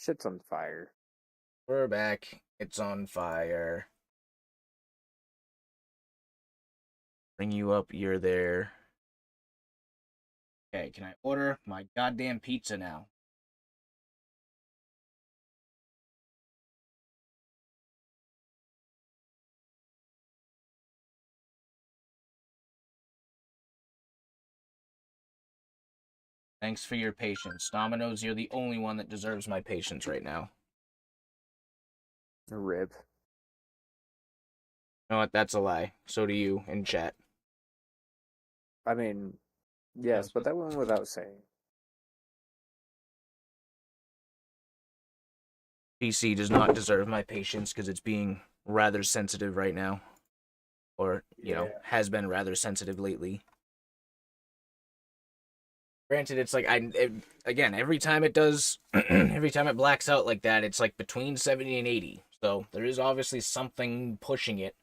Shit's on fire. We're back. It's on fire. Bring you up. You're there. Okay, can I order my goddamn pizza now? Thanks for your patience. Domino's, you're the only one that deserves my patience right now. Rip. You know what? That's a lie. So do you in chat. I mean, yes, but that went without saying. PC does not deserve my patience because it's being rather sensitive right now. Or, has been rather sensitive lately. Granted, it's like, again, every time it does, every time it blacks out like that, it's like between 70 and 80. So there is obviously something pushing it.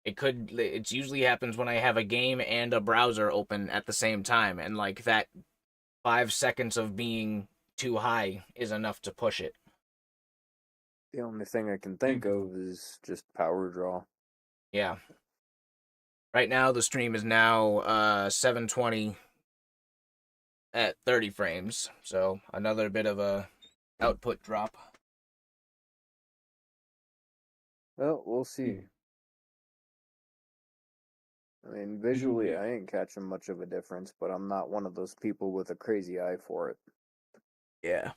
It usually happens when I have a game and a browser open at the same time. And like that 5 seconds of being too high is enough to push it. The only thing I can think of is just power draw. Yeah. Right now, the stream is now 720 at 30 frames. So another bit of a output drop. Well, we'll see. I mean, visually, I ain't catching much of a difference, but I'm not one of those people with a crazy eye for it. Yeah.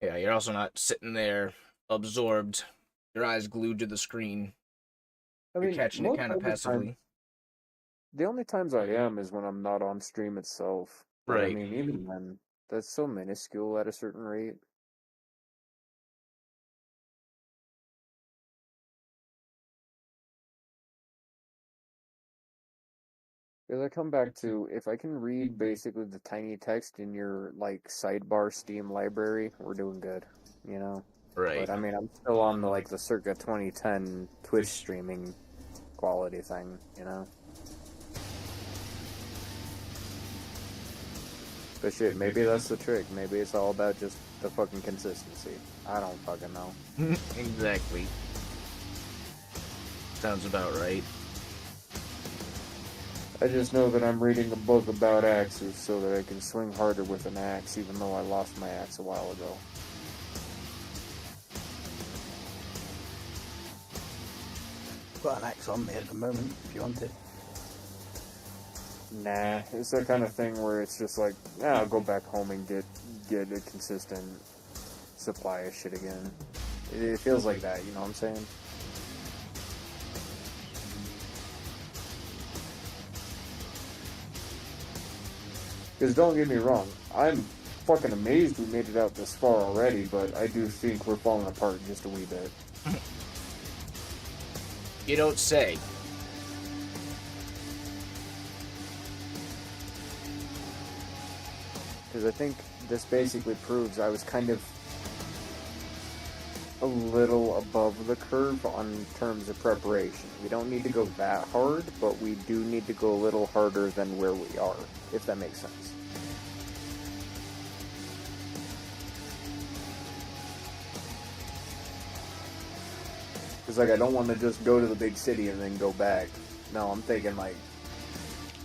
Yeah, you're also not sitting there absorbed, your eyes glued to the screen. You're catching it kind of passively. The only times I am is when I'm not on stream itself. But I Right. mean, even then, that's so minuscule at a certain rate. Because I come back to, if I can read basically the tiny text in your, like, sidebar Steam library, we're doing good, you know? Right. But I mean, I'm still on the, like, the circa 2010 Twitch streaming quality thing, you know? But shit, maybe that's the trick. Maybe it's all about just the fucking consistency. I don't fucking know. Exactly. Sounds about right. I just know that I'm reading a book about axes so that I can swing harder with an axe, even though I lost my axe a while ago. Got an axe on me at the moment, if you want it. Nah, it's that kind of thing where it's just like, yeah, I'll go back home and get a consistent supply of shit again. It feels like that, you know what I'm saying? Because don't get me wrong, I'm fucking amazed we made it out this far already, but I do think we're falling apart just a wee bit. You don't say. Because I think this basically proves I was kind of a little above the curve on terms of preparation. We don't need to go that hard, but we do need to go a little harder than where we are, if that makes sense. Because, like, I don't want to just go to the big city and then go back. No, I'm thinking, like,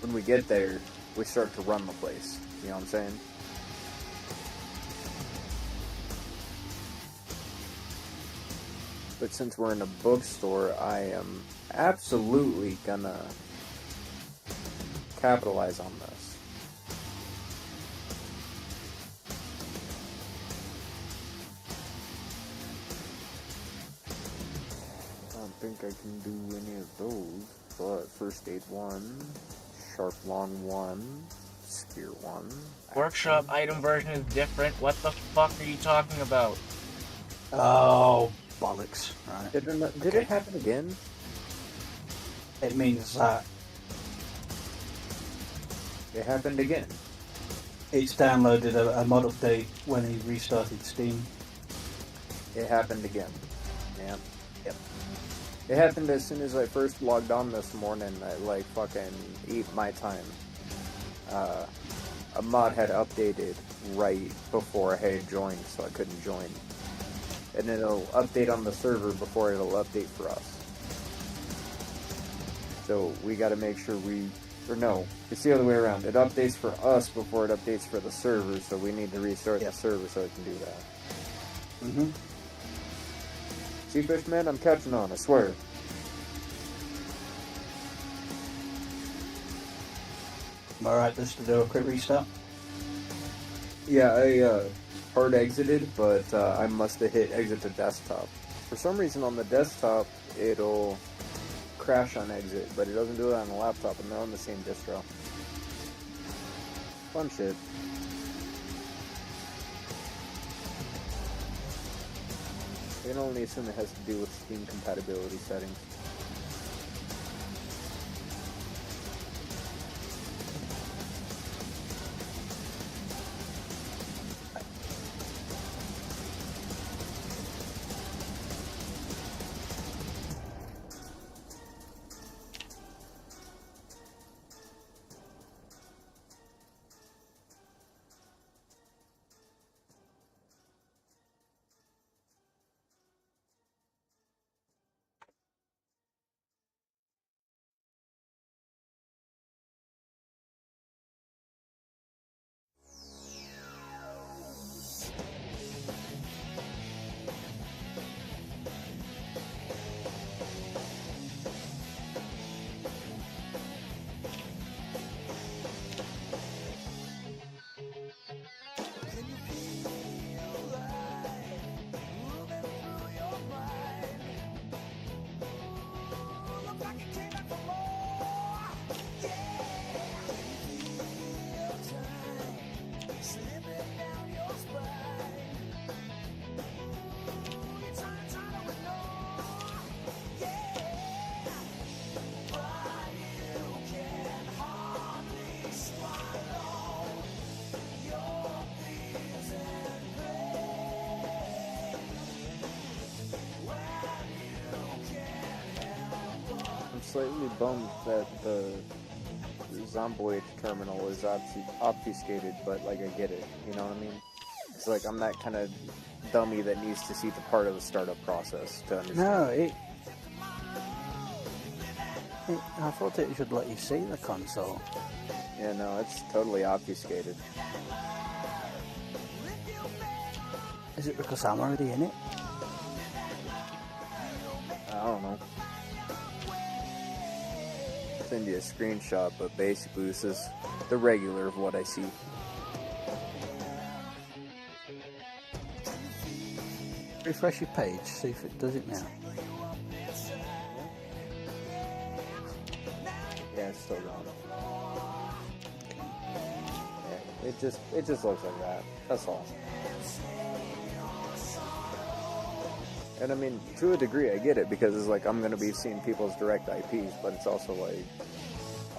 when we get there, we start to run the place. You know what I'm saying? But since we're in a bookstore, I am absolutely gonna capitalize on this. I don't think I can do any of those, but first aid 1, sharp long 1, spear 1. Workshop item version is different. What the fuck are you talking about? Oh, bollocks. Right. Did it happen again? It means that It happened again. it's downloaded a mod update when he restarted Steam. It happened again. Yeah. Yep. It happened as soon as I first logged on this morning at like fucking 8 my time. a mod had updated right before I had joined, so I couldn't join. And it'll update on the server before it'll update for us. So we got to make sure it's the other way around. It updates for us before it updates for the server, so we need to restart the server so it can do that. Mm-hmm. See, Fishman, I'm catching on, I swear. Alright, just to do a quick restart. Yeah, I hard exited, but I must have hit exit to desktop. For some reason on the desktop, it'll crash on exit, but it doesn't do it on the laptop, and they're on the same distro. Fun shit. I can only assume it has to do with Steam compatibility settings. I'm slightly bummed that the Zomboid terminal is obfuscated, but like I get it, you know what I mean? It's like I'm that kind of dummy that needs to see the part of the startup process to understand. No, I thought it should let you see the console. Yeah, no, it's totally obfuscated. Is it because I'm already in it? I don't know. Send you a screenshot, but basically this is the regular of what I see. Refresh your page, see if it does it now. Yeah, it's still gone. Yeah, it just looks like that. That's all. And I mean, to a degree, I get it, because it's like I'm going to be seeing people's direct IPs, but it's also like,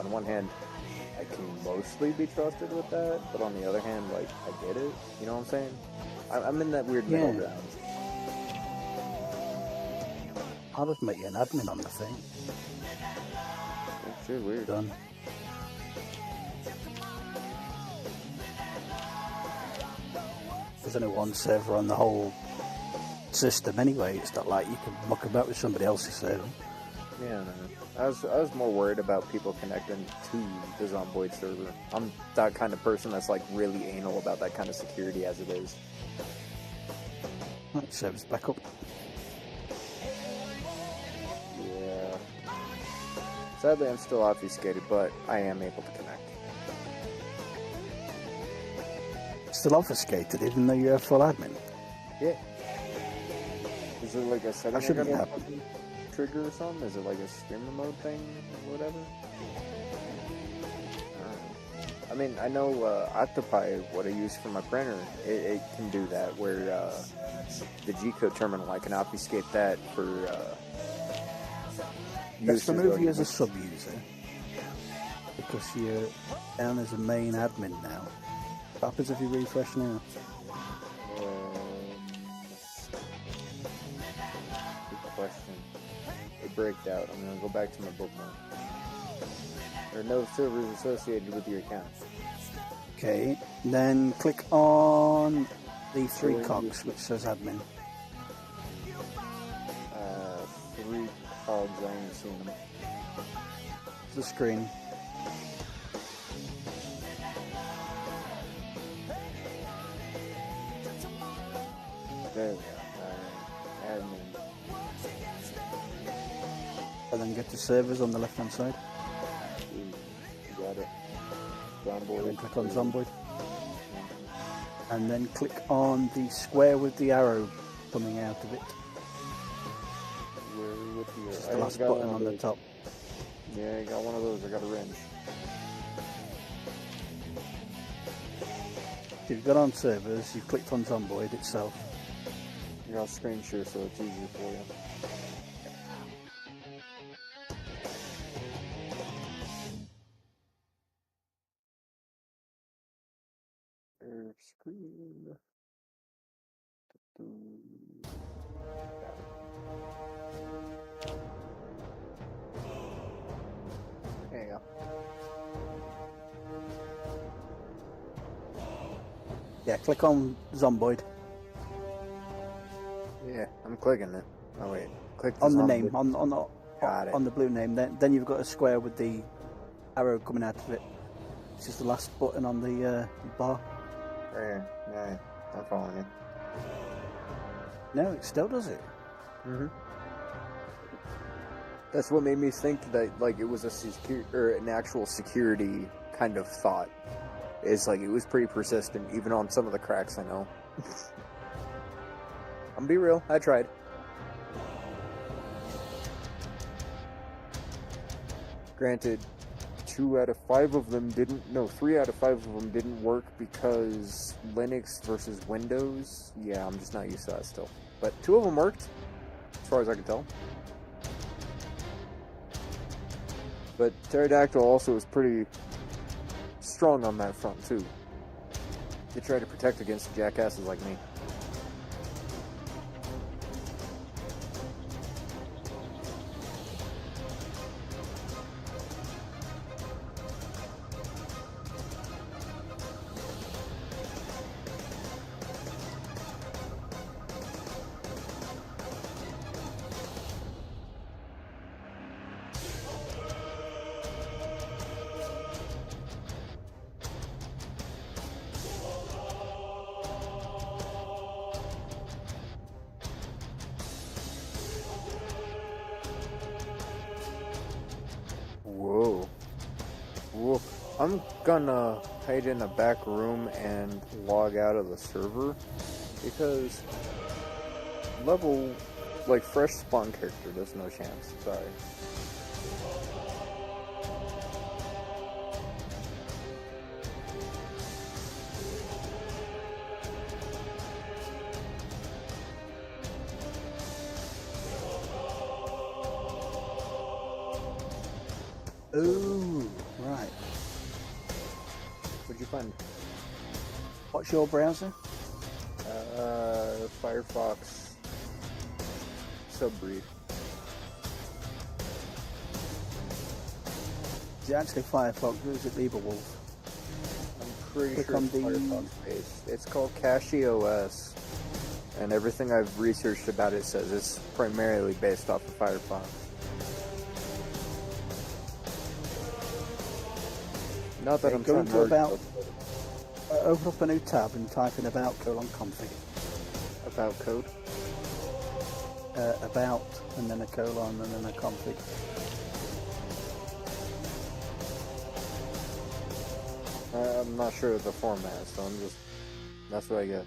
on one hand, I can mostly be trusted with that, but on the other hand, like, I get it. You know what I'm saying? I'm in that weird middle ground. I'll just make you an admin on the thing. It's sure weird. Done. There's only one server on the whole system anyway. It's not like you can muck about with somebody else's server. Yeah, no. I was more worried about people connecting to the Zomboid server. I'm that kind of person that's like really anal about that kind of security as it is. Right, server's back up. Yeah. Sadly, I'm still obfuscated, but I am able to connect. Still obfuscated, even though you're a full admin. Yeah. Is it like a setting That shouldn't I gotta happen. trigger or something? Is it like a streamer mode thing or whatever? I mean, I know Octopi, what I use for my printer, it can do that, where the G-code terminal, I can obfuscate that for Let's uses remove you of- as a sub-user, because you're down as a main admin now. What happens if you refresh now? Good question. It breaked out. I'm gonna go back to my bookmark. There are no servers associated with your account. Okay, then click on the three cogs, which says admin. 3 cogs, I ain't seen them. The screen. There we go. Admin. And then get to servers on the left hand side. You got it. Zomboid. Then click on Zomboid. And then click on the square with the arrow coming out of it. Where with the... It's the last button on the top. Yeah, I got one of those. I got a wrench. If you've got on servers, you've clicked on Zomboid itself. I got a screen share, so it's easier for you. Screen. There you go. Yeah, click on Zomboid. Yeah, I'm clicking it. Oh wait, click On the Zomboid. name, Got it. on the blue name. Then you've got a square with the arrow coming out of it. It's just the last button on the bar. There, yeah, I'm following you. No, it still does it. That's what made me think that like it was a an actual security kind of thought. It's like it was pretty persistent, even on some of the cracks I know. I'm be real, I tried. Granted, 3 out of 5 of them didn't work because Linux versus Windows. Yeah, I'm just not used to that still. But 2 of them worked, as far as I can tell. But Pterodactyl also is pretty strong on that front too. They try to protect against jackasses like me. Whoa. Whoa. I'm gonna hide in a back room and log out of the server because level, like fresh spawn character, there's no chance. Sorry. Ooh, right. What'd you find? What's your browser? Firefox Subbreed. Is it actually Firefox or is it Leverwolf? I'm pretty Click sure on it's the- Firefox based. It's called Cache OS, and everything I've researched about it says it's primarily based off of Firefox. Not that I'm Go trying into to about, open up a new tab and type in about:config. about code. About and then a colon and then a config. I'm not sure of the format, so that's what I get.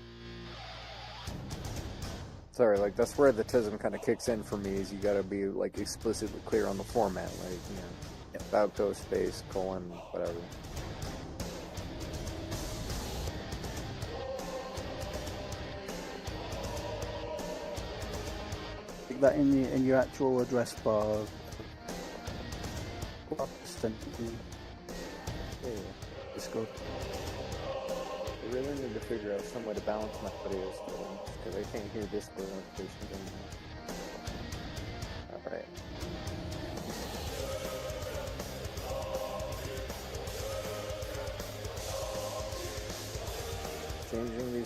Sorry, like that's where the TISM kind of kicks in for me. Is you got to be like explicitly clear on the format, like about code space colon whatever. Stick that in your actual address bar. Send it to Yeah. Discord. I really need to figure out some way to balance my videos because I can't hear Discord notifications anymore. Alright.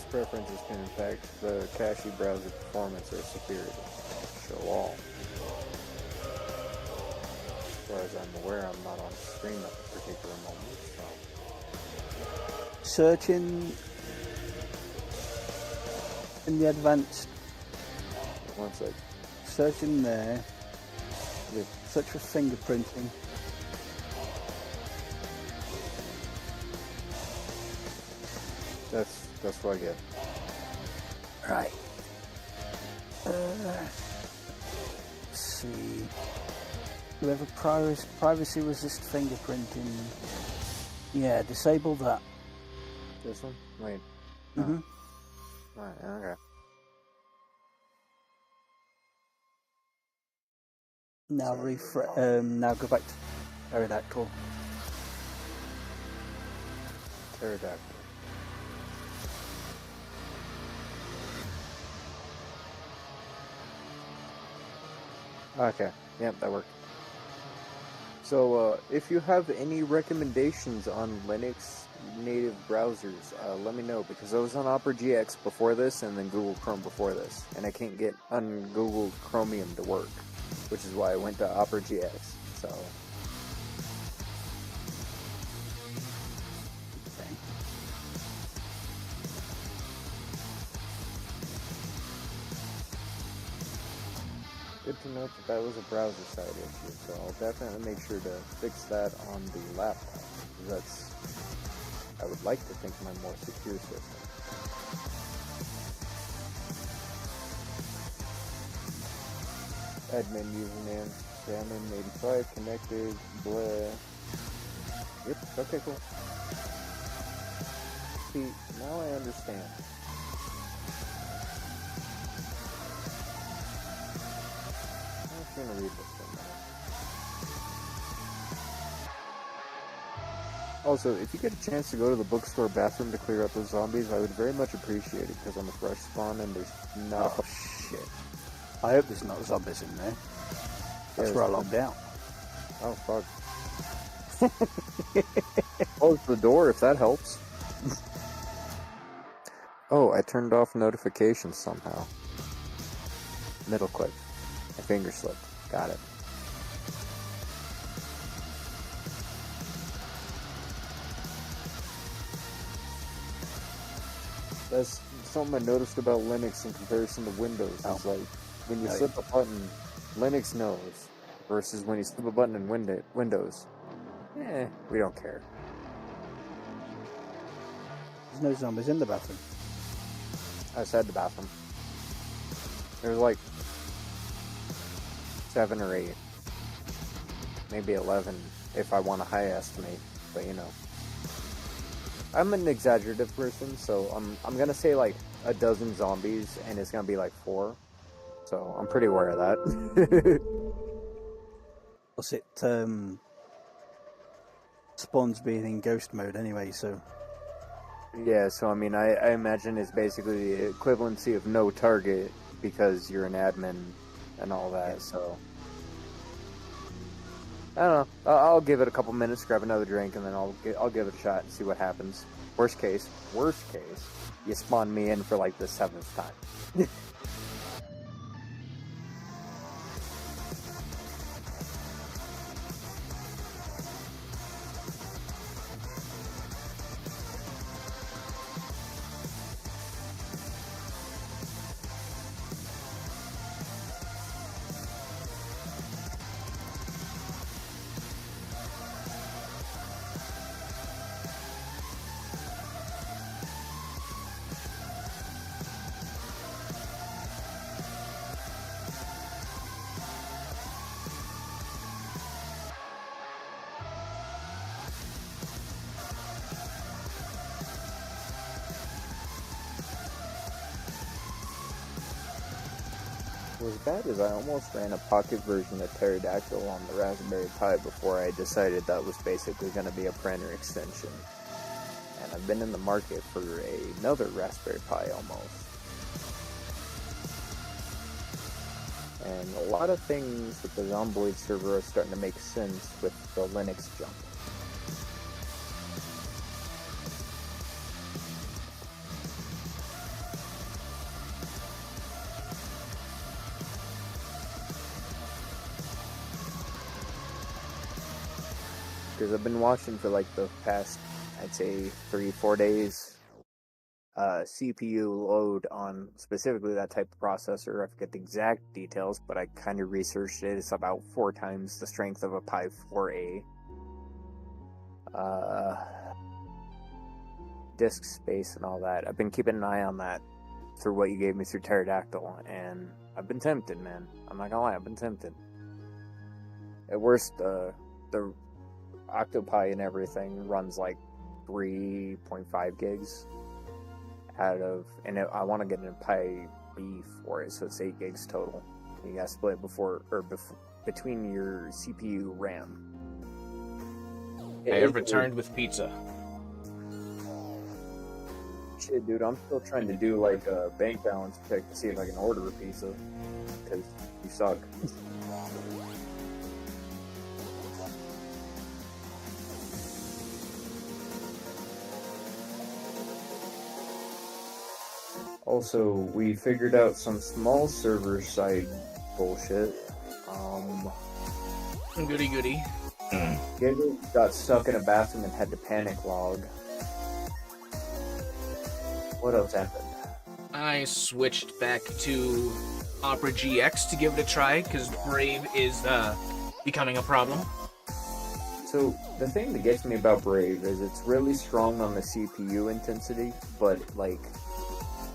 These preferences can impact the cache browser performance or security. Show all. As far as I'm aware, I'm not on stream at the particular moment, so... Searching in the advanced, One sec. searching there, search for fingerprinting. That's what I get. Right. Let's see. Whoever privacy resist fingerprinting. Yeah, disable that. This one? Wait. Mm-hmm. Alright, okay. Now now go back to Pterodactyl. Pterodactyl. Okay, yep, that worked. So, if you have any recommendations on Linux native browsers, let me know, because I was on Opera GX before this, and then Google Chrome before this, and I can't get Google Chromium to work, which is why I went to Opera GX, so... Good to note that was a browser side issue, so I'll definitely make sure to fix that on the laptop. That's, I would like to think, my more secure system. Admin username, Salmon85, connected, blah. Yep, okay, cool. See, now I understand. I'm gonna read this one now. Also, if you get a chance to go to the bookstore bathroom to clear out those zombies, I would very much appreciate it, because I'm a fresh spawn and there's not a shit. I hope there's not zombies in there. That's where I logged out. Oh, fuck. Close the door if that helps. Oh, I turned off notifications somehow. Middle click. My finger slipped. Got it. That's something I noticed about Linux in comparison to Windows. It's like, when you slip a button, Linux knows, versus when you slip a button in Windows, we don't care. There's no zombies in the bathroom. I said the bathroom. There's like 7 or 8, maybe 11 if I want to high estimate, but you know, I'm an exaggerative person, so I'm gonna say like a dozen zombies, and it's gonna be like 4, so I'm pretty aware of that. Plus it spawns being in ghost mode anyway, so Yeah, so I mean, I imagine it's basically the equivalency of no target, because you're an admin and all that, so... I don't know. I'll give it a couple minutes, grab another drink, and then I'll give it a shot and see what happens. Worst case, you spawn me in for like the 7th time. Was bad as I almost ran a pocket version of Pterodactyl on the Raspberry Pi before I decided that was basically going to be a printer extension. And I've been in the market for another Raspberry Pi almost. And a lot of things with the Zomboid server are starting to make sense with the Linux jump. because I've been watching for like the past, I'd say 3-4 days, CPU load on specifically that type of processor. I forget the exact details, but I kind of researched it. It's about 4 times the strength of a Pi 4A. Disk space and all that. I've been keeping an eye on that through what you gave me through Pterodactyl, and I've been tempted, man. I'm not gonna lie, I've been tempted. At worst, the Octopi and everything runs like 3.5 gigs out of, and I want to get an Pi B for it, so it's 8 gigs total. You gotta split between your CPU RAM. I have returned with pizza. Shit, dude, I'm still trying to do like a bank balance check to see if I can order a pizza, because you suck. Also, we figured out some small server side bullshit. Goody goody. Gabriel got stuck in a bathroom and had to panic log. What else happened? I switched back to Opera GX to give it a try because Brave is becoming a problem. So the thing that gets me about Brave is it's really strong on the CPU intensity, but like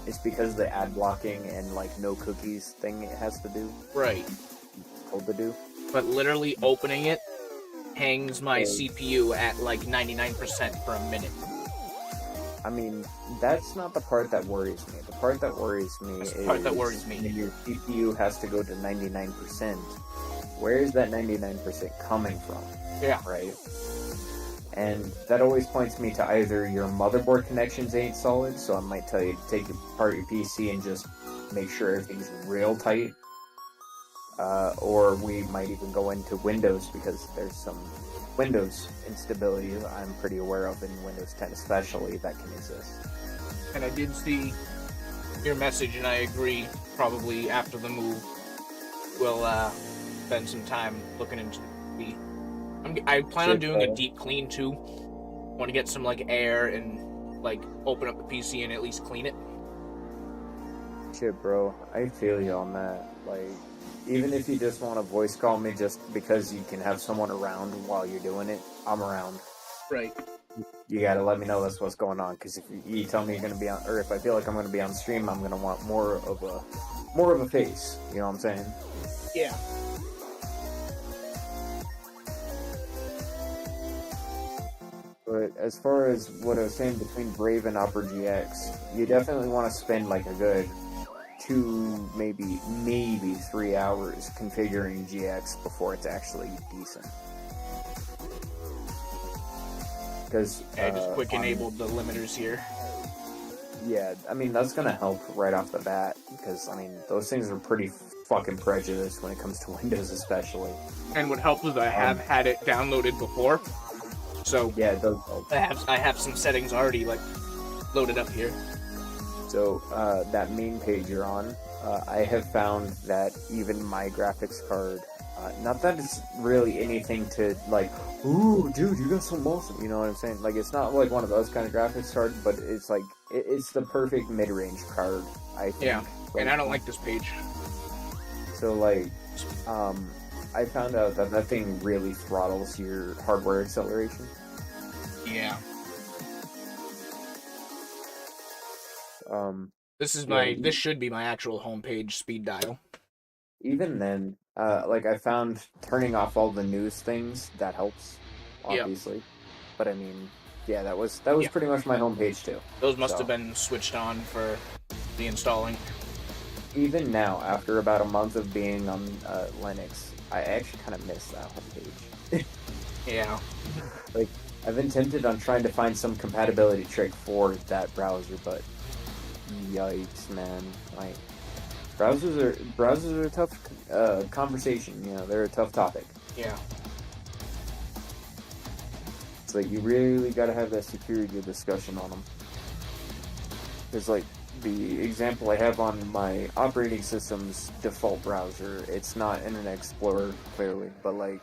it's because of the ad blocking and like no cookies thing it has to do. Right. Told to do. But literally opening it hangs my CPU at like 99% for a minute. I mean, that's not the part that worries me. The part that worries me That's the is part that worries me. when your CPU has to go to 99%. Where is that 99% coming from? Yeah. Right? And that always points me to either your motherboard connections ain't solid, so I might tell you to take apart your PC and just make sure everything's real tight. Or we might even go into Windows, because there's some Windows instability I'm pretty aware of in Windows 10 especially that can exist. And I did see your message, and I agree. Probably after the move, we'll spend some time looking into the. I plan on doing a deep clean too. Want to get some like air and like open up the PC and at least clean it. Shit, bro, I feel you on that. Like, even if you just want to voice call me just because you can have someone around while you're doing it, I'm around. Right. You gotta let me know that's what's going on, because if you tell me you're gonna be on, or if I feel like I'm gonna be on stream, I'm gonna want more of a face. You know what I'm saying? Yeah. But as far as what I was saying between Brave and Opera GX, you definitely want to spend like a good 2, maybe 3 hours configuring GX before it's actually decent. Because I just quick enabled the limiters here. Yeah, I mean that's gonna help right off the bat, because I mean those things are pretty fucking prejudiced when it comes to Windows, especially. And what helps is I have had it downloaded before, so yeah, it does help. I have some settings already like loaded up here. So that main page you're on, I have found that even my graphics card, not that it's really anything to like, ooh, dude, you got some awesome, you know what I'm saying? Like, it's not like one of those kind of graphics cards, but it's like, it's the perfect mid-range card, I think. Yeah, like, and I don't like this page. So, like, I found out that that thing really throttles your hardware acceleration. Yeah. This is this should be my actual homepage speed dial. Even then, like I found turning off all the news things, that helps, obviously. Yep. But I mean, yeah, that was pretty much my homepage too. Those must have been switched on for the installing. Even now, after about a month of being on Linux, I actually kind of miss that homepage. Yeah. Like, I've been tempted on trying to find some compatibility trick for that browser, but yikes, man! Like, browsers are a tough conversation. You know, they're a tough topic. Yeah. It's like you really got to have that security discussion on them. Because, like, the example I have on my operating system's default browser, it's not Internet Explorer, clearly, but, like,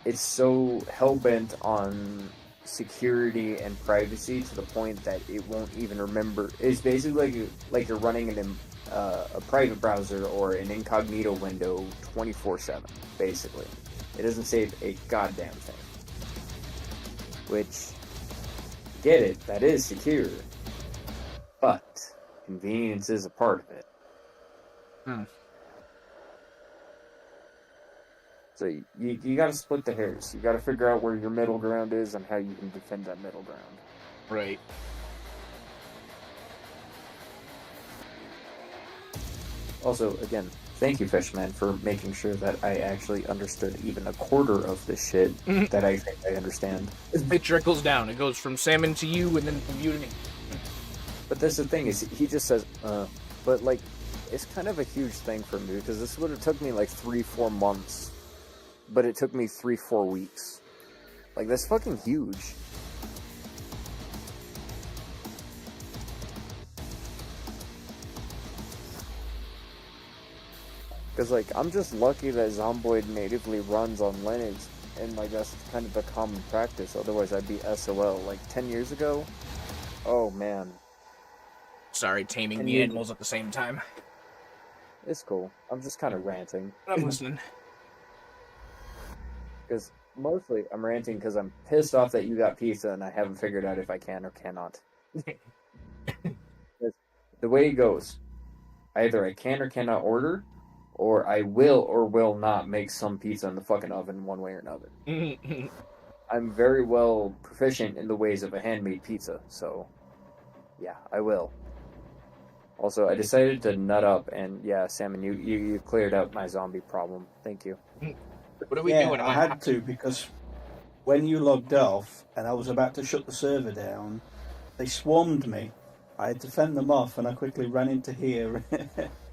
it's so hell-bent on security and privacy to the point that it won't even remember. It's basically like you're running a private browser or an incognito window 24/7, basically. It doesn't save a goddamn thing. Which, get it, that is secure. But convenience is a part of it. So you got to split the hairs. You got to figure out where your middle ground is and how you can defend that middle ground. Right. Also, again, thank you, Fishman, for making sure that I actually understood even a quarter of this shit that I think I understand. It trickles down. It goes from Salmon to you, and then from you to me. But that's the thing, is he just says, but like, it's kind of a huge thing for me, because this would have took me like 3-4 months, but it took me 3-4 weeks. Like, that's fucking huge. Because, like, I'm just lucky that Zomboid natively runs on Linux, and, like, that's kind of the common practice. Otherwise, I'd be SOL. Like, 10 years ago? Oh, man. Sorry, taming And the you- animals at the same time. It's cool. I'm just kind of ranting. I'm listening. Because mostly I'm ranting because I'm pissed off that you got pizza and I haven't figured out if I can or cannot. 'Cause the way it goes, either I can or cannot order, or I will or will not make some pizza in the fucking oven one way or another. I'm very well proficient in the ways of a handmade pizza, so yeah, I will. Also, I decided to nut up, and yeah, Salmon, you cleared out my zombie problem. Thank you. What are we Yeah, doing? I had to, because when you logged off and I was about to shut the server down, they swarmed me. I had to fend them off, and I quickly ran into here,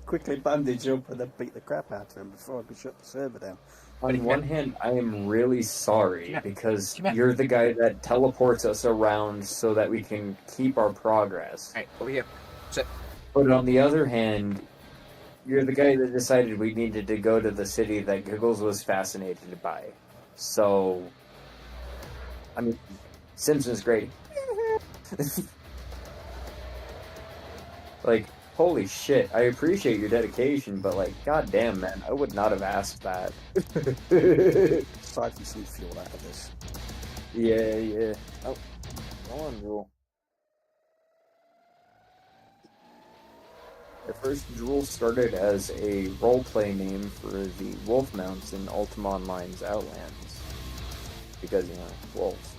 quickly bandaged up, and then beat the crap out of them before I could shut the server down. On one hand, I am really sorry Come on. because Come on. you're the guy that teleports us around so that we can keep our progress. Alright, over here. Sit. But on the other hand, you're the guy that decided we needed to go to the city that Giggles was fascinated by. So, I mean, Simpsons great. Like, holy shit, I appreciate your dedication, but like, goddamn, man, I would not have asked that. Siphon some fuel out of this. Yeah. Oh, go on, Jewel. At first, Jewel started as a roleplay name for the wolf mounts in Ultima Online's Outlands. Because, you know, wolves.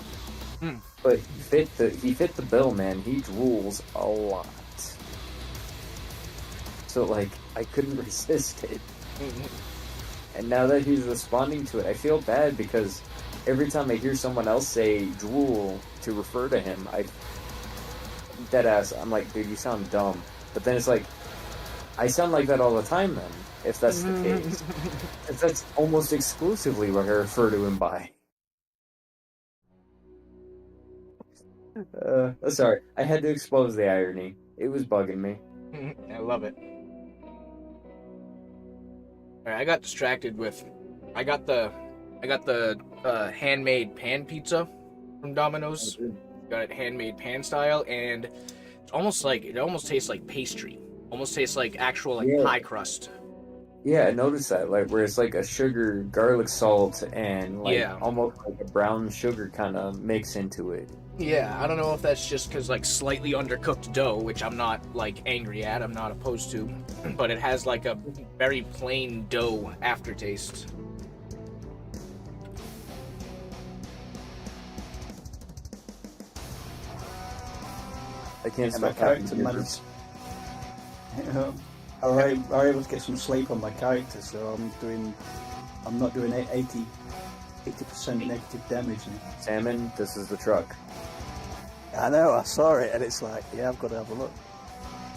But he fit the bill, man. He drools a lot. So, like, I couldn't resist it. And now that he's responding to it, I feel bad because every time I hear someone else say drool to refer to him, I'm like, dude, you sound dumb. But then it's like, I sound like that all the time then, if that's the case. If that's almost exclusively what I refer to him by. Sorry, I had to expose the irony. It was bugging me. I love it. Alright, I got distracted with I got the handmade pan pizza from Domino's. Got it handmade pan style, and it almost tastes like pastry. Almost tastes like actual pie crust. Yeah, I noticed that, like, where it's like a sugar, garlic salt, and like almost like a brown sugar kind of mix into it. Yeah, I don't know if that's just because like slightly undercooked dough, which I'm not like angry at. I'm not opposed to, but it has like a very plain dough aftertaste. I can't And my stop having character gizzards. managed. I was able to get some sleep on my character, so I'm not doing 80% negative damage now. Salmon, this is the truck. I know, I saw it, and it's like, yeah, I've got to have a look.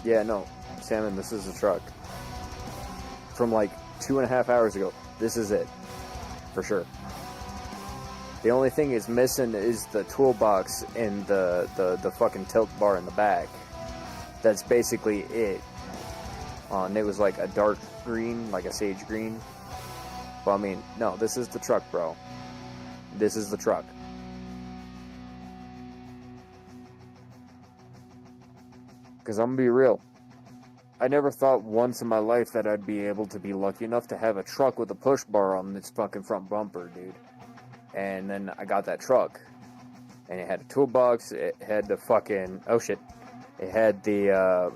Yeah, no, Salmon, this is the truck. From like 2.5 hours ago. This is it. For sure. The only thing is missing is the toolbox and the fucking tilt bar in the back. That's basically it. And it was like a dark green, like a sage green. Well, I mean, no, this is the truck, bro. this is the truck. Because I'm gonna be real. I never thought once in my life that I'd be able to be lucky enough to have a truck with a push bar on its fucking front bumper, dude. And then I got that truck. And it had a toolbox, it had the fucking... Oh shit. It had the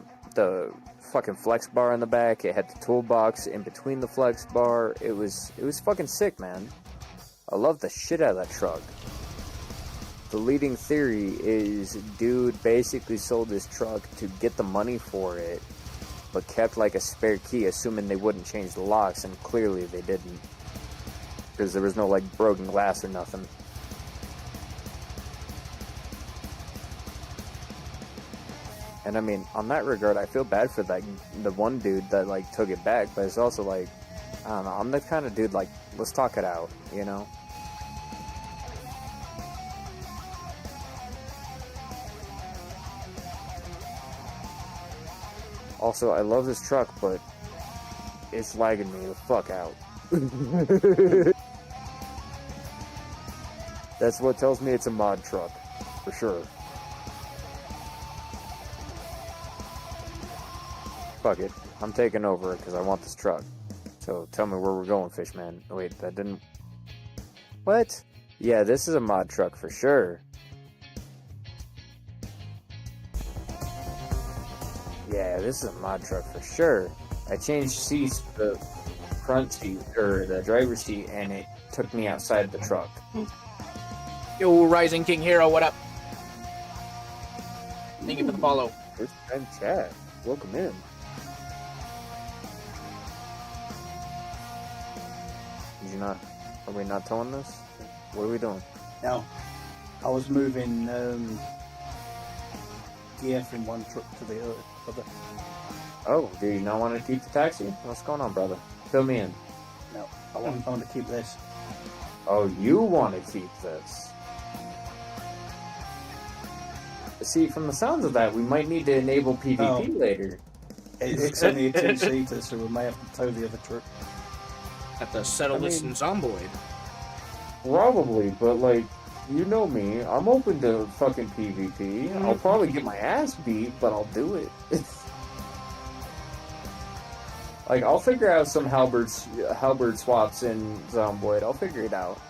fucking flex bar in the back, it had the toolbox in between the flex bar. It was fucking sick, man. I love the shit out of that truck. The leading theory is dude basically sold his truck to get the money for it, but kept like a spare key, assuming they wouldn't change the locks, and clearly they didn't. Because there was no like broken glass or nothing. And I mean, on that regard, I feel bad for the one dude that like took it back, but it's also like, I don't know, I'm the kind of dude like, let's talk it out, you know? Also, I love this truck, but it's lagging me the fuck out. That's what tells me it's a mod truck, for sure. Fuck it, I'm taking over it because I want this truck. So tell me where we're going, Fishman. Oh, wait, that didn't... What? Yeah, this is a mod truck for sure. Yeah, this is a mod truck for sure. I changed seats to the front seat, or the driver's seat, and it took me outside the truck. Yo, Rising King Hero, what up? Thank you for the follow. First time chat. Welcome in. Did you not... Are we not towing this? What are we doing? No, I was moving gear from one truck to the other. Oh, do you not want to keep the taxi? What's going on, brother? Fill me in. No, I want to keep this. Oh, you want to keep this. See, from the sounds of that, we might need to enable PvP later. It's only a two-seater, so we may have to tow the other truck. Have to settle this in Zomboid. Probably, but like, you know me, I'm open to fucking PvP. I'll probably get my ass beat, but I'll do it. Like, I'll figure out some halberd swaps in Zomboid. I'll figure it out.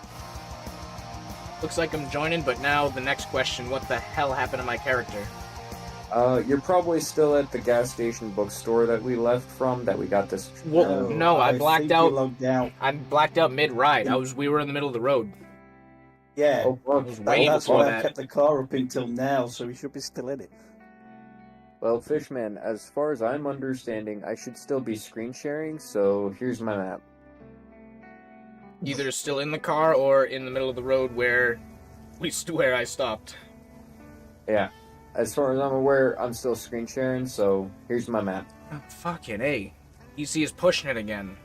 Looks like I'm joining, but now the next question, what the hell happened to my character? You're probably still at the gas station bookstore that we left from, that we got this... Well, no, I blacked think you out. logged out. I blacked out mid-ride. We were in the middle of the road. Yeah, Oh, fuck. was way that's before why I that. kept the car up until now, so we should be still in it. Well, Fishman, as far as I'm understanding, I should still be screen sharing, so here's my map. Either still in the car or in the middle of the road where I stopped. Yeah. As far as I'm aware, I'm still screen sharing, so here's my map. Oh, fucking A. EC is pushing it again.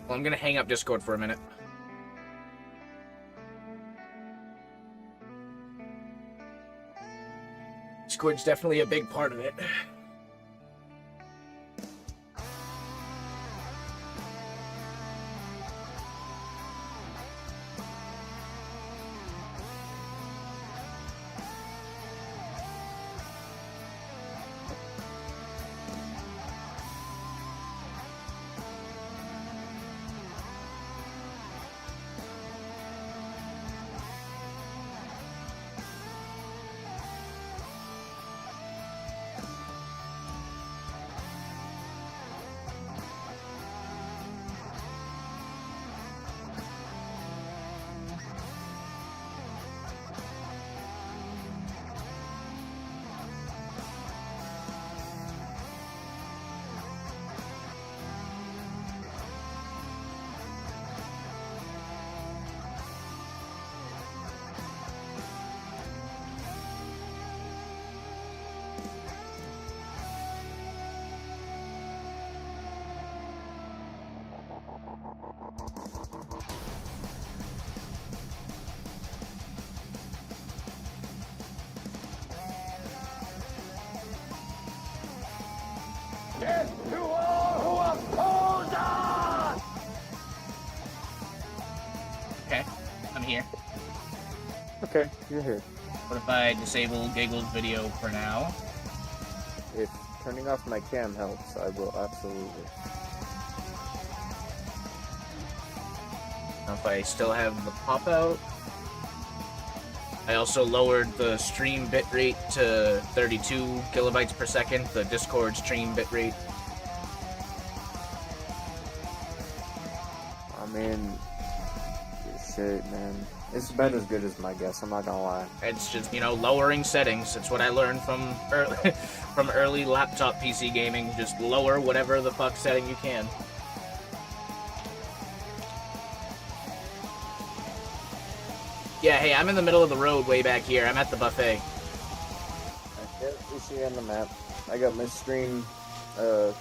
Well, I'm gonna hang up Discord for a minute. Discord's definitely a big part of it. Okay, I'm here. Okay, you're here. What if I disable Giggle's video for now? If turning off my cam helps, I will absolutely. If I still have the pop out. I also lowered the stream bitrate to 32 kilobytes per second, the Discord stream bitrate. I mean, shit, man. It's about as good as my guess, I'm not gonna lie. It's just, lowering settings. It's what I learned from from early laptop PC gaming. Just lower whatever the fuck setting you can. Yeah, hey, I'm in the middle of the road way back here. I'm at the buffet. Yeah, we see you on the map. I got my stream, man.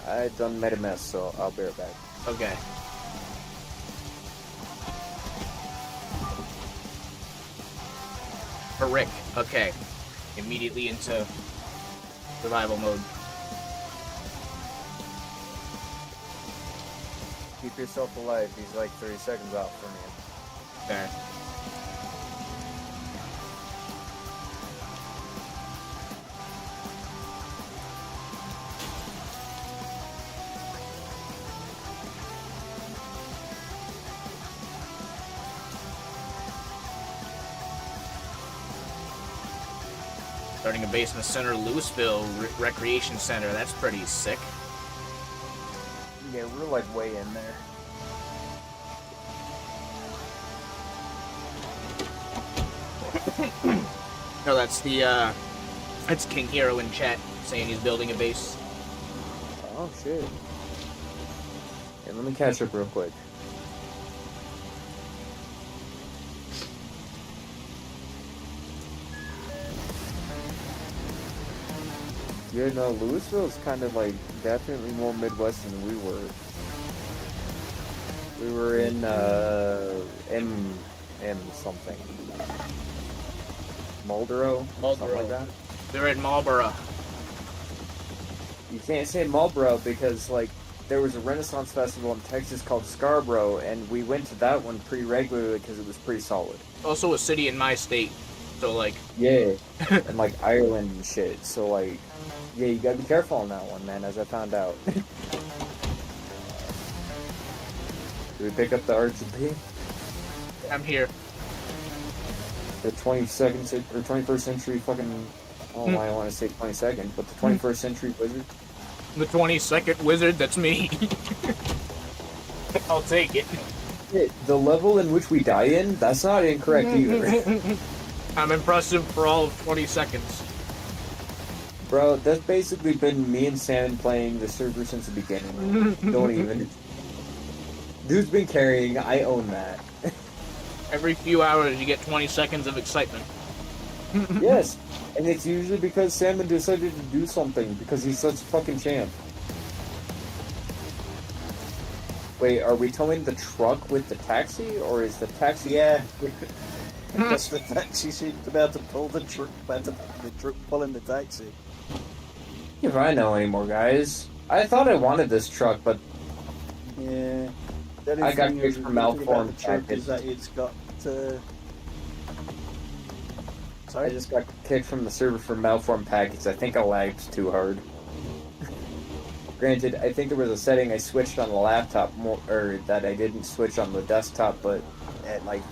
I done made a mess, so I'll be right back. Okay. For Rick. Okay. Immediately into survival mode. Keep yourself alive. He's like 30 seconds out from you. Okay. Starting a base in the center of Louisville Recreation Center. That's pretty sick. Yeah, we're like way in there. No, that's that's King Hero in chat saying he's building a base. Oh shit. Yeah, let me catch up real quick. Yeah, no, Louisville is kind of like definitely more Midwest than we were. We were in M something. Marlboro? Something like that. We were in Marlboro. You can't say Marlboro because like there was a Renaissance festival in Texas called Scarborough, and we went to that one pretty regularly because it was pretty solid. Also a city in my state, so like. Yeah, and like Ireland and shit. So like, yeah, you gotta be careful on that one, man. As I found out. Did we pick up the RGB? I'm here. The 22nd or 21st century fucking. I don't know why I want to say 22nd, but the 21st century wizard. The 22nd wizard, that's me. I'll take it. Yeah, the level in which we die in, that's not incorrect either. I'm impressive for all of 20 seconds. Bro, that's basically been me and Sam playing the server since the beginning. Don't even. Dude's been carrying, I own that. Every few hours you get 20 seconds of excitement. Yes, and it's usually because Salmon decided to do something, because he's such a fucking champ. Wait, are we towing the truck with the taxi, or is the taxi... Yeah. That's the taxi. She's about to pull the truck, the truck pulling the taxi. If I know anymore, guys. I thought I wanted this truck, but... Yeah. I got kicked from Malform package. That it's got I just got kicked from the server for malform packets. I think I lagged too hard. Granted, I think there was a setting I switched on the laptop or that I didn't switch on the desktop, but at like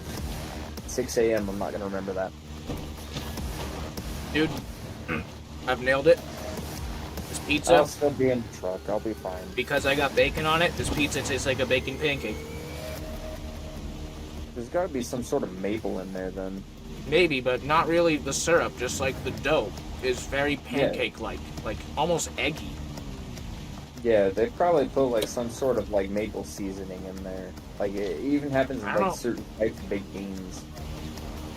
6 a.m. I'm not gonna remember that. Dude, I've nailed it. This pizza... I'll still be in the truck. I'll be fine. Because I got bacon on it, this pizza tastes like a bacon pancake. There's gotta be some sort of maple in there then. Maybe, but not really the syrup, just like the dough is very pancake-like, like almost eggy. Yeah, they probably put like some sort of like maple seasoning in there. Like it even happens with like certain types of baked beans.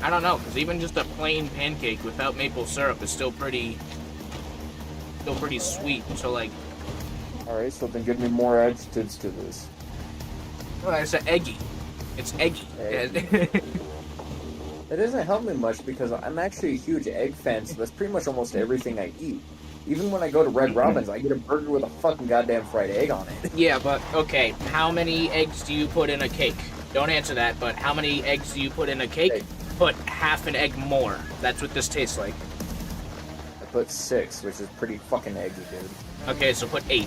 I don't know, because even just a plain pancake without maple syrup is still pretty sweet. So like, all right, so then give me more adjectives to this. when I said eggy, it's eggy. It doesn't help me much because I'm actually a huge egg fan, so that's pretty much almost everything I eat. Even when I go to Red Robin's, I get a burger with a fucking goddamn fried egg on it. Yeah, but okay, how many eggs do you put in a cake? Don't answer that, but how many eggs do you put in a cake? Egg. Put half an egg more. That's what this tastes like. I put 6, which is pretty fucking eggy, dude. Okay, so put 8.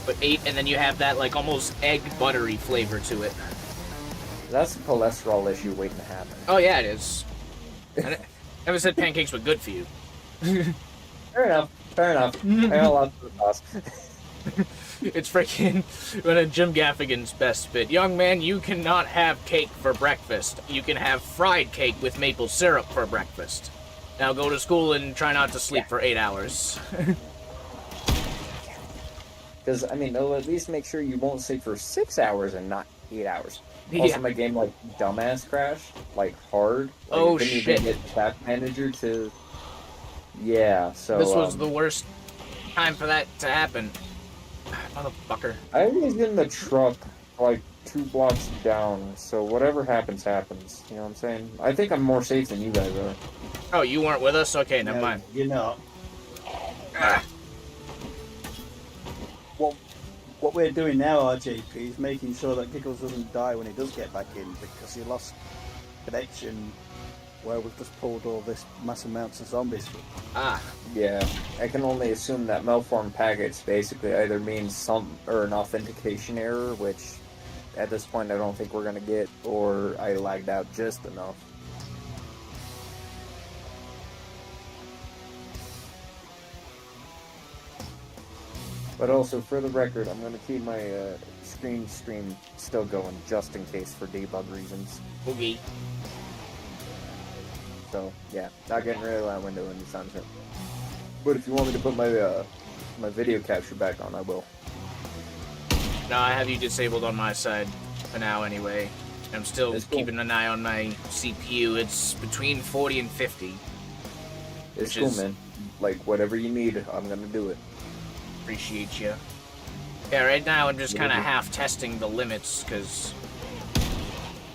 Put 8, and then you have that, like, almost egg buttery flavor to it. That's a cholesterol issue waiting to happen. Oh, yeah, it is. I never said pancakes were good for you. Fair enough. Fair enough. I got a lot of sauce. It's freaking one of Jim Gaffigan's best bit. Young man, you cannot have cake for breakfast. You can have fried cake with maple syrup for breakfast. Now go to school and try not to sleep for 8 hours. Because, I mean, they'll at least make sure you won't sleep for 6 hours and not 8 hours. Yeah. Also, my game, like, dumbass crashed, like, hard. Like, Oh, I didn't shit. even get the Path Manager to... Yeah, so... This was the worst time for that to happen. Motherfucker. I was in the truck, like, 2 blocks down, so whatever happens, happens. You know what I'm saying? I think I'm more safe than you guys are. Oh, you weren't with us? Okay, never No, mind. You're not. Ah. What we're doing now, RJP, is making sure that Giggles doesn't die when he does get back in, because he lost connection where we've just pulled all this mass amounts of zombies from. Ah. Yeah, I can only assume that malformed packets basically either means some or an authentication error, which at this point I don't think we're gonna get, or I lagged out just enough. But also, for the record, I'm gonna keep my screen stream still going just in case for debug reasons. Boogie. So yeah, not getting rid of that window anytime soon. But if you want me to put my my video capture back on, I will. No, I have you disabled on my side for now anyway. I'm still That's cool. keeping an eye on my CPU. It's between 40 and 50. It's Which cool, is- man. Like whatever you need, I'm gonna do it. Appreciate you. Yeah, right now I'm just Yeah, kind of yeah. half testing the limits because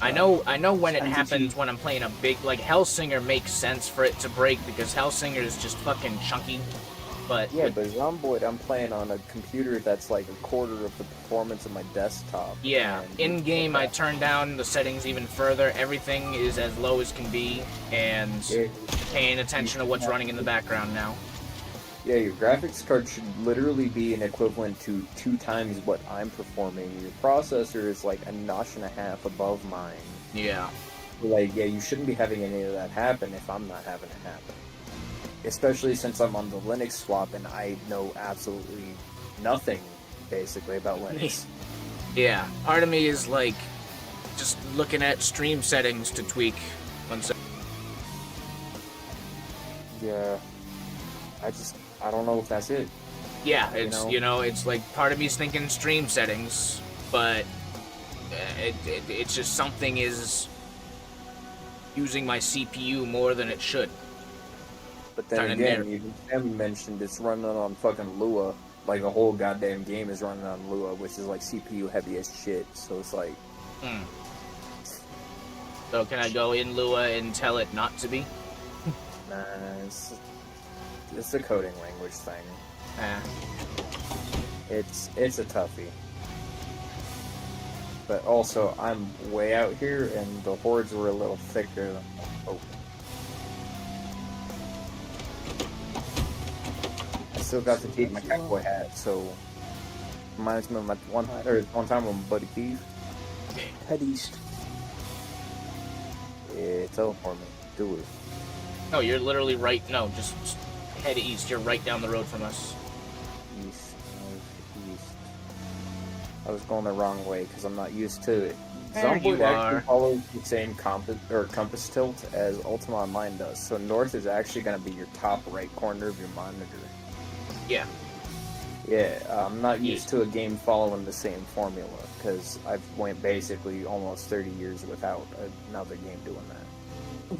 I know when it And did happens you- when I'm playing a big like Hellsinger makes sense for it to break because Hellsinger is just fucking chunky. But Yeah, with- but Zomboid, I'm playing on a computer that's like a quarter of the performance of my desktop. yeah, and- in game I turn down the settings even further. Everything is as low as can be, and Yeah, paying attention to what's running in the background now. yeah, your graphics card should literally be an equivalent to 2 times what I'm performing. Your processor is like a notch and a half above mine. Yeah. Like, yeah, you shouldn't be having any of that happen if I'm not having it happen. Especially since I'm on the Linux swap and I know absolutely nothing, basically, about Linux. Yeah. Part of me is like just looking at stream settings to tweak. One sec. Yeah. I don't know if that's it. Yeah, it's know? it's like part of me's thinking stream settings, but it's just something is using my CPU more than it should. But then Kinda again, nerd. you haven't mentioned it's running on fucking Lua. Like, the whole goddamn game is running on Lua, which is like CPU heavy as shit. So it's like, So can I go in Lua and tell it not to be? nah, it's a coding language thing. It's a toughie. But also, I'm way out here, and the hordes were a little thicker. Oh. I still got to keep my cowboy hat, so reminds me of my one time with my buddy Keith. Head east. Yeah, teleport me. Do it. No, you're literally right. No, just head east. You're right down the road from us. East, north, east. I was going the wrong way because I'm not used to it. There you Zomboid actually are. follows the same compass tilt as Ultima Online does. So north is actually going to be your top right corner of your monitor. Yeah. Yeah, I'm not used to a game following the same formula because I've went basically almost 30 years without another game doing that.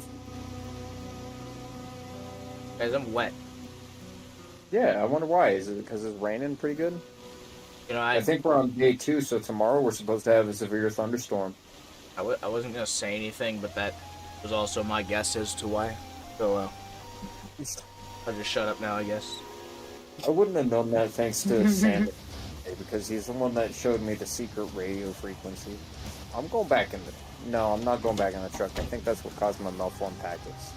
Guys, I'm wet. Yeah, I wonder why. Is it because it's raining pretty good? You know, I think we're on day 2, so tomorrow we're supposed to have a severe thunderstorm. I wasn't gonna say anything, but that was also my guess as to why. So I'll just shut up now, I guess. I wouldn't have known that thanks to Sand. because he's the one that showed me the secret radio frequency. I'm going back in the... No, I'm not going back in the truck. I think that's what caused my malformed packets.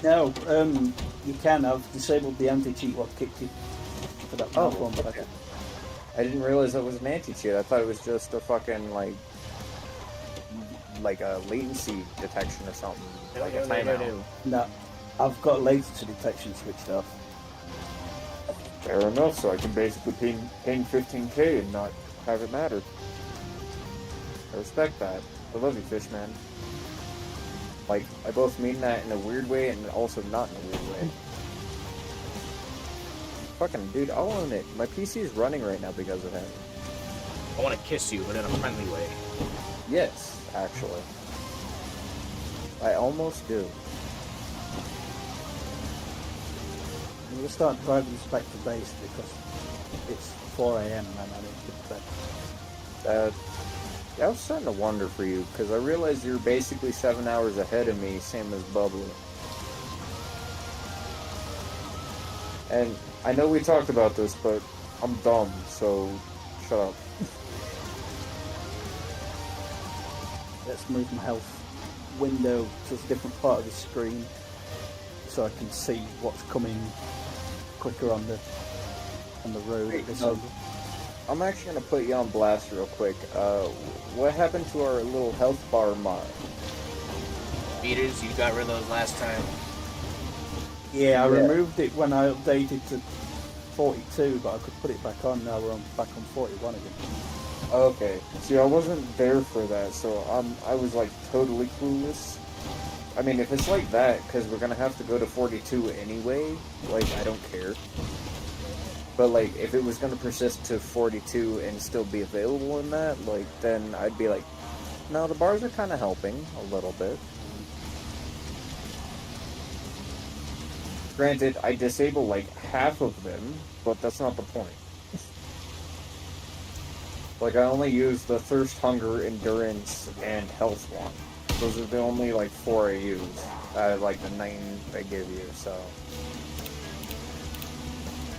No, you can. I've disabled the anti-cheat what kicked you for that one okay. packet. I didn't realize that was an anti-cheat. I thought it was just a fucking, like a latency detection or something. Like a timeout. No, I've got latency detection switched off. Fair enough, so I can basically ping 15k and not have it matter. I respect that. I love you, Fishman. Like, I both mean that in a weird way and also not in a weird way. Fucking dude, I'll own it. My PC is running right now because of him. I want to kiss you, but in a friendly way. Yes, actually. I almost do. I'm going to start driving this back to base because it's 4 a.m. and I need to get to bed. Yeah, I was starting to wonder for you, because I realized you're basically 7 hours ahead of me, same as Bubbly. And I know we talked about this, but I'm dumb, so shut up. Let's move my health window to a different part of the screen so I can see what's coming quicker on the road at this angle. I'm actually going to put you on blast real quick. What happened to our little health bar mod? Beaters, you got rid of those last time. Yeah, I removed it when I updated to 42, but I could put it back on. Now we're back on 41 again. Okay. See, I wasn't there for that, so I was like totally clueless. I mean, if it's like that, because we're going to have to go to 42 anyway, like, I don't care. But, like, if it was going to persist to 42 and still be available in that, like, then I'd be like, no, the bars are kind of helping a little bit. Granted, I disable, like, half of them, but that's not the point. Like, I only use the Thirst, Hunger, Endurance, and Health one. Those are the only, like, 4 I use out of, like, the 9 they give you, so...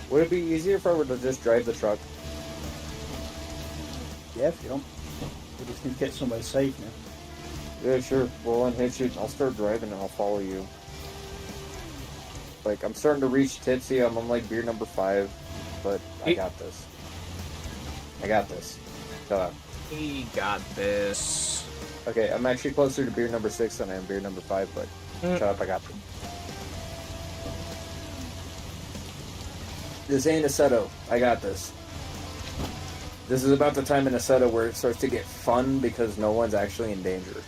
Would it be easier if I were to just drive the truck? Yeah, if you want. We just need to get somewhere safe now. Yeah, sure. We'll unhitch it. I'll start driving and I'll follow you. Like, I'm starting to reach tipsy. I'm on, like, beer number 5. But I got this. I got this. Shut up. He got this. Okay, I'm actually closer to beer number 6 than I am beer number 5, but shut up, I got this. This ain't Assetto. I got this. This is about the time in Assetto where it starts to get fun because no one's actually in danger.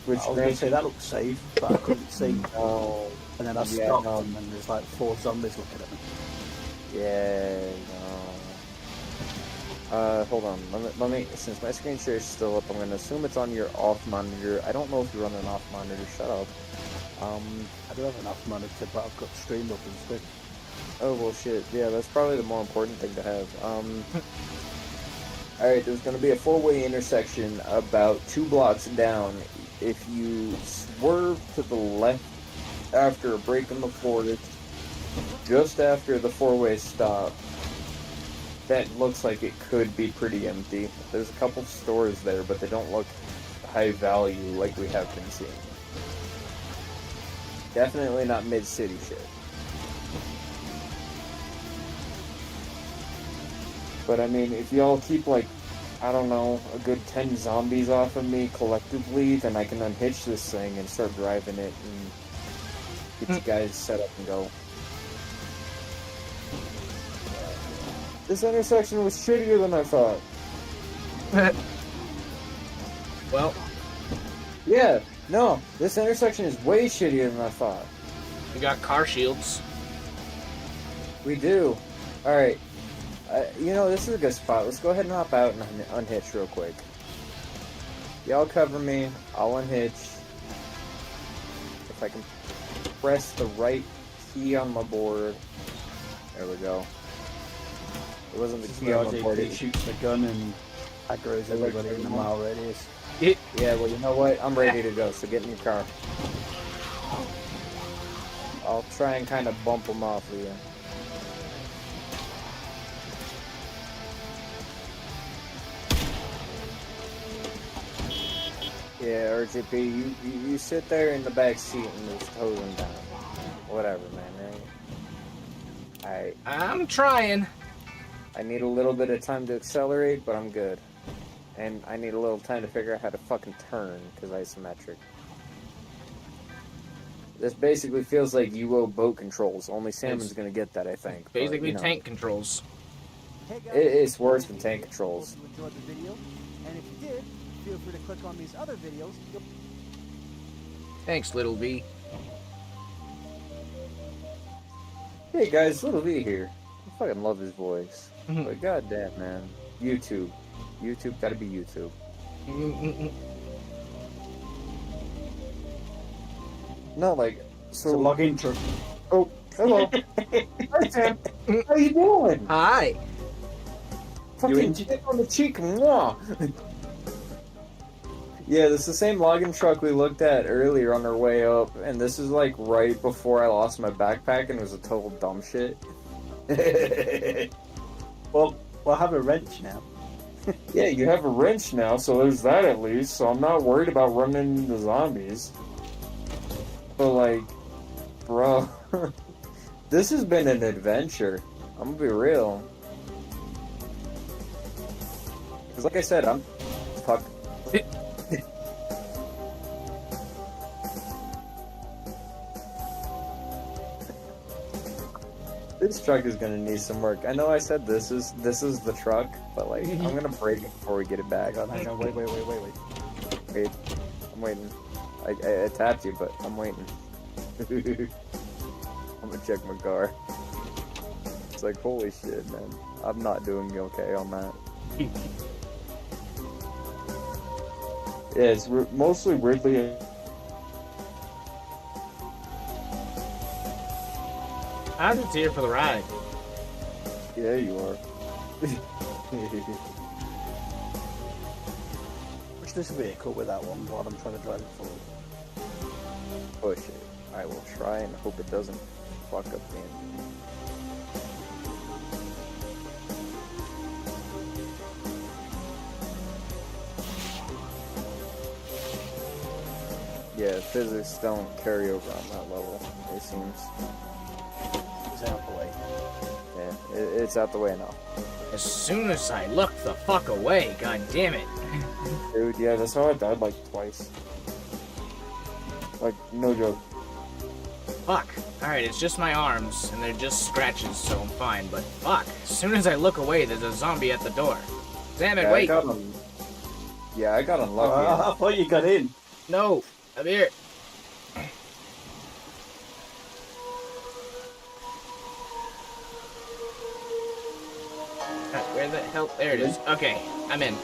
Which I was going to say that looked safe, but I couldn't see. No. And then I stopped and then there's like 4 zombies looking at me. Yeah, no. Hold on. Let me, since my screen share is still up, I'm going to assume it's on your off monitor. I don't know if you run an off monitor. Shut up. I do have an off monitor, but I've got streamed up instead. Oh, well, shit. Yeah, that's probably the more important thing to have. Alright, there's going to be a 4-way intersection about 2 blocks down. If you swerve to the left after a break in the forest, just after the 4-way stop, that looks like it could be pretty empty. There's a couple stores there, but they don't look high value like we have been seeing. Definitely not mid-city shit. But I mean, if y'all keep like, I don't know, a good 10 zombies off of me collectively, then I can unhitch this thing and start driving it and get you guys set up and go. This intersection was shittier than I thought. Well, Yeah, no, this intersection is way shittier than I thought. we got car shields. We do. Alright. You know, this is a good spot. Let's go ahead and hop out and unhitch real quick. Y'all cover me. I'll unhitch. If I can press the right key on my board. There we go. It wasn't the key on my board. It shoots the gun and aggroes everybody in the mile radius. Yeah, well, you know what? I'm ready to go, so get in your car. I'll try and kind of bump them off of you. Yeah, RGP, you sit there in the back seat and just hose them down. Whatever, man, right? I'm trying. I need a little bit of time to accelerate, but I'm good. And I need a little time to figure out how to fucking turn, because isometric. This basically feels like UO boat controls. Only Salmon's gonna get that, I think. but, Basically, you know, tank controls. Hey guys, It's worse than tank controls. Hope you enjoyed the video, and if you did, feel free to click on these other videos. Thanks, Little V. Hey guys, Little V here. I fucking love his voice. Mhm. But goddamn, man. YouTube. YouTube gotta be YouTube. No, like, It's so... a login truck. Oh, hello. Hi, Sam. How you doing? Hi. Fucking dick on the cheek. Mwah. Yeah, this is the same login truck we looked at earlier on our way up, and this is like right before I lost my backpack and it was a total dumb shit. Well, we'll have a wrench now. Yeah, you have a wrench now, so there's that at least, so I'm not worried about running into zombies. But like, bro, this has been an adventure. I'm gonna be real. Because like I said, I'm fucked. This truck is gonna need some work. I know I said this is the truck, but like I'm gonna break it before we get it back. Hang on, wait. Wait, I'm waiting. I tapped you, but I'm waiting. I'm gonna check my car. It's like holy shit, man. I'm not doing okay on that. Yeah, it's mostly weirdly. I'm just here for the ride. Yeah, you are. Push this vehicle with that one while I'm trying to drive it forward. Push it. I will try and hope it doesn't fuck up the engine. Yeah, physics don't carry over on that level, it seems. It's out the way. Yeah, it's out the way now. As soon as I look the fuck away, god damn it. Dude, yeah, that's how I died like twice. Like, no joke. Fuck. Alright, it's just my arms, and they're just scratches, so I'm fine, but fuck. As soon as I look away, there's a zombie at the door. Damn it, Yeah, wait! I got unlucky. I thought you got in. No! I'm here! Where the hell? There it is. Okay, I'm in.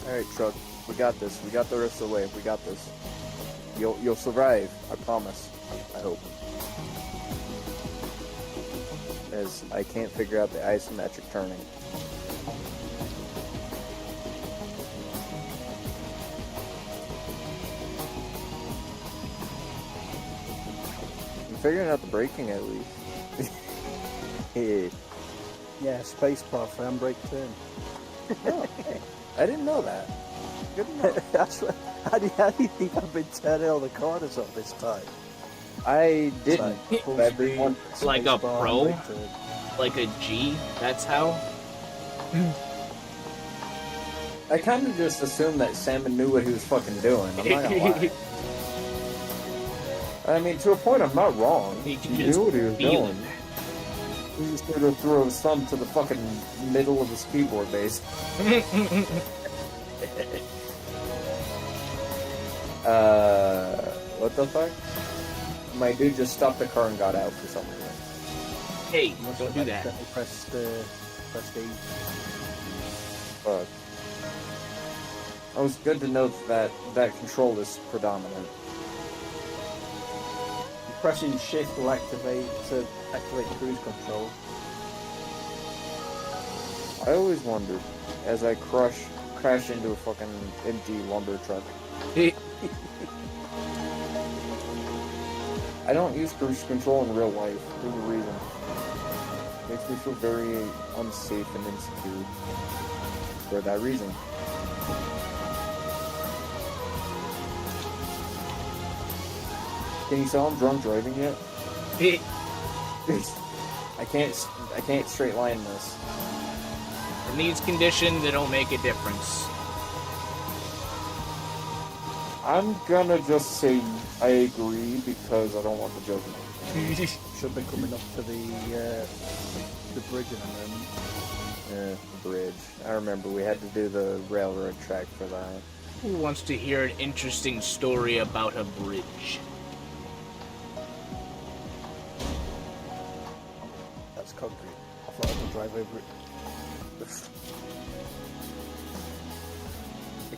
Alright, truck. We got this. We got the rest of the way. We got this. You'll survive. I promise. I hope. As I can't figure out the isometric turning. I'm figuring out the braking at least. Hey. Yeah, spacebar for handbrake turn. Oh, hey. I didn't know that. Good enough. That's what, how do you think I've been turning all the corners up this time? I didn't. Full Everyone- speed, Like a spacebar, pro? handbrake turn. Like a G? That's how? I kind of just assumed that Salmon knew what he was fucking doing. I'm not gonna lie. I mean, to a point, I'm not wrong. He can He just knew what he was feel doing. it. He just sort of threw his thumb to the fucking middle of his keyboard base. What the fuck? My dude just stopped the car and got out for some reason. Hey, Must don't have do that. accidentally pressed E. Fuck. It was good to know that that control is predominant. pressing shift will activate cruise control. I always wondered as I crash into a fucking empty lumber truck. I don't use cruise control in real life. There's a reason. Makes me feel very unsafe and insecure. For that reason. Can you tell I'm drunk driving yet? I can't straight line this. In these conditions, it'll make a difference. I'm gonna just say I agree because I don't want the judgment. Should be coming up to the bridge in a moment. The bridge. I remember we had to do the railroad track for that. Who wants to hear an interesting story about a bridge? That's concrete. I thought I could drive over it.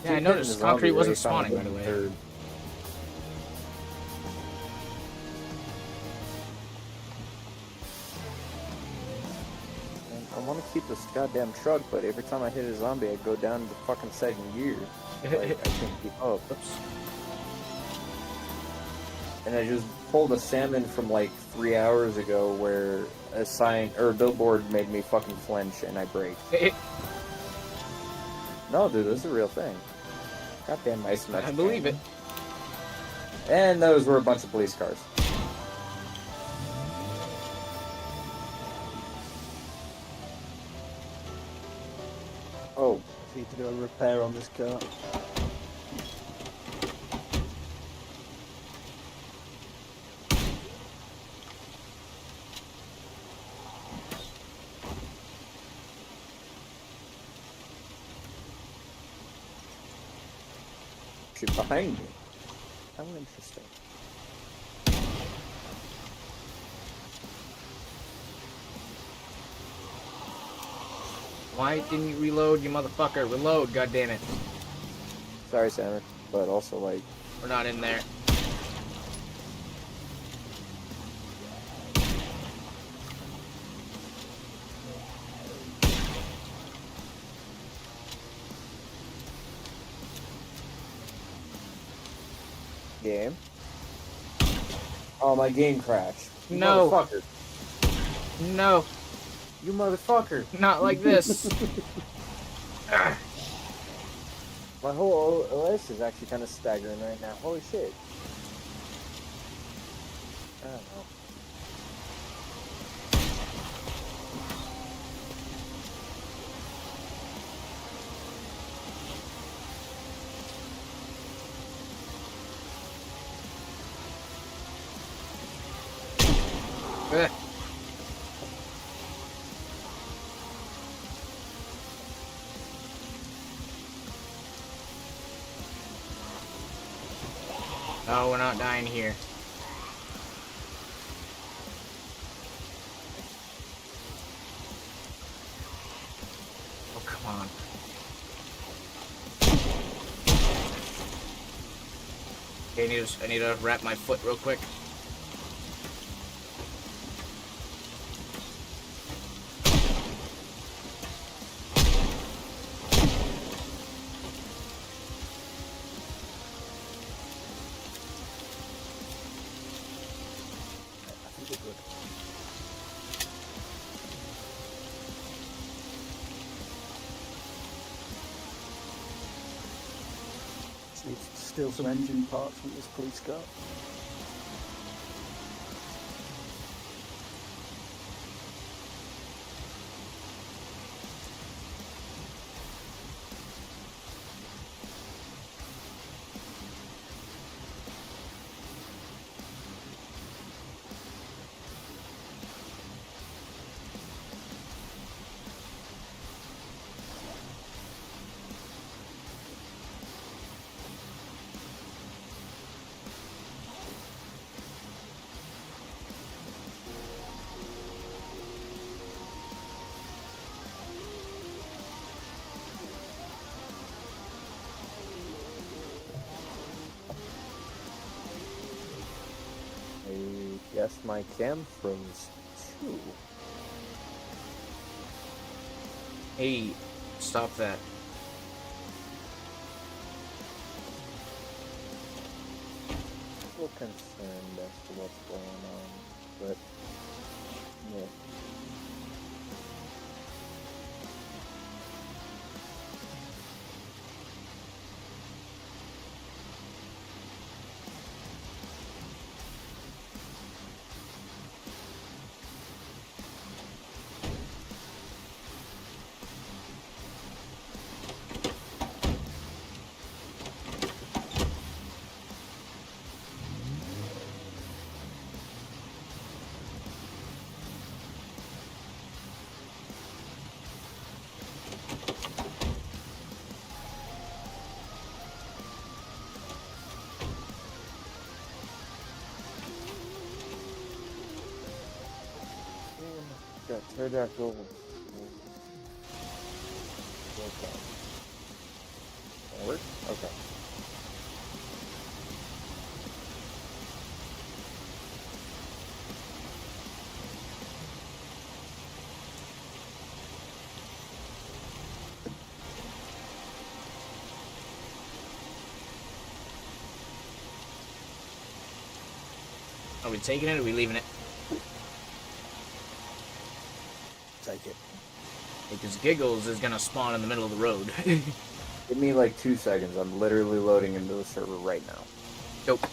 Yeah, I noticed concrete wasn't spawning, by the way. I want to keep this goddamn truck, but every time I hit a zombie, I go down to the fucking second gear. Like, I can't keep up. Oops. And I just pulled a salmon from like 3 hours ago where a sign or a billboard made me fucking flinch and I braked. No, dude, this is a real thing. Goddamn nice enough. I believe it. And those were a bunch of police cars. Oh. Need to do a repair on this car. She's behind me. How interesting. Why didn't you reload, you motherfucker? Reload, goddammit. Sorry, Sammer, but also like We're not in there. game. Oh, my game crashed. You No. motherfucker. No, You motherfucker. not like this. My whole OS is actually kind of staggering right now. Holy shit. I don't know. Eh. No, we're not dying here. Oh, come on. Okay, I need to wrap my foot real quick. Just need to steal some engine parts from this police car. Yes, my cam froze too. Hey, stop that. A little concerned as to what's going on, but yeah. Got pterodactyl. Okay. That work? Okay. Are we taking it or are we leaving it? Take it. Because Giggles is gonna spawn in the middle of the road. Give me like 2 seconds. I'm literally loading into the server right now. Nope.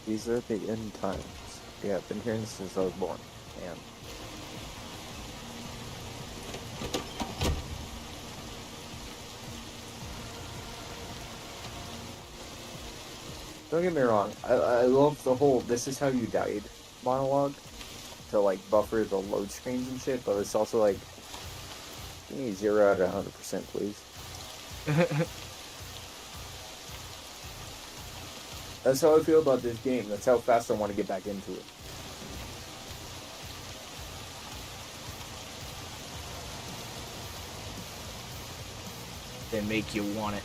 These are the end times. Yeah, I've been hearing this since I was born. And don't get me wrong, I love the whole "this is how you died" monologue to like buffer the load screens and shit, but it's also like, give me 0 out of 100%, please. That's how I feel about this game. That's how fast I want to get back into it. They make you want it.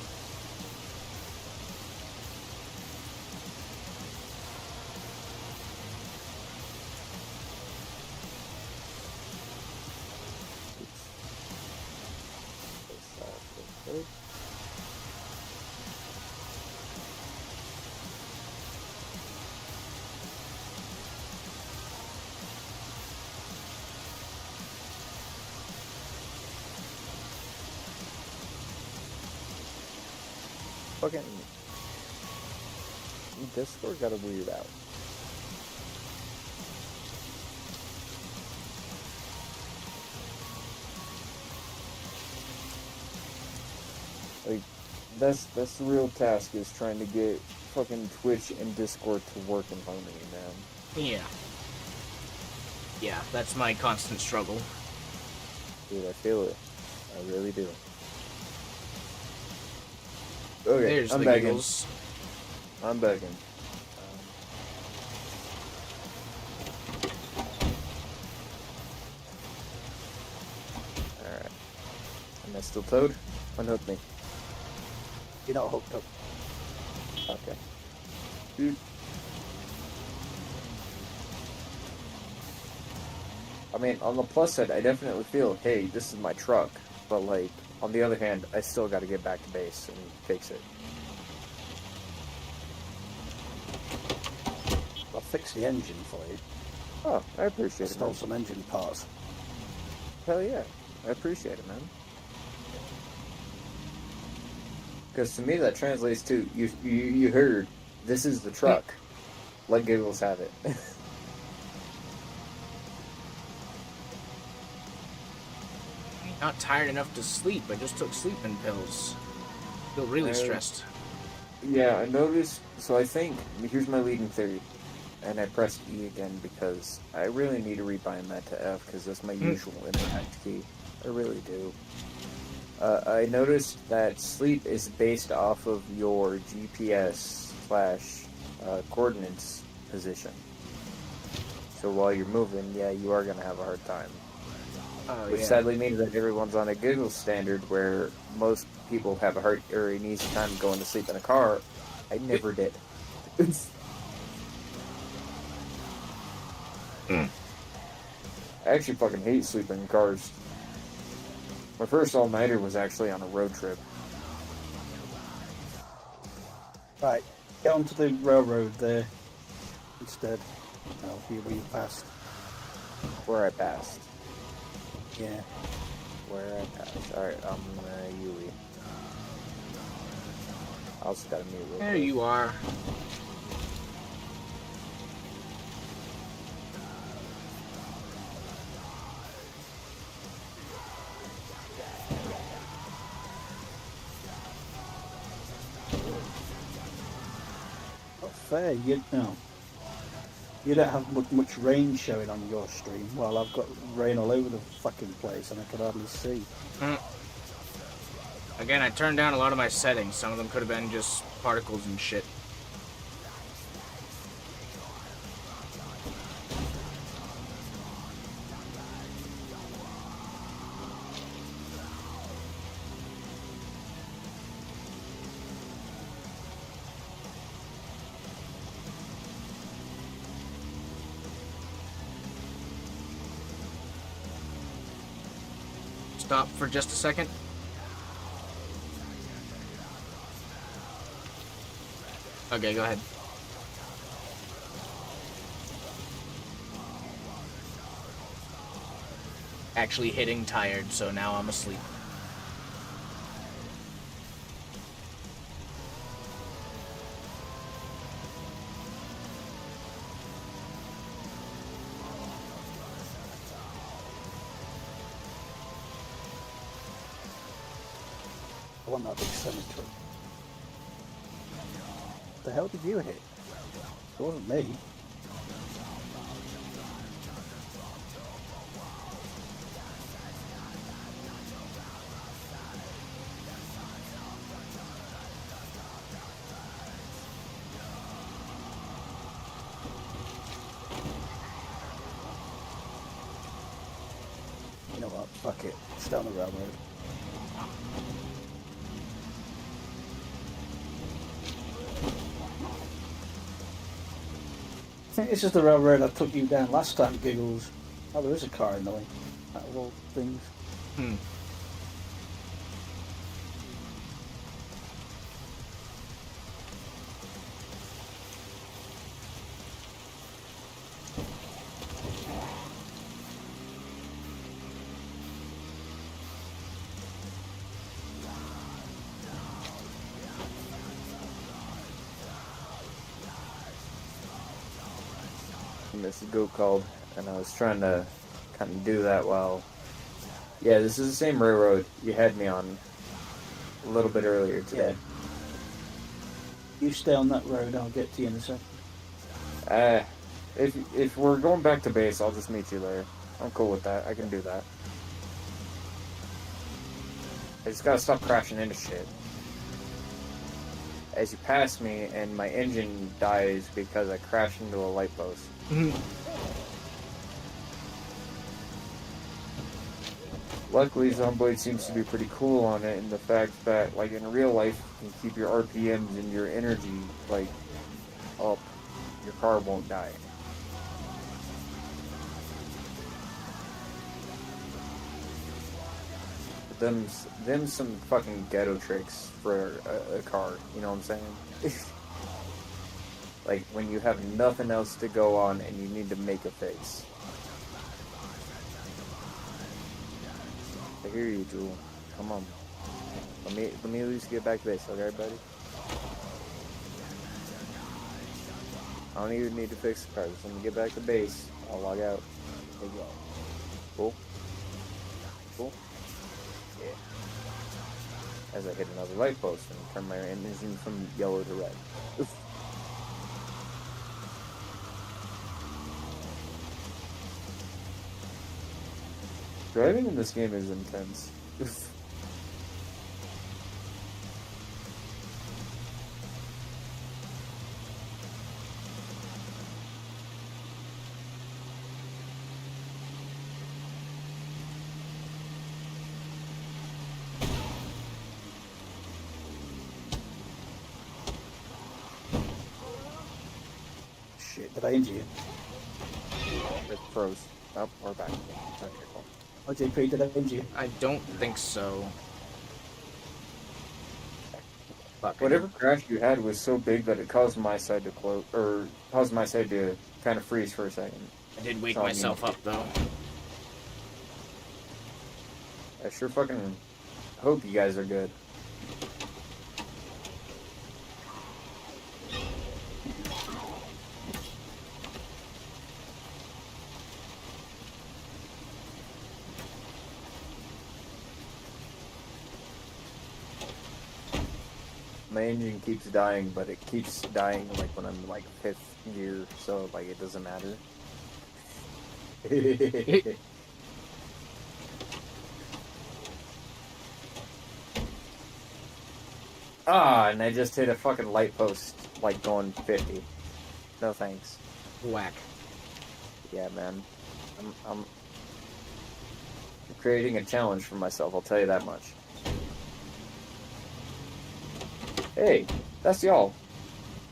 Fucking Discord got a weird out. Like, that's the real task, is trying to get fucking Twitch and Discord to work in harmony, man. Yeah. Yeah, that's my constant struggle. Dude, I feel it. I really do. Okay, There's I'm the back Giggles. in. I'm back in. Alright. Am I still Toad? Unhook me. You're not hooked up. Okay. Dude. I mean, on the plus side, I definitely feel, hey, this is my truck. But, like, on the other hand, I still gotta get back to base and fix it. I'll fix the engine for you. Oh, I appreciate it, Stole man. some engine parts. Hell yeah. I appreciate it, man. Because to me, that translates to, you heard, this is the truck. Let Giggles have it. Not tired enough to sleep. I just took sleeping pills. Feel really stressed. Yeah, I noticed. So I think, here's my leading theory. And I pressed E again because I really need to rebind that to F because that's my usual impact key. I really do. I noticed that sleep is based off of your GPS / coordinates position. So while you're moving, yeah, you are going to have a hard time. Oh, which yeah. sadly means that everyone's on a Google standard where most people have a hard or an easy time going to sleep in a car. I never did. I actually fucking hate sleeping in cars. My first all-nighter was actually on a road trip. Right, get onto the railroad there instead. I'll hear where you passed. Where I passed. Yeah. Where I passed. Alright, Yui. I also got a mute real There quick. you are. Not fair, you know. You don't have much rain showing on your stream, while I've got rain all over the fucking place and I can hardly see. Again, I turned down a lot of my settings. Some of them could have been just particles and shit. Stop for just a second. Okay, go ahead. Actually hitting tired, so now I'm asleep. I want that big cemetery. The hell did you hit? It wasn't me. You know what? Fuck it. It's down the railroad. I think this is the railroad I took you down last time, Giggles. Oh, there is a car in the way. Out of all things. This is Goat called, and I was trying to kind of do that while... Yeah, this is the same railroad you had me on a little bit earlier today. You stay on that road, I'll get to you in a second. If we're going back to base, I'll just meet you there. I'm cool with that. I can do that. I just gotta stop crashing into shit. As you pass me, and my engine dies because I crashed into a light post. Luckily, Zomblade seems to be pretty cool on it in the fact that, like, in real life, you can keep your RPMs and your energy, like, up. Your car won't die. But them some fucking ghetto tricks for a car, you know what I'm saying? Like, when you have nothing else to go on and you need to make a face. I hear you, Jewel. Come on. Let me at least get back to base, okay, buddy? I don't even need to fix the car. Just let me get back to base. I'll log out. There you go. Cool? Cool? Yeah. As I hit another light post and turn my engine from yellow to red. Driving in this game is intense. shit. Did I injure you? It froze. Oh, we're back. Okay, cool. Oh, JP, did I injure you? I don't think so. Fuck. Whatever crash you had was so big that it caused my side to close, or caused my side to kind of freeze for a second. I did wake So, I mean- myself up though. I sure fucking hope you guys are good. My engine keeps dying, but it keeps dying like when I'm like 5th gear, so like it doesn't matter. Ah, and I just hit a fucking light post, like going 50. No thanks. Whack. Yeah, man. I'm creating a challenge for myself, I'll tell you that much. Hey, that's y'all.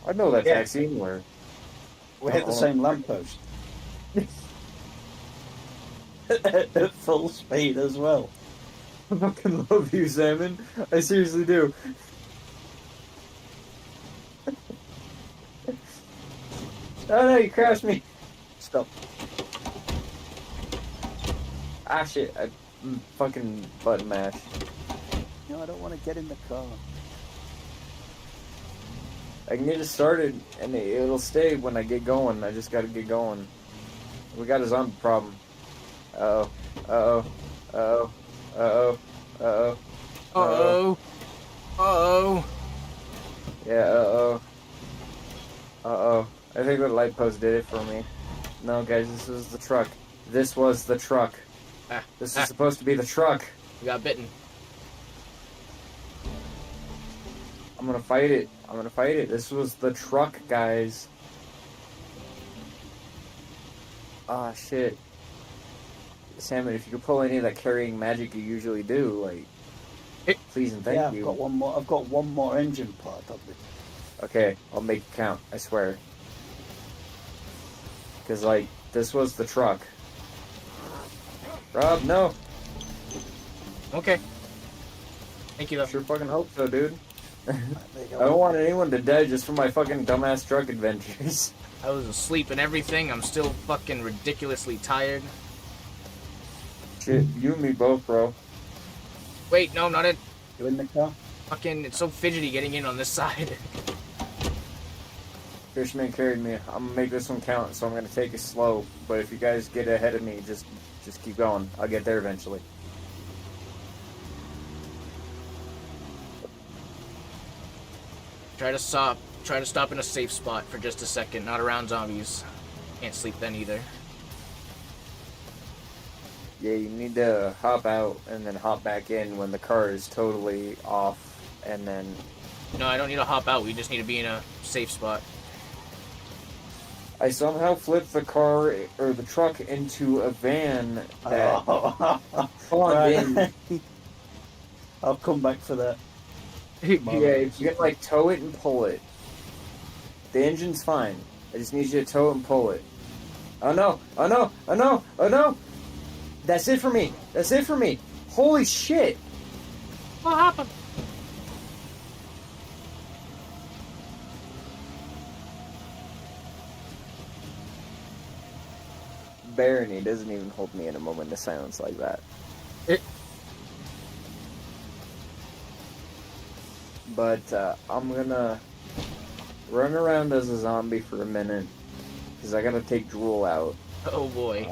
I know that Yeah. taxi anywhere. We hit the Uh-oh. same lamppost. At full speed as well. I fucking love you, Salmon. I seriously do. Oh no, you crashed me. Stop. Ah shit, I fucking button mashed. No, I don't want to get in the car. I can get it started, and it'll stay when I get going. I just gotta get going. We got a zombie problem. Uh-oh. Uh-oh. Uh-oh. Uh-oh. Uh-oh. Uh-oh. Uh-oh. Yeah, uh-oh. Uh-oh. I think the light post did it for me. No, guys, this was the truck. This was the truck. Ah, This ah. is supposed to be the truck. We got bitten. I'm gonna fight it. I'm gonna fight it. This was the truck, guys. Ah, shit. Salmon, if you could pull any of that carrying magic you usually do, like, please and thank Yeah, you. I've got one more engine part of it. Okay, I'll make it count, I swear. Because, like, this was the truck. Rob, no! Okay. Thank you I though. sure fucking hope so, dude. There you I go. don't want anyone to die just for my fucking dumbass truck adventures. I was asleep and everything. I'm still fucking ridiculously tired. Shit, you and me both, bro. Wait, no, not it. You in the car? Fucking, it's so fidgety getting in on this side. Fishman carried me. I'm gonna make this one count, so I'm gonna take it slow. But if you guys get ahead of me, just keep going. I'll get there eventually. Try to stop in a safe spot for just a second, not around zombies. Can't sleep then either. Yeah, you need to hop out and then hop back in when the car is totally off, and then No, I don't need to hop out. We just need to be in a safe spot. I somehow flipped the car or the truck into a van that spawned in. Right. I'll come back for that. Yeah, if you can like tow it and pull it. The engine's fine. I just need you to tow it and pull it. Oh no! Oh no! Oh no! Oh no! That's it for me! That's it for me! Holy shit! What happened? Barony doesn't even hold me in a moment of silence like that. But I'm gonna run around as a zombie for a minute because I gotta take Drool out. Oh boy.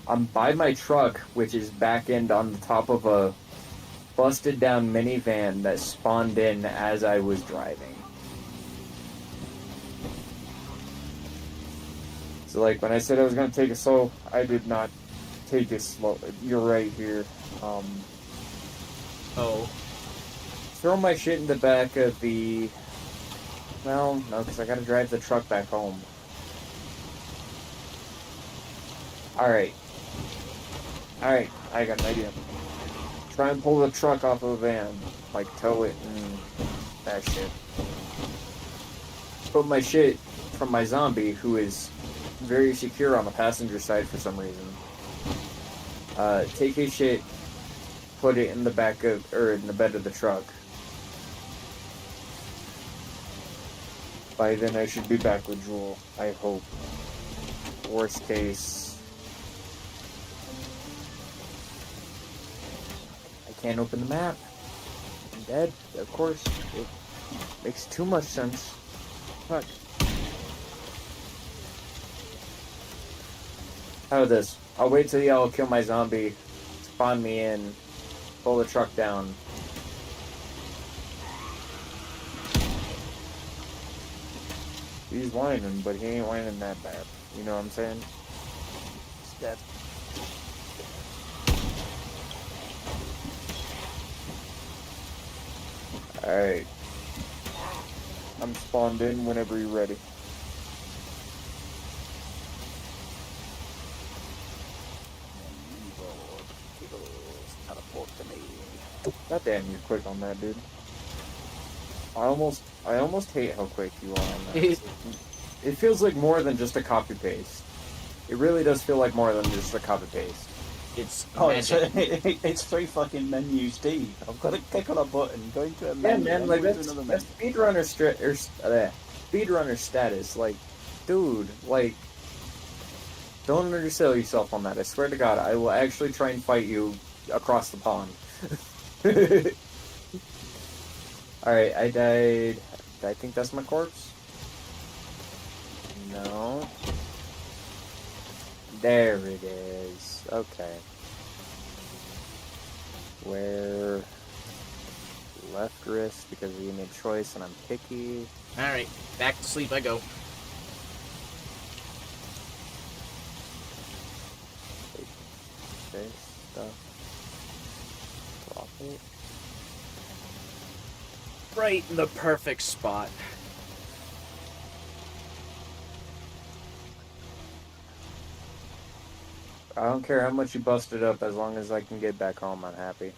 I'm by my truck, which is back end on the top of a busted down minivan that spawned in as I was driving. So like when I said I was gonna take it slow, I did not take it slow. You're right here. Oh. Throw my shit in the back of the... Well, no, because I gotta drive the truck back home. Alright. Alright, I got an idea. Try and pull the truck off of a van. Like, tow it and that shit. Put my shit from my zombie, who is very secure on the passenger side for some reason. Take his shit, put it in the back of, or in the bed of the truck. By then I should be back with Jewel, I hope. Worst case, I can't open the map. I'm dead, of course. It makes too much sense. Fuck. How about this? I'll wait till y'all kill my zombie, spawn me in, pull the truck down. He's whining, but he ain't whining that bad. You know what I'm saying? It's dead. Alright. I'm spawned in whenever you're ready. God damn, you're quick on that, dude. I almost hate how quick you are on that. It feels like more than just a copy paste. It really does feel like more than just a copy paste. It's Oh, magic. it's 3 fucking menus deep. I've got to click on a button, go into a Yeah, menu, man, then like go into that's another menu. speedrunner status. Like, dude, like, don't undersell yourself on that. I swear to God, I will actually try and fight you across the pond. Alright, I died. I think that's my corpse. No. There it is. Okay. Where? Left wrist because you made choice and I'm picky. Alright, back to sleep I go. Take this stuff. Drop it. Right in the perfect spot. I don't care how much you bust it up, as long as I can get back home, I'm happy.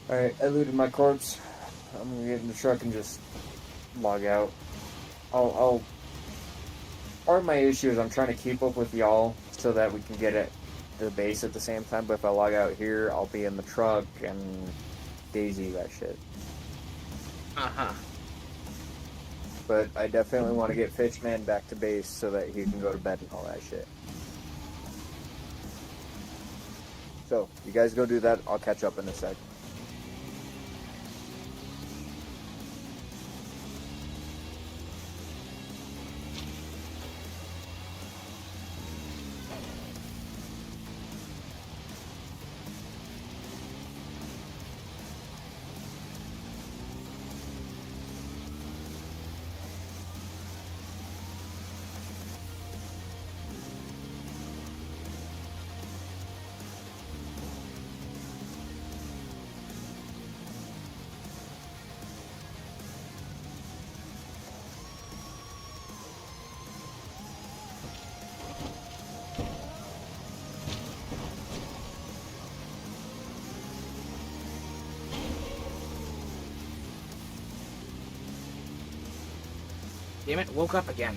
Alright, I looted my corpse. I'm gonna get in the truck and just log out. Part of my issue is I'm trying to keep up with y'all so that we can get at the base at the same time, but if I log out here, I'll be in the truck and Daisy that shit. Uh-huh. But I definitely want to get Fitchman back to base so that he can go to bed and all that shit. So, you guys go do that, I'll catch up in a sec. Damn it, woke up again.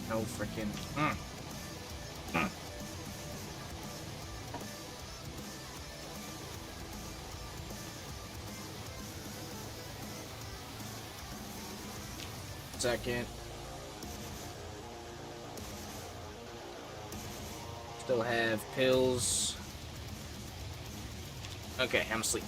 No freaking. Second. Still have pills. Okay, I'm asleep.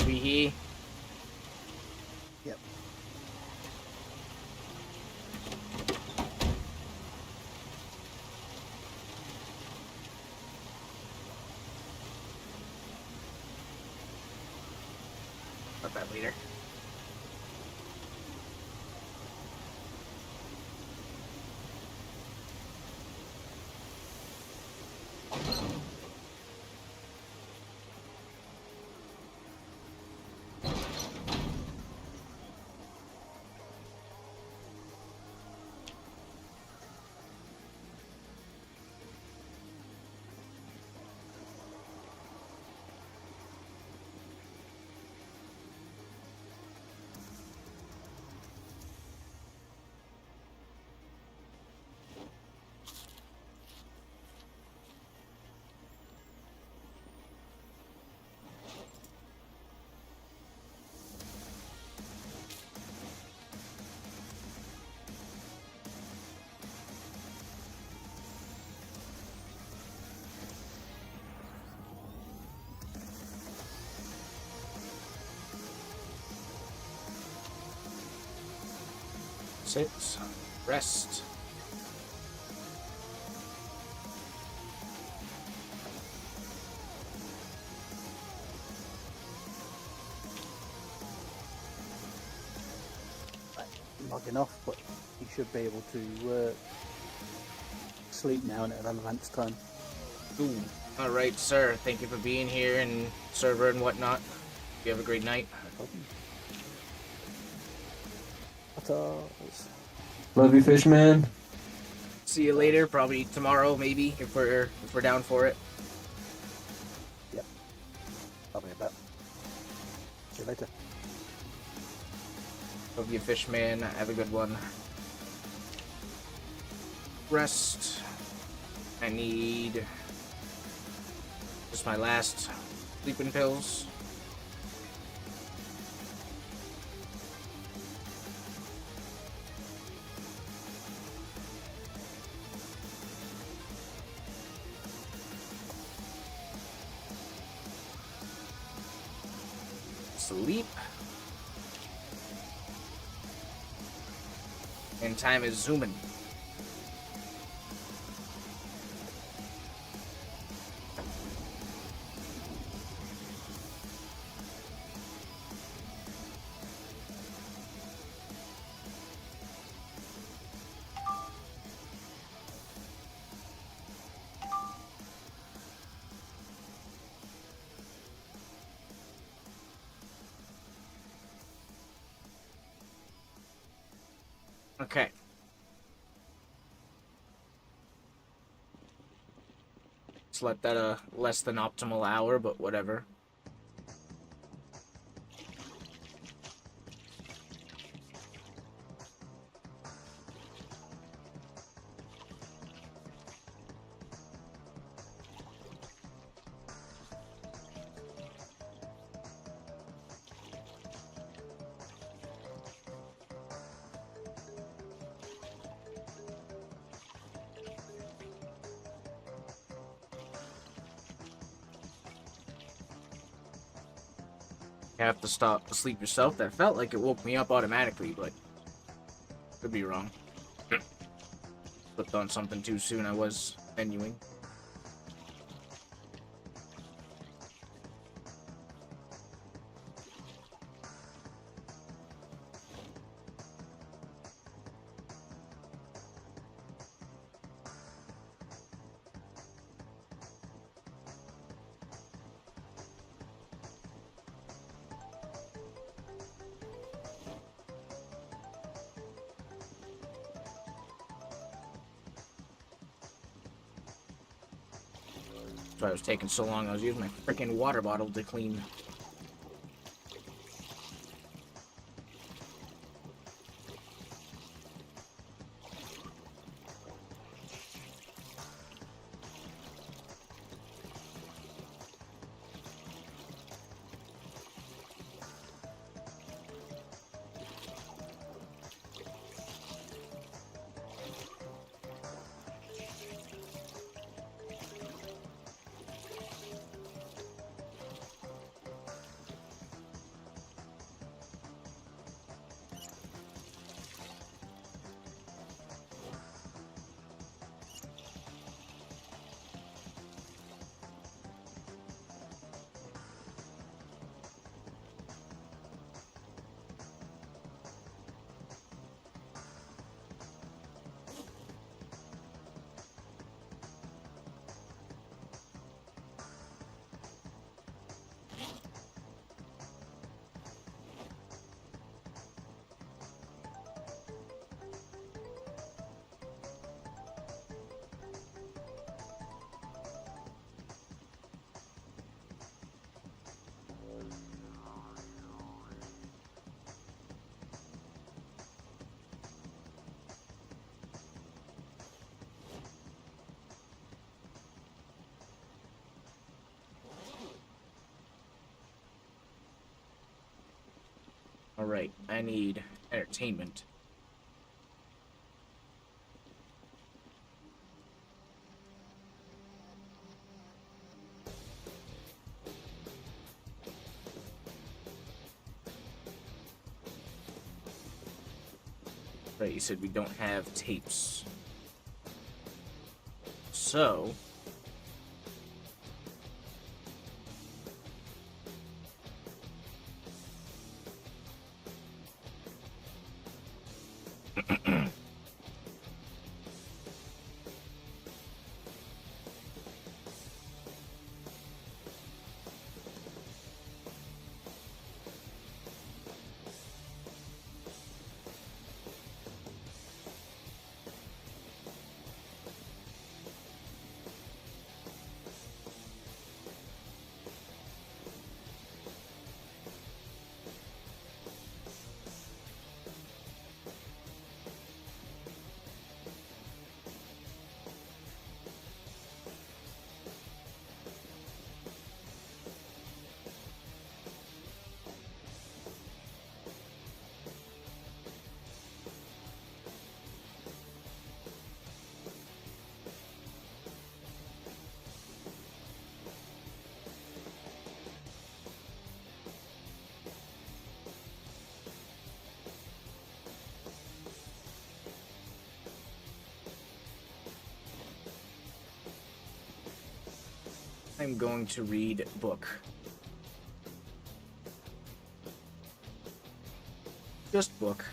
We here? Yep. Not that later. Sit. Rest. Logging off, but you should be able to sleep now and at advanced time. Ooh. Alright, sir. Thank you for being here and server and whatnot. You have a great night. No problem. Love you, Fishman. See you later. Probably tomorrow, maybe, if we're down for it. Yep. I'll be about. See you later. Love you, Fishman. Have a good one. Rest. I need just my last sleeping pills. Sleep. And time is zooming. Okay. Slept at a less than optimal hour, but whatever. have to stop to sleep yourself. That felt like it woke me up automatically, but could be wrong. Slipped on something too soon. I was menuing. That's why it was taking so long. I was using my freaking water bottle to clean. Alright, I need entertainment. Right, you said we don't have tapes. So... I'm going to read book. Just book.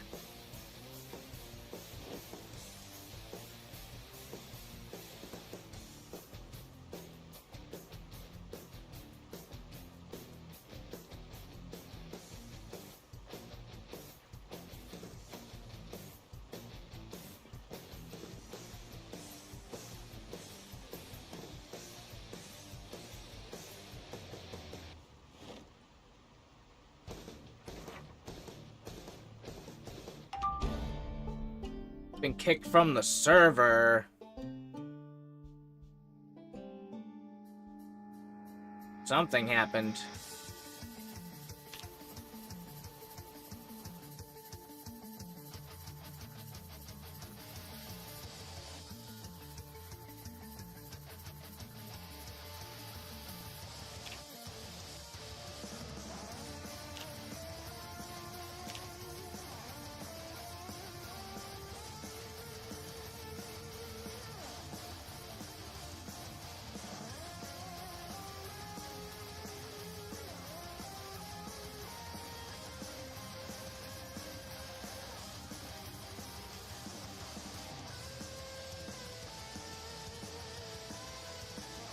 Been kicked from the server. Something happened.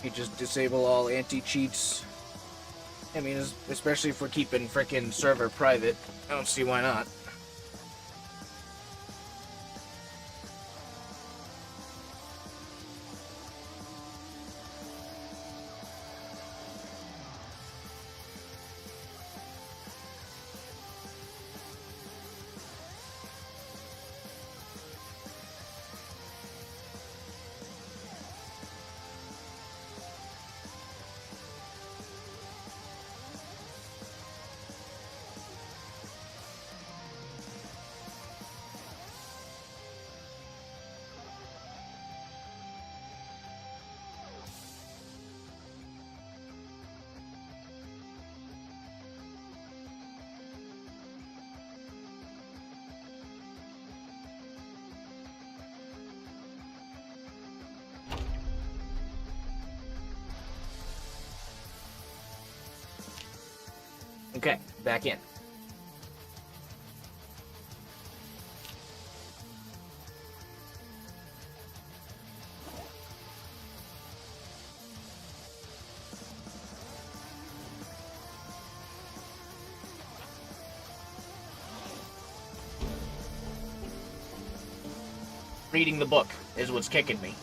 You just disable all anti-cheats. I mean, especially if we're keeping frickin' server private. I don't see why not. Okay, back in. Reading the book is what's kicking me.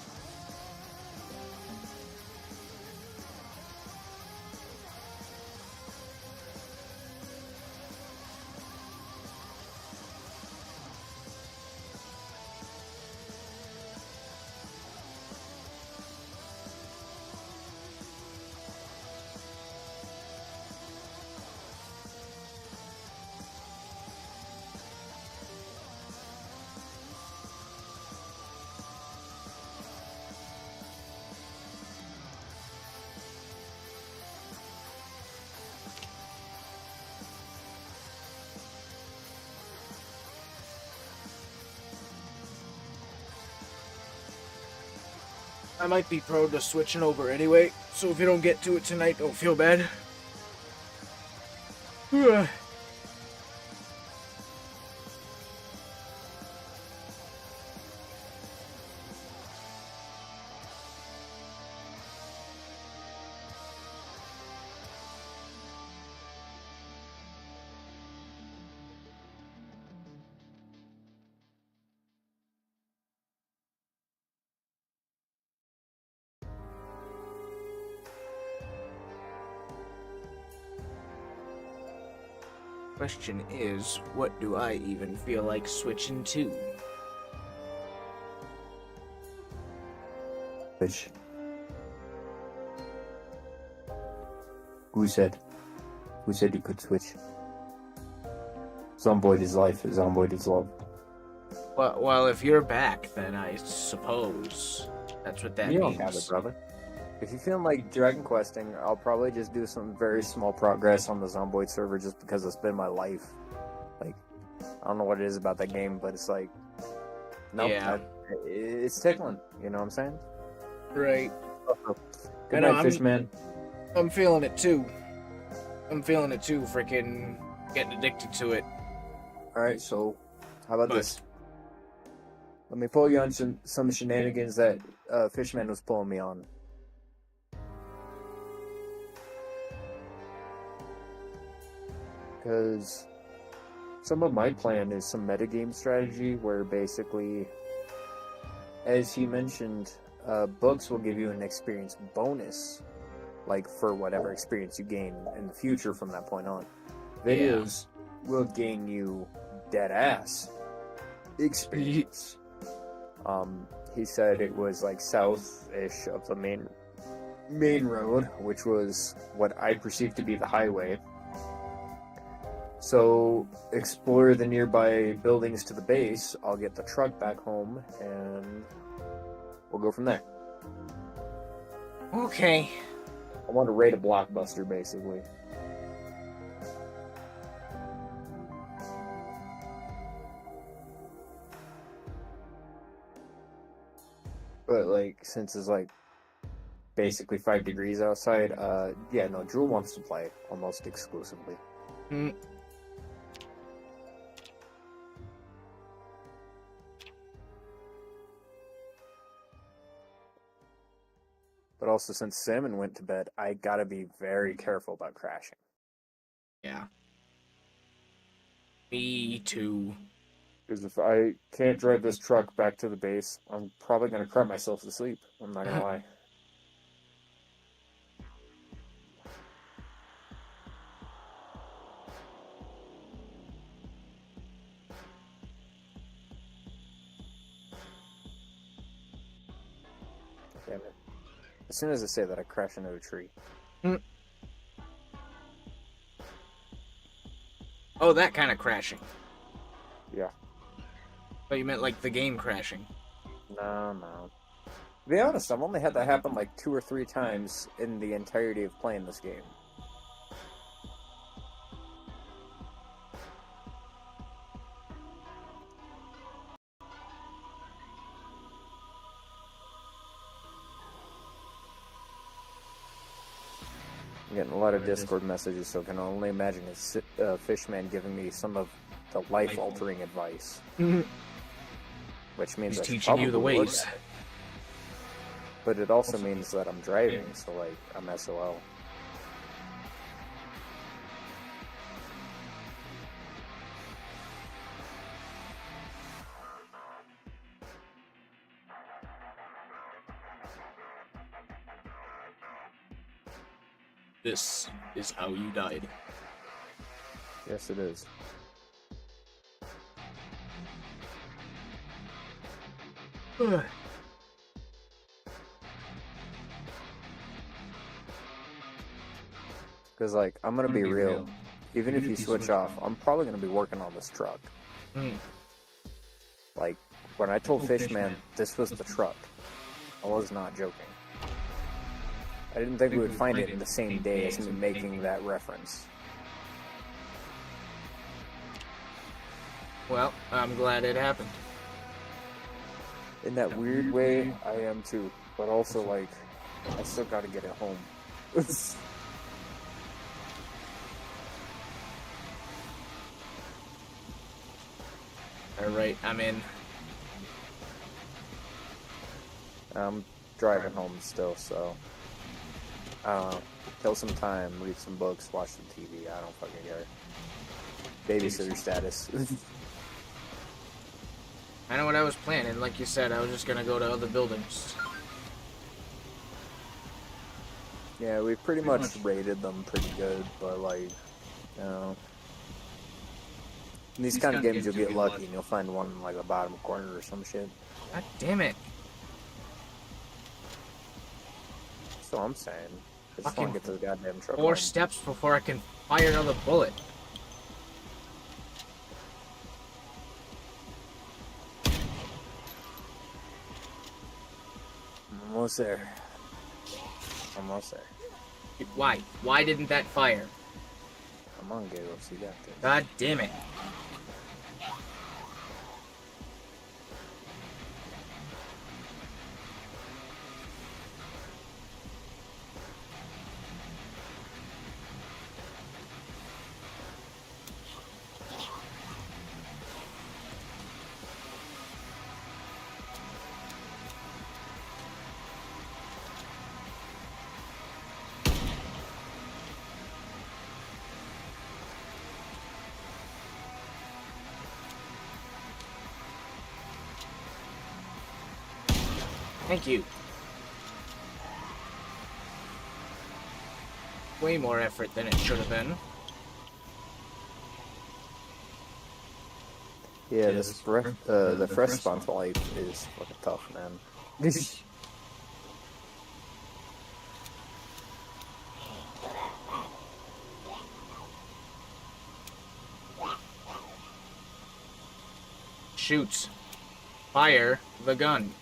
I might be prone to switching over anyway, so if you don't get to it tonight, don't feel bad. Question is, what do I even feel like switching to? Which? Who said? Who said you could switch? Zomboid is life, Zomboid is love. Well, if you're back, then I suppose that's what that You means. don't have it, brother. If you feel like Dragon Questing, I'll probably just do some very small progress on the Zomboid server just because it's been my life. Like, I don't know what it is about that game, but it's like, nope, Yeah. it's tickling. You know what I'm saying? Right. Good I know, night, Fishman. I'm feeling it too. Freaking getting addicted to it. All right, so how about But- this? Let me pull you on some shenanigans that Fishman was pulling me on. Because some of my plan is some metagame strategy where basically, as he mentioned, books will give you an experience bonus, like for whatever experience you gain in the future from that point on. Videos will gain you dead ass experience. He said it was like south-ish of the main road, which was what I perceived to be the highway. So explore the nearby buildings to the base. I'll get the truck back home, and we'll go from there. Okay. I want to raid a blockbuster, basically. But like, since it's like basically 5 degrees outside, yeah, no, Drew wants to play almost exclusively. Hmm. But But also, since Salmon went to bed, I gotta be very careful about crashing. Yeah. Me too. Because if I can't drive this truck back to the base, I'm probably gonna cry myself to sleep. I'm not gonna lie. Damn it. As soon as I say that, I crash into a tree. Oh, that kind of crashing. Yeah. But you meant like the game crashing. No. To be honest, I've only had that happen like 2 or 3 times in the entirety of playing this game. I'm getting a lot of Discord messages, so I can only imagine it's Fishman giving me some of the life-altering advice. Which means He's I should teaching you the probably look ways. at it. But it also means that I'm driving, so like, I'm SOL. This is how you died. Yes, it is. Because, like, I'm gonna be real. Even if you switch off, I'm probably gonna be working on this truck. Like, when I told Fishman this was the truck, I was not joking. I didn't think we would find it in the same day as me making that reference. Well, I'm glad it happened. In that weird way, I am too. But also, like, I still gotta get it home. Alright, I'm in. I'm driving home still, so I don't know. Kill some time, read some books, watch some TV. I don't fucking care. Babysitter status. I know what I was planning. Like you said, I was just gonna go to other buildings. Yeah, we pretty much rated them pretty good, but like, you know, in these kind of games you'll get lucky and you'll find one in like the bottom corner or some shit. God damn it. That's what I'm saying. I just want to get to the goddamn truck. 4 home. steps before I can fire another bullet. I'm almost there. Almost there. Why? Why didn't that fire? Come on, Gatos, you got this. God damn it. Thank you. Way more effort than it should have been. Yeah, the fresh spawn life is fucking tough, man. Shoots. Fire the gun.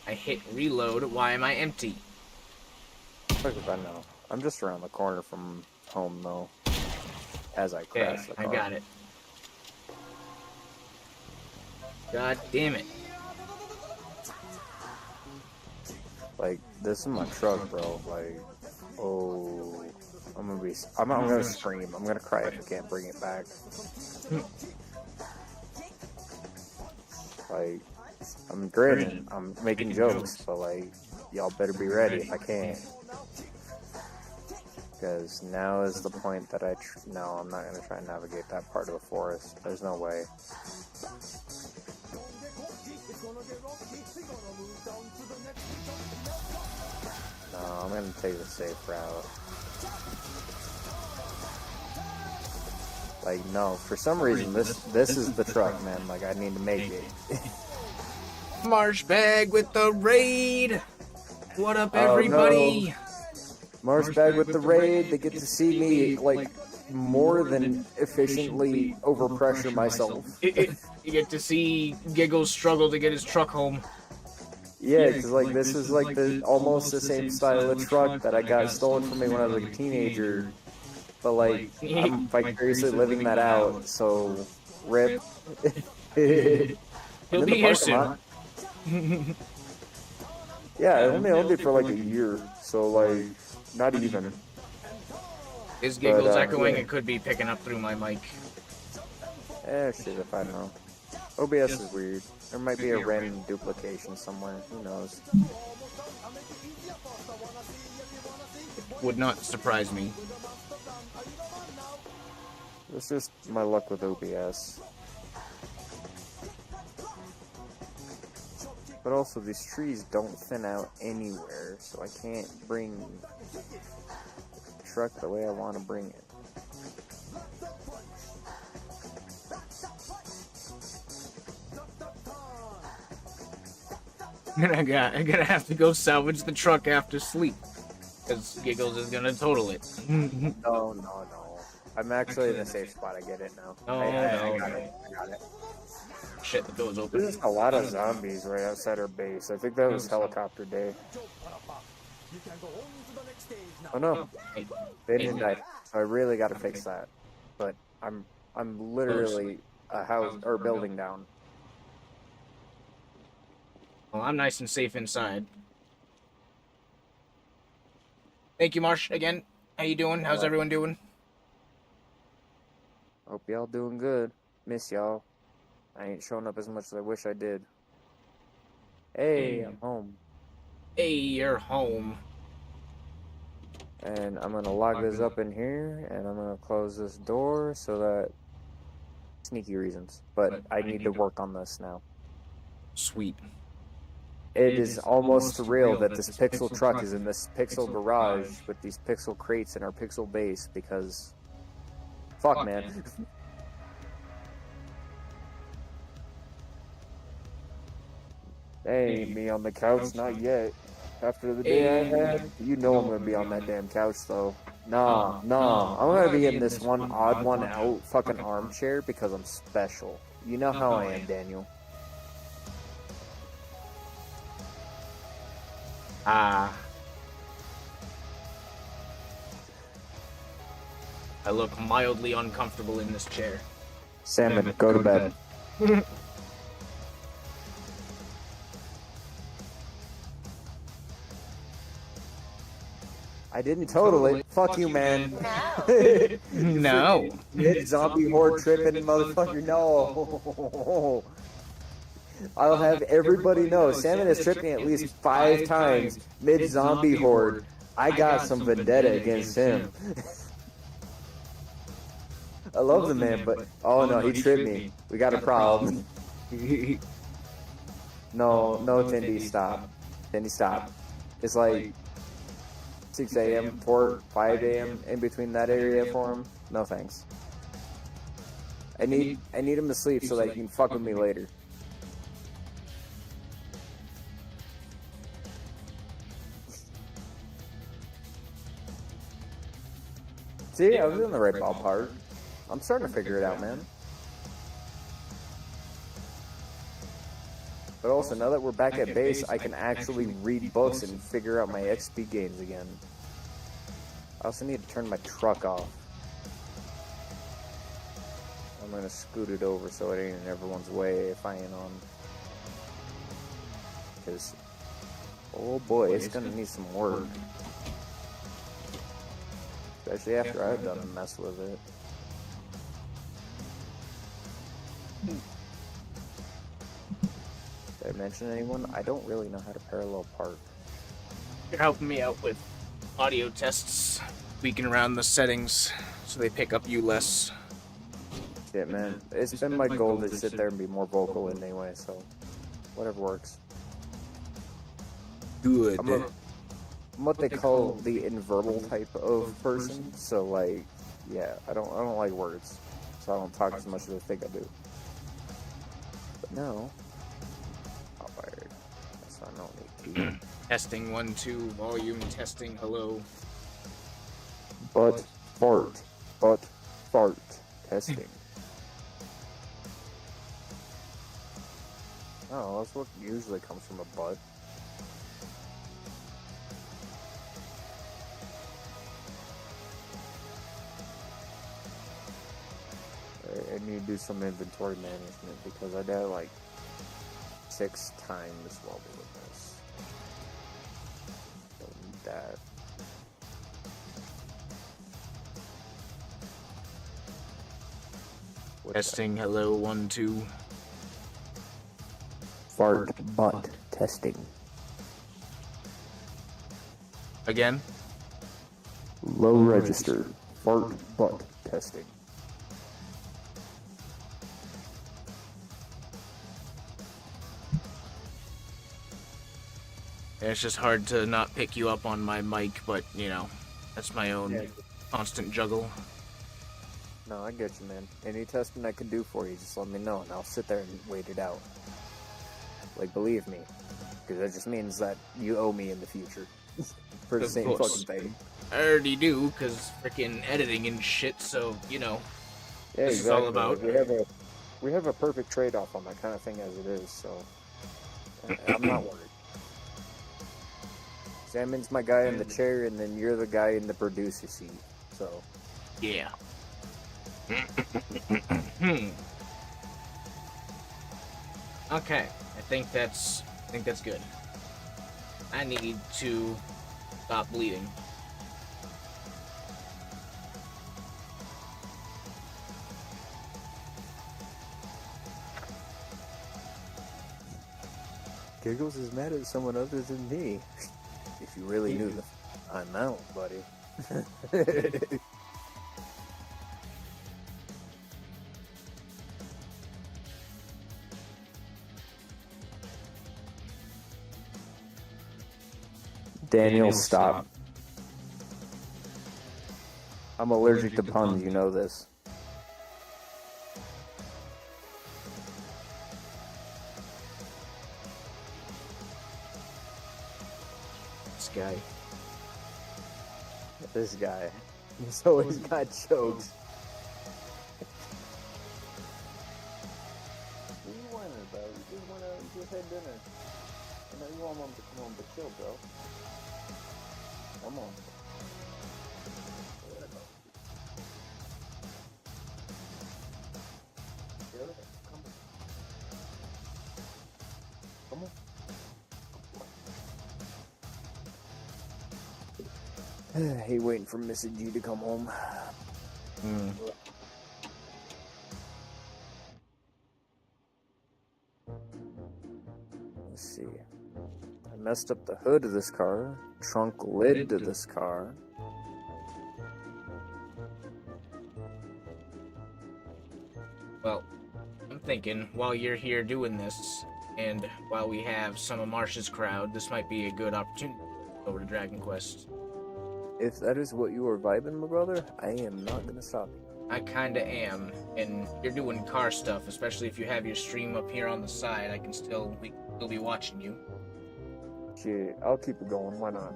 I hit reload. Why am I empty? Fuck if I know. I'm just around the corner from home, though. As I Yeah, crash the I car. got it. God damn it. Like, this is my truck, bro. Like, oh, I'm gonna scream. I'm gonna cry if I can't bring it back. Like, I'm grinning. I'm making jokes, but like, y'all better be ready if I can. Because now is the point that no, I'm not going to try and navigate that part of the forest. There's no way. No, I'm going to take the safe route. Like, no, for some reason, this is the truck, man. Like, I need to make it. Marshbag with the raid! What up, Oh, everybody? no. Marshbag with the raid, they get to see me, like, more than efficiently overpressure myself. You get to see Giggles struggle to get his truck home. Yeah, because, like, this is, like, almost the same style of truck that I got stolen from me when I was, like, a teenager. But, like, I'm vicariously living that out, so, rip. He'll be here soon. Yeah, I only owned it for, like, a year, so, like, not even. Is Giggles echoing? Yeah. It could be picking up through my mic. Shit, if I don't know. OBS is weird. There might be a random duplication somewhere. Who knows? Would not surprise me. It's just my luck with OBS. But also, these trees don't thin out anywhere, so I can't bring the truck the way I want to bring it. I'm gonna have to go salvage the truck after sleep. Because Giggles is gonna total it. No. I'm actually in a safe spot. I get it now. I got it. Shit, the door's open. There's a lot of zombies right outside our base. I think that was helicopter day. Oh no, they didn't die. So I really got to fix that. But I'm literally a house or building down. Well, I'm nice and safe inside. Thank you, Marsh, again. How you doing? How's everyone doing? Hope y'all doing good. Miss y'all. I ain't showing up as much as I wish I did. Hey, I'm home. Hey, you're home. And I'm gonna lock this up in here, and I'm gonna close this door so that... Sneaky reasons. But I need to work on this now. Sweet. It is almost surreal that this Pixel truck is in this Pixel garage with these Pixel crates in our Pixel base because... Fuck, man. Hey, me on the couch, not yet. After the day I had, you know I'm gonna be on that damn couch, though. Nah. I'm gonna be in this one odd one out fucking armchair because I'm special. You know how I am, Daniel. I look mildly uncomfortable in this chair. Salmon, go to bed. I didn't total it. Fuck you, man. No. Zombie horde tripping, motherfucker. No. I'll have everybody know. Salmon has tripped me at least 5 times mid-zombie horde. I got some vendetta against him. I love the man, but... Oh, no, he tripped me. We got a problem. No, Tindy, stop. Tindy, stop. It's like 6 a.m., 5 a.m. in between that area for him. No thanks. I need him to sleep so that he can fuck with me later. See, I was in the right ballpark. I'm starting to figure it out, man. But also, now that we're back at base, I can actually read books and figure out my XP gains again. I also need to turn my truck off. I'm gonna scoot it over so it ain't in everyone's way if I ain't on. Because, oh boy, it's gonna need some work. Especially after I've done a mess with it. Did I mention anyone? I don't really know how to parallel park. You're helping me out with audio tests, tweaking around the settings so they pick up you less. Shit, man. It's been my goal to sit there and be more vocal anyway, so whatever works. Good. I'm what they call the inverbal type of person, so like, yeah, I don't like words, so I don't talk as much as I think I do. But no, I'll fire. That's not no need to. Testing 1, 2, volume testing. Hello. But fart, testing. Oh, that's what usually comes from a butt. I need to do some inventory management because I did like 6 times while doing this. Don't need that. What's Testing. Hello. 1, 2. that? Fart butt testing. Again. Low register. Fart butt testing. Yeah, it's just hard to not pick you up on my mic, but you know, that's my own constant juggle. No, I get you, man. Any testing I can do for you, just let me know, and I'll sit there and wait it out. Like, believe me, because that just means that you owe me in the future for the Of same course. fucking thing. I already do, because freaking editing and shit, so, you know. Yeah, This is all about- We have a perfect trade-off on that kind of thing as it is, so I'm not worried. Salmon's my guy in the chair, and then you're the guy in the producer seat. So Yeah. Okay, I think that's good. I need to stop bleeding. Giggles is mad at someone other than me. If you really knew the amount, buddy. Daniel, stop. I'm allergic to puns, you know this. This guy. This guy. He's always got jokes. What do you want about? You just want to just had dinner. I know you want mom to come home, but chill, bro. Come on. Come on. I hate waiting for Mrs. G to come home. Let's see. I messed up the hood of this car, trunk lid to this car. Well, I'm thinking while you're here doing this, and while we have some of Marsh's crowd, this might be a good opportunity to go over to Dragon Quest. If that is what you are vibing, my brother, I am not gonna stop you. I kinda am, and you're doing car stuff, especially if you have your stream up here on the side. We can still be watching you. Shit, I'll keep it going. Why not?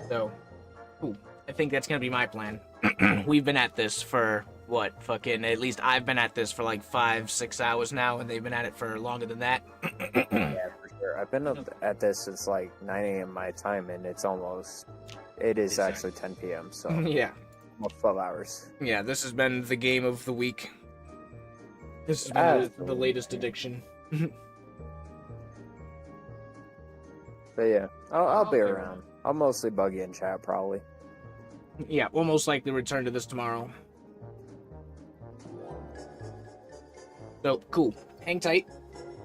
So, cool. I think that's gonna be my plan. We've been at this for what? Fucking at least I've been at this for like 5-6 hours now, and they've been at it for longer than that. Yeah, for sure. I've been up at this since like 9 a.m. my time, and it is actually 10 p.m. So Yeah. almost 12 hours. Yeah, this has been the game of the week. This has been the Absolutely. latest addiction. But yeah, I'll be around. I'll mostly bug you in chat, probably. Yeah, we'll most likely return to this tomorrow. So, cool. Hang tight.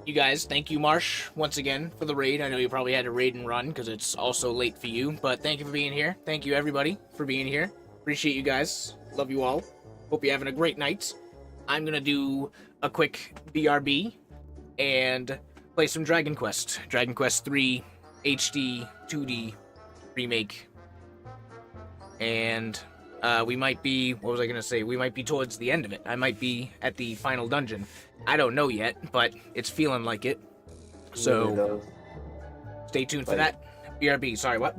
you guys, thank you, Marsh, once again for the raid. I know you probably had to raid and run because it's also late for you, but thank you for being here. Thank you, everybody, for being here. Appreciate you guys. Love you all. Hope you're having a great night. I'm gonna do a quick BRB and play some Dragon Quest. Dragon Quest 3 HD 2D remake. And we might be, what was I gonna say? We might be towards the end of it. I might be at the final dungeon. I don't know yet, but it's feeling like it. So stay tuned for that. BRB, sorry, what?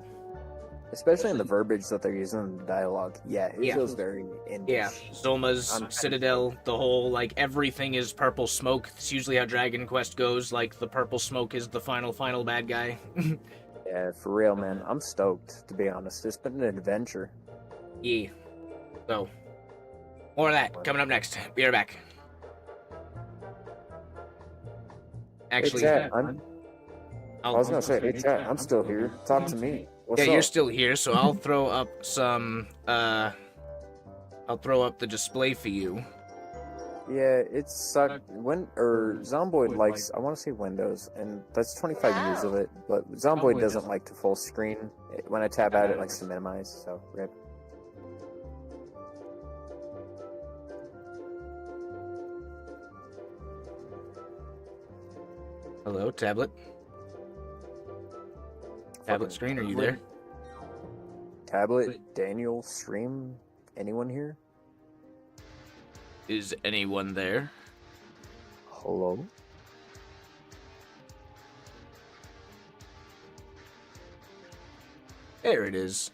Especially in the verbiage that they're using in the dialogue. Yeah, it feels very indie. Yeah, Zulma's Citadel, the whole, like, everything is purple smoke. It's usually how Dragon Quest goes, like, the purple smoke is the final bad guy. Yeah, for real, man. I'm stoked, to be honest. It's been an adventure. Yeah. So, more of that coming up next. Be right back. Actually, hey, chat, I was gonna say, hey chat, I'm still here. Talk to me. What's yeah, up? you're still here, so I'll throw up some, I'll throw up the display for you. Yeah, it's sucked. Zomboid likes, I want to say Windows, and that's 25 years of it, but Zomboid doesn't like to full screen. When I tab out, it likes to minimize, so rip. Hello, tablet. Tablet screen, are you there? Tablet, Daniel, stream, anyone here? Is anyone there? Hello? There it is.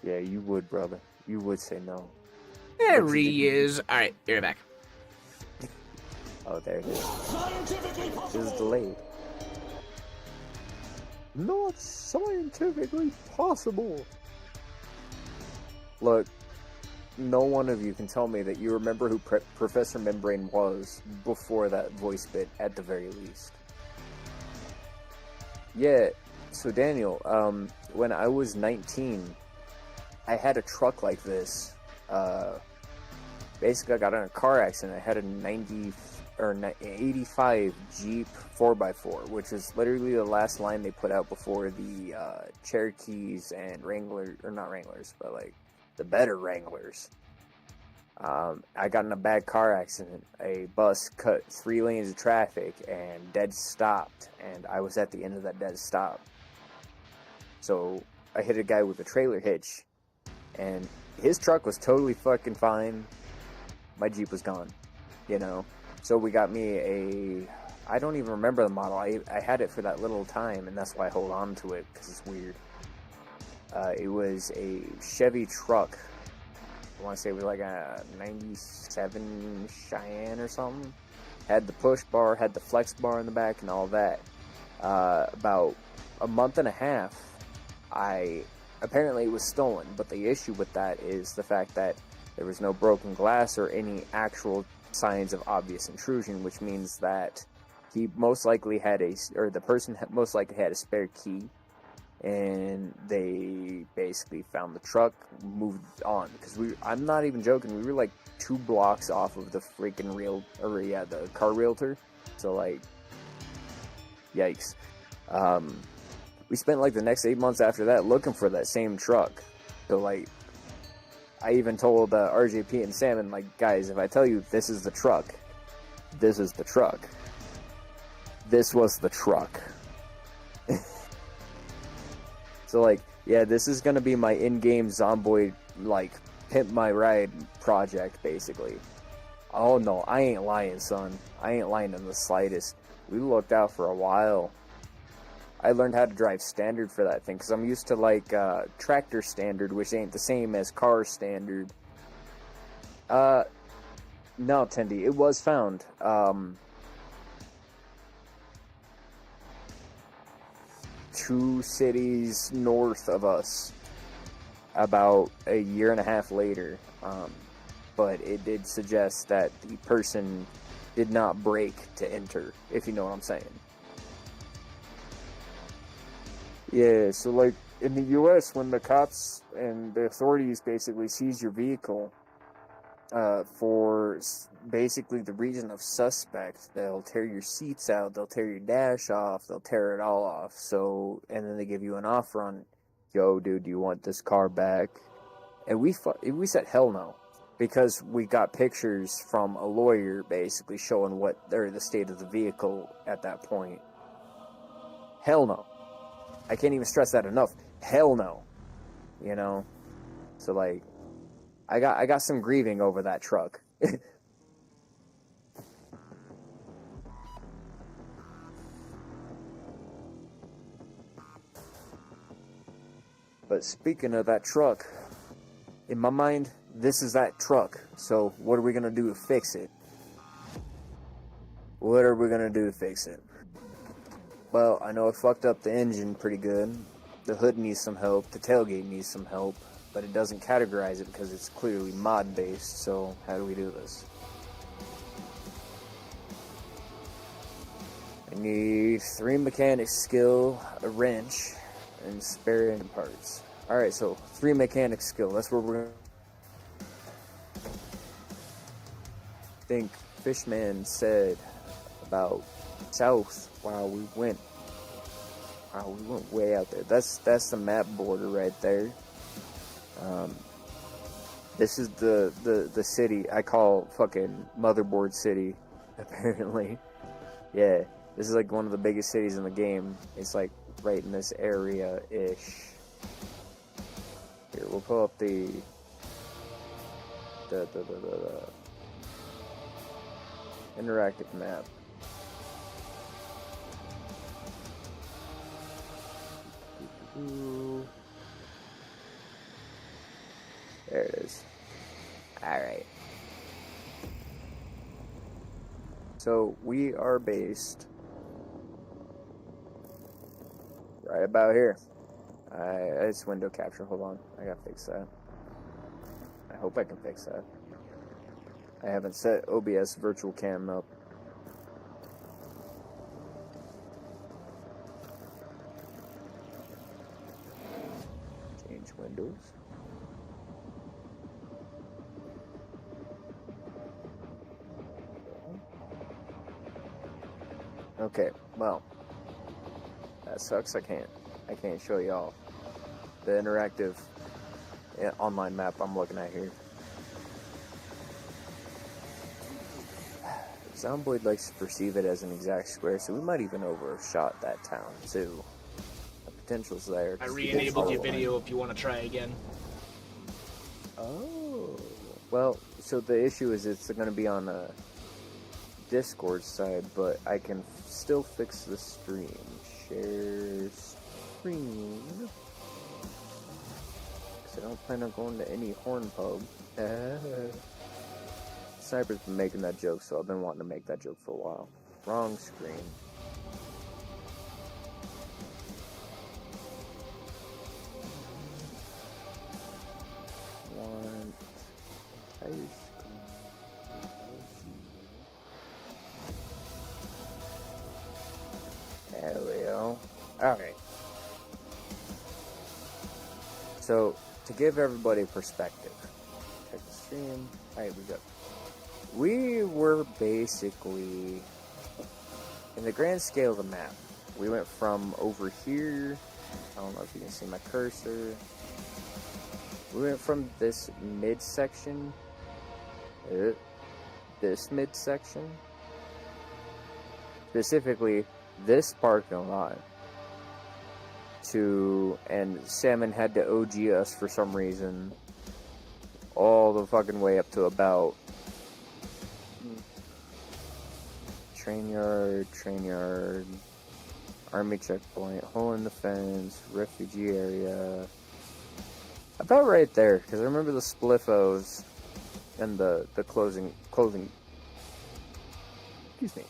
Yeah, you would, brother. You would say no. There he is. Alright, be right back. Oh, there it is. It is delayed. Not scientifically possible. Look, no one of you can tell me that you remember who Professor Membrane was before that voice bit, at the very least. Yeah, so Daniel, when I was 19, I had a truck like this. Basically, I got in a car accident. I had a 85 Jeep 4x4, which is literally the last line they put out before the Cherokees and Wranglers, or not Wranglers, but like the better Wranglers. I got in a bad car accident. A bus cut 3 lanes of traffic and dead stopped, and I was at the end of that dead stop. So I hit a guy with a trailer hitch, and his truck was totally fucking fine. My Jeep was gone, you know. So we got me I don't even remember the model. I had it for that little time, and that's why I hold on to it, because it's weird. It was a Chevy truck. I want to say it was like a 97 Cheyenne or something. Had the push bar, had the flex bar in the back, and all that. About a month and a half, apparently it was stolen, but the issue with that is the fact that there was no broken glass or any actual signs of obvious intrusion, which means that he most likely had the person most likely had a spare key, and they basically found the truck, moved on, because I'm not even joking, we were like 2 blocks off of the freaking the car realtor, so like, yikes. We spent like the next 8 months after that looking for that same truck, so like, I even told RJP and Salmon, like, guys, if I tell you this is the truck, this is the truck. This was the truck. So, like, yeah, this is gonna be my in-game Zomboid, like, pimp my ride project, basically. Oh, no, I ain't lying, son. I ain't lying in the slightest. We looked out for a while. I learned how to drive standard for that thing, because I'm used to, like, tractor standard, which ain't the same as car standard. No, Tendy, it was found. 2 cities north of us, about a year and a half later. But it did suggest that the person did not break to enter, if you know what I'm saying. Yeah, so like in the US, when the cops and the authorities basically seize your vehicle for basically the region of suspect. They'll tear your seats out, they'll tear your dash off, they'll tear it all off. So, and then they give you an offer on, yo, dude, do you want this car back? And we said hell no, because we got pictures from a lawyer basically showing the state of the vehicle at that point. Hell no. I can't even stress that enough. Hell no. You know? So like, I got some grieving over that truck. But speaking of that truck, in my mind, this is that truck. So what are we gonna do to fix it? What are we gonna do to fix it? Well, I know I fucked up the engine pretty good. The hood needs some help. The tailgate needs some help. But it doesn't categorize it because it's clearly mod based. So how do we do this? I need 3 mechanic skill, a wrench, and spare engine parts. Alright, so 3 mechanic skill. That's where we're gonna... I think Fishman said about south. Wow, we went way out there. That's the map border right there. This is the city I call fucking Motherboard City, apparently. Yeah, this is like one of the biggest cities in the game. It's like right in this area-ish. Here, we'll pull up the interactive map. There it is. Alright. So, we are based right about here. It's window capture. Hold on. I gotta fix that. I hope I can fix that. I haven't set OBS virtual cam up. Change windows. Okay, well, that sucks. I can't show y'all the interactive online map I'm looking at here. Zomboid likes to perceive it as an exact square, so we might even overshot that town too. The potential's there. I re-enabled your video if you want to try again. Oh, well, so the issue is it's going to be on a Discord side, but I can still fix the stream. Share screen. Because I don't plan on going to any horn pub. Sniper's been making that joke, so I've been wanting to make that joke for a while. Wrong screen. One. There we go. Alright. So, to give everybody perspective, check the stream. Alright, we were basically, in the grand scale of the map, we went from over here, I don't know if you can see my cursor, we went from this midsection, specifically this parking lot, and Salmon had to OG us for some reason, all the fucking way up to about train yard, army checkpoint, hole in the fence, refugee area. About right there, because I remember the spliffos and the clothing. Excuse me.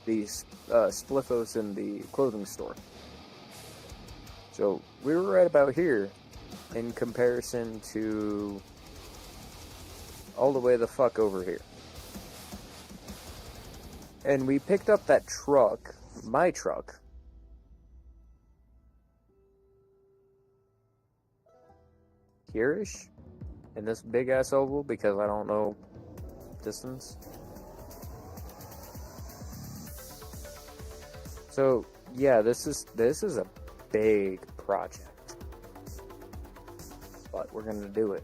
These spliffos in the clothing store. So we were right about here, in comparison to all the way the fuck over here. And we picked up that truck, my truck, here-ish, in this big-ass oval, because I don't know distance. So yeah, this is a big project, but we're gonna do it.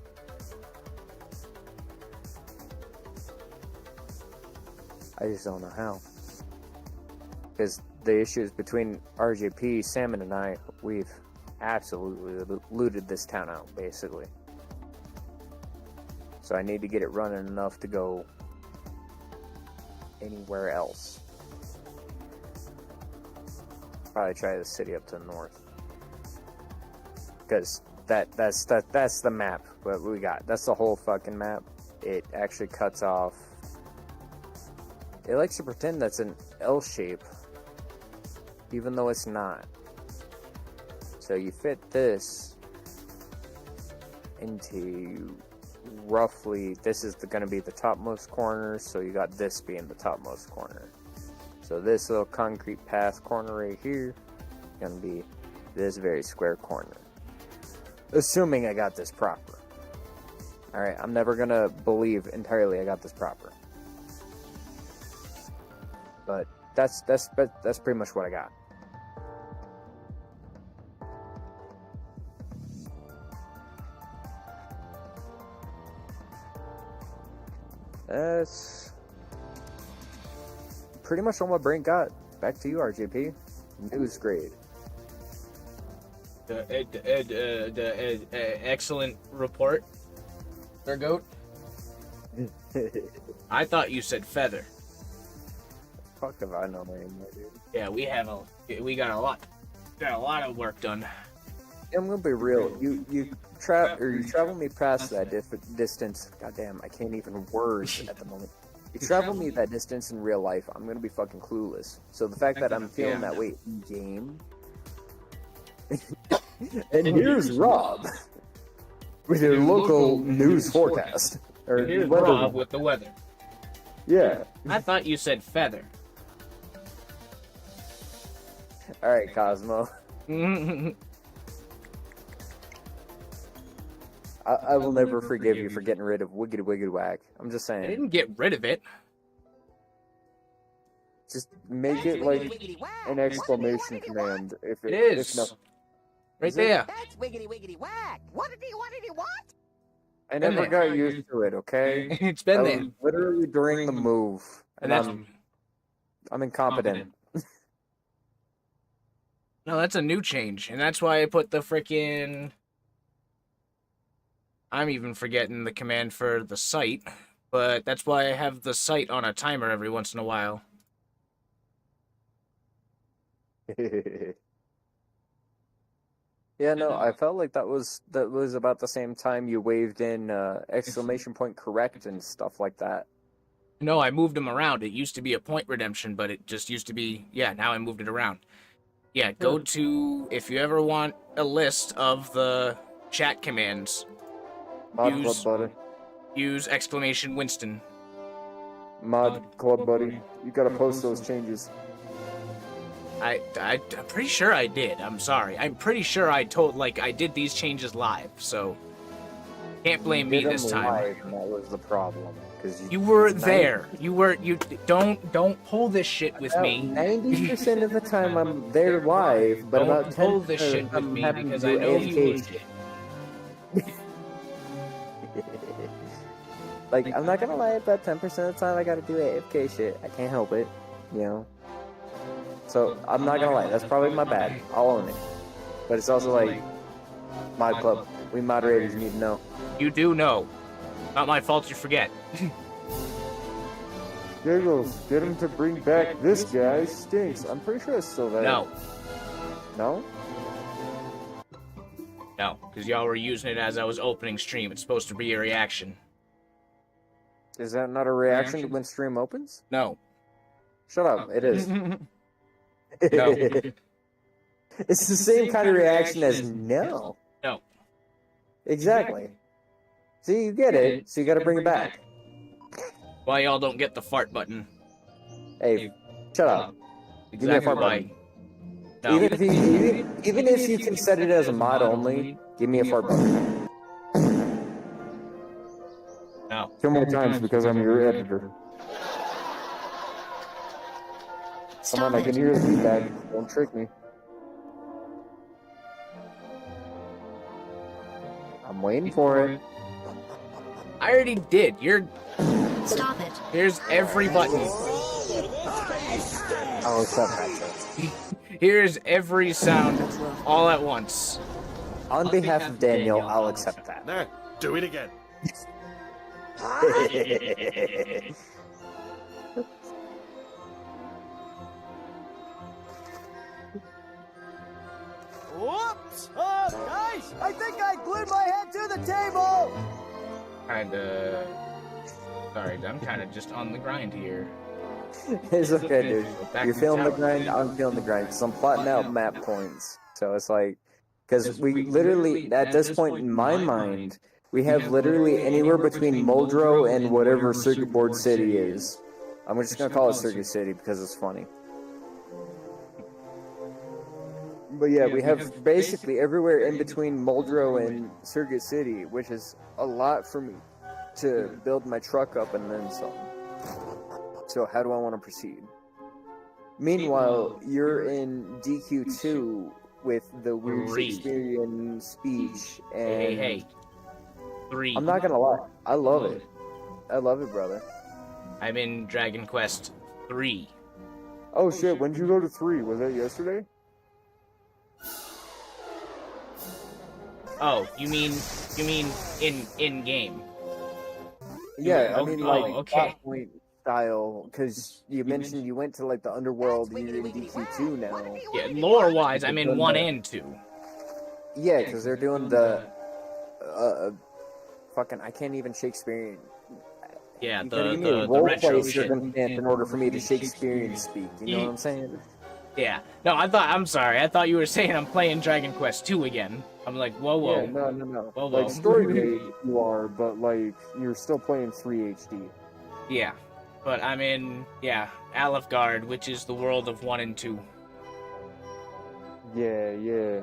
I just don't know how, because the issues between RJP, Salmon, and I, we've absolutely looted this town out, basically. So I need to get it running enough to go anywhere else. Probably try the city up to the north, because that's the map what we got. That's the whole fucking map. It actually cuts off. It likes to pretend that's an L shape, even though it's not. So you fit this into roughly, this is going to be the topmost corner, so you got this being the topmost corner. So this little concrete path corner right here is going to be this very square corner. Assuming I got this proper. Alright, I'm never going to believe entirely I got this proper. But that's pretty much what I got. That's pretty much all my brain got. Back to you, RJP. News grade. Excellent report, Sir Goat. I thought you said feather. Fuck if I know anymore, dude. Yeah, we got a lot of work done. I'm gonna be real. You travel me past that distance. Goddamn, I can't even word at the moment. You travel me that distance in real life, I'm gonna be fucking clueless. So the fact that I'm feeling that way in game. And here's Rob with your local news forecast. Or Here's weather. Rob with the weather. Yeah. I thought you said feather. All right, Cosmo. I will never forgive you for getting rid of Wiggity Wiggity Whack. I'm just I saying. didn't get rid of it. Just make it like an exclamation command. If It is. If no, Right Is it? there. That's wiggity wiggity whack. What? I never there. got used to it. Okay. It's been That there. was literally during the move, and that's I'm incompetent. no, that's a new change, and that's why I put the frickin'. I'm even forgetting the command for the site, but that's why I have the site on a timer every once in a while. Yeah, no, I felt like that was about the same time you waved in exclamation point correct and stuff like that. No, I moved them around. It used to be a point redemption, but it just used to be, yeah, now I moved it around. Yeah, go to, if you ever want a list of the chat commands, Mod Use- Club Buddy. use exclamation Winston. Mod Club Buddy. You gotta post those changes. I'm pretty sure I did. I'm sorry. I'm pretty sure I did these changes live, so can't blame me Did 'em this time. live, and that was the problem. Because You were there. You don't pull this shit with me. 90% of the time I'm there live, but Don't about 10% pull this shit with I'm me having because to I do know you AFK would. shit. Like, I'm not gonna lie, about 10% of the time I gotta do AFK shit. I can't help it, you know? So, I'm not gonna lie, that's probably my bad. I'll own it. But it's also like, Mod Club, we moderators need to know. You do know. Not my fault you forget. Giggles, get him to bring back this guy, stinks. I'm pretty sure it's still there. No. No? No, because y'all were using it as I was opening stream. It's supposed to be a reaction. Is that not a reaction to when stream opens? No. Shut up, it is. No. It's the same kind of reaction as no. No. Exactly. See, you get it, so you gotta bring it back. Why y'all don't get the fart button? Hey, shut up. Give me a Exactly fart why. button. No. Even if you can set it as a mod only, give me a fart button. No. 2 more times because I'm your editor. Come on, I can hear the feedback. Don't trick me. I'm waiting for it. I already did. Stop it. Here's every button. I'll accept that. Here's every sound all at once. On behalf of Daniel, I'll accept that. Nah, do it again. Whoops! Guys, I think I glued my head to the table! Sorry, I'm kind of just on the grind here. It's okay, dude. Back You're to feeling the tower. grind, I'm feeling the grind. Because I'm plotting out map points. So it's like, because we literally, at this point in my mind, we have literally anywhere between Muldrow and whatever Circuit Board City is. I'm just going to call it Circuit City because it's funny. But yeah, we have basically everywhere in between Muldrow and Circuit City, which is a lot for me to build my truck up and then some. So how do I want to proceed? Meanwhile, you're in DQ2 with the weird Three. Shakespearean speech, and Hey. 3. I'm not gonna lie, I love it. I love it, brother. I'm in Dragon Quest 3. Oh shit, when did you go to 3? Was that yesterday? Oh, you mean in game? Yeah, I Oh, mean oh, like okay. plot point style, because you mentioned you went to like the underworld. You're in DQ2 now. Yeah, lore wise, I'm in 1 and 2. Yeah, because they're doing the fucking I can't even Shakespearean. Yeah, You gotta give me a the role retro play shit. circumstance in order for me to Shakespearean speak. You know what I'm saying? Yeah. No, I'm sorry. I thought you were saying I'm playing Dragon Quest 2 again. I'm like, whoa. Yeah, no. Whoa, Like whoa. story based, you are, but like you're still playing 3 HD. Yeah. But I'm in, Alefgard, which is the world of 1 and 2. Yeah.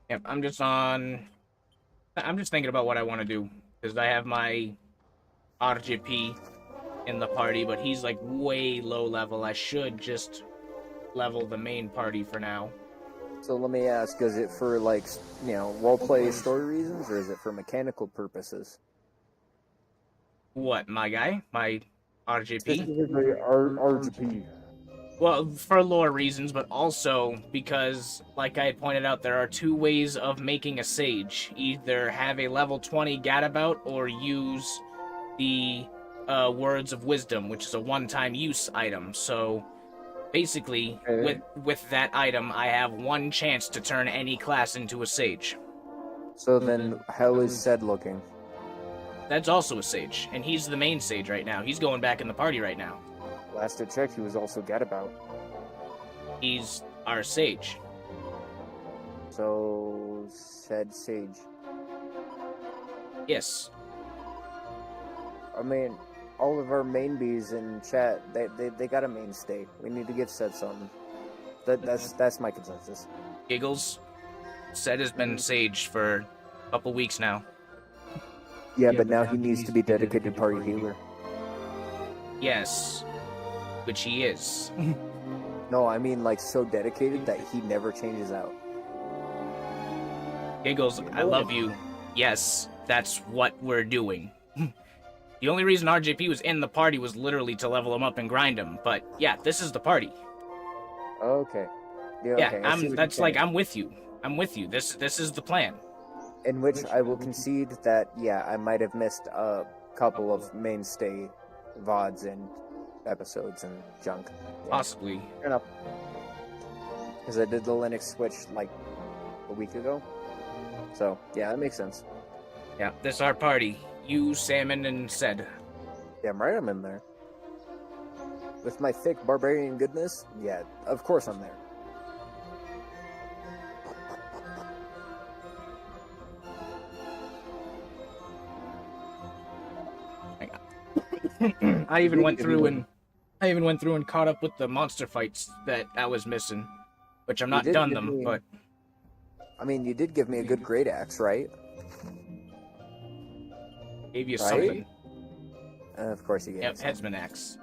Yep, I'm just thinking about what I want to do. Because I have my RGP in the party, but he's like way low level. I should just level the main party for now. So let me ask: is it for like role play story reasons, or is it for mechanical purposes? What, my guy? My RGP? Specifically, RGP. Well, for lore reasons, but also because, like I had pointed out, there are 2 ways of making a sage. Either have a level 20 gadabout, or use the Words of Wisdom, which is a one-time use item. So, basically, Okay. with that item, I have 1 chance to turn any class into a sage. So then, how is Sed looking? That's also a sage, and he's the main sage right now. He's going back in the party right now. Last I checked, he was also Gadabout. He's our sage. So Sed Sage. Yes. I mean, all of our main bees in chat, they got a mainstay. We need to give Sed something. That's my consensus. Giggles. Sed has been sage for a couple weeks now. Yeah, but now he needs to be dedicated party healer. Yes. Which he is. No, I mean like so dedicated that he never changes out. Giggles, I love you. Yes, that's what we're doing. The only reason RJP was in the party was literally to level him up and grind him. But yeah, this is the party. Okay. Yeah, Yeah, okay, I see what you're saying. I'm with you. I'm with you. This is the plan. In which I will concede that, yeah, I might have missed a couple of mainstay VODs and episodes and junk. Yeah, Possibly. fair enough. Because I did the Linux switch like a week ago. So, yeah, that makes sense. Yeah, this is our party. You, Salmon, and Sed. Damn right I'm in there. With my thick barbarian goodness, yeah, of course I'm there. Hang on. I even did went give through me- and caught up with the monster fights that I was missing, which I'm You not did done give them, me- but I mean, you did give me a good great axe, right? gave you Right? something. Of course you gave Yep, me something. Headsman Axe.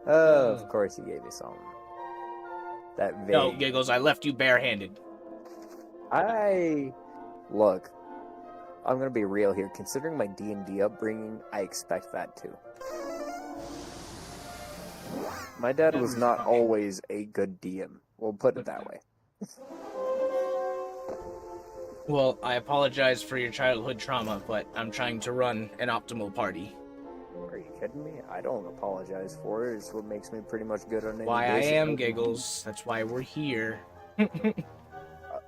Of course he gave you something. That vague. No, Giggles, I left you barehanded. Look, I'm gonna be real here. Considering my D&D upbringing, I expect that too. My dad was not always a good DM. We'll put it that way. Well, I apologize for your childhood trauma, but I'm trying to run an optimal party. Are you kidding me? I don't apologize for it. It's what makes me pretty much good on any Why I basis. am, Giggles. That's why we're here.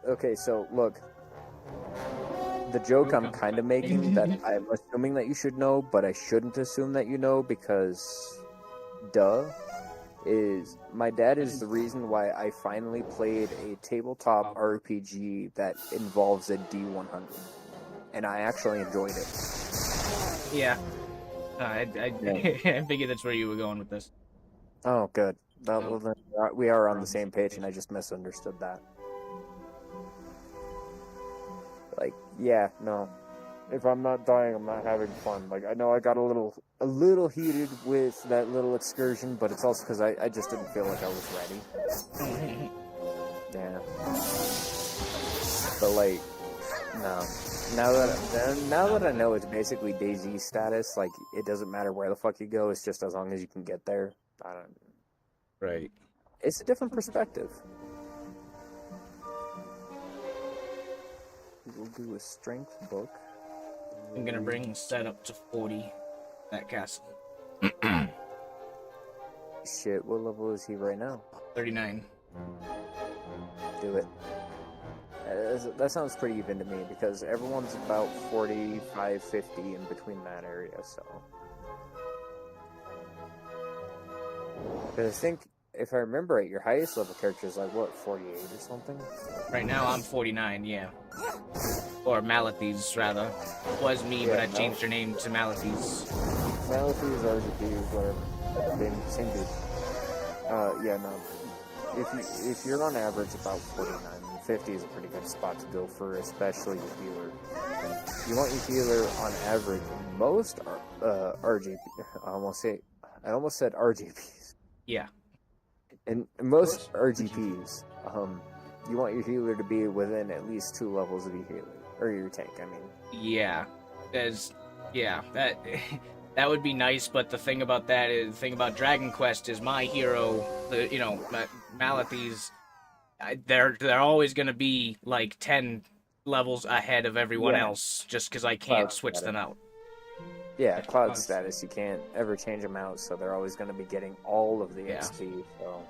Okay, so look. The joke I'm kind of making that I'm assuming that you should know, but I shouldn't assume that you know because, duh, is my dad is the reason why I finally played a tabletop RPG that involves a D100, and I actually enjoyed it. Yeah. I figured that's where you were going with this. Oh, good. Well, then, we are on the same page, and I just misunderstood that. Like, yeah, no. If I'm not dying, I'm not having fun. Like, I know I got a little heated with that little excursion, but it's also because I just didn't feel like I was ready. Yeah. But like, no. Now that I know it's basically DayZ status, like it doesn't matter where the fuck you go, it's just as long as you can get there. I don't. Right. It's a different perspective. We'll do a strength book. I'm gonna bring set up to 40. That castle. Shit, what level is he right now? 39. Do it. That sounds pretty even to me because everyone's about 45, 50 in between that area, so. Because I think, if I remember right, your highest level character is like, what, 48 or something? Right now I'm 49, yeah. Or Malathies, rather. It was me, but Yeah, I changed her name to Malathies. Malachi's, RGP, whatever. Same dude. Yeah, no. If you're on average about 49, 50 is a pretty good spot to go for, especially your healer. You want your healer on average. Most RGP, I almost said RGPs. Yeah. And most RGPs, you want your healer to be within at least 2 levels of your healer or your tank. I mean, Yeah. That that would be nice, but the thing about Dragon Quest is my hero, Malathies, they're always going to be like 10 levels ahead of everyone Yeah. else just because I can't Cloud switch status. them out. yeah, cloud status. You can't ever change them out, so they're always going to be getting all of the Yeah. XP. So,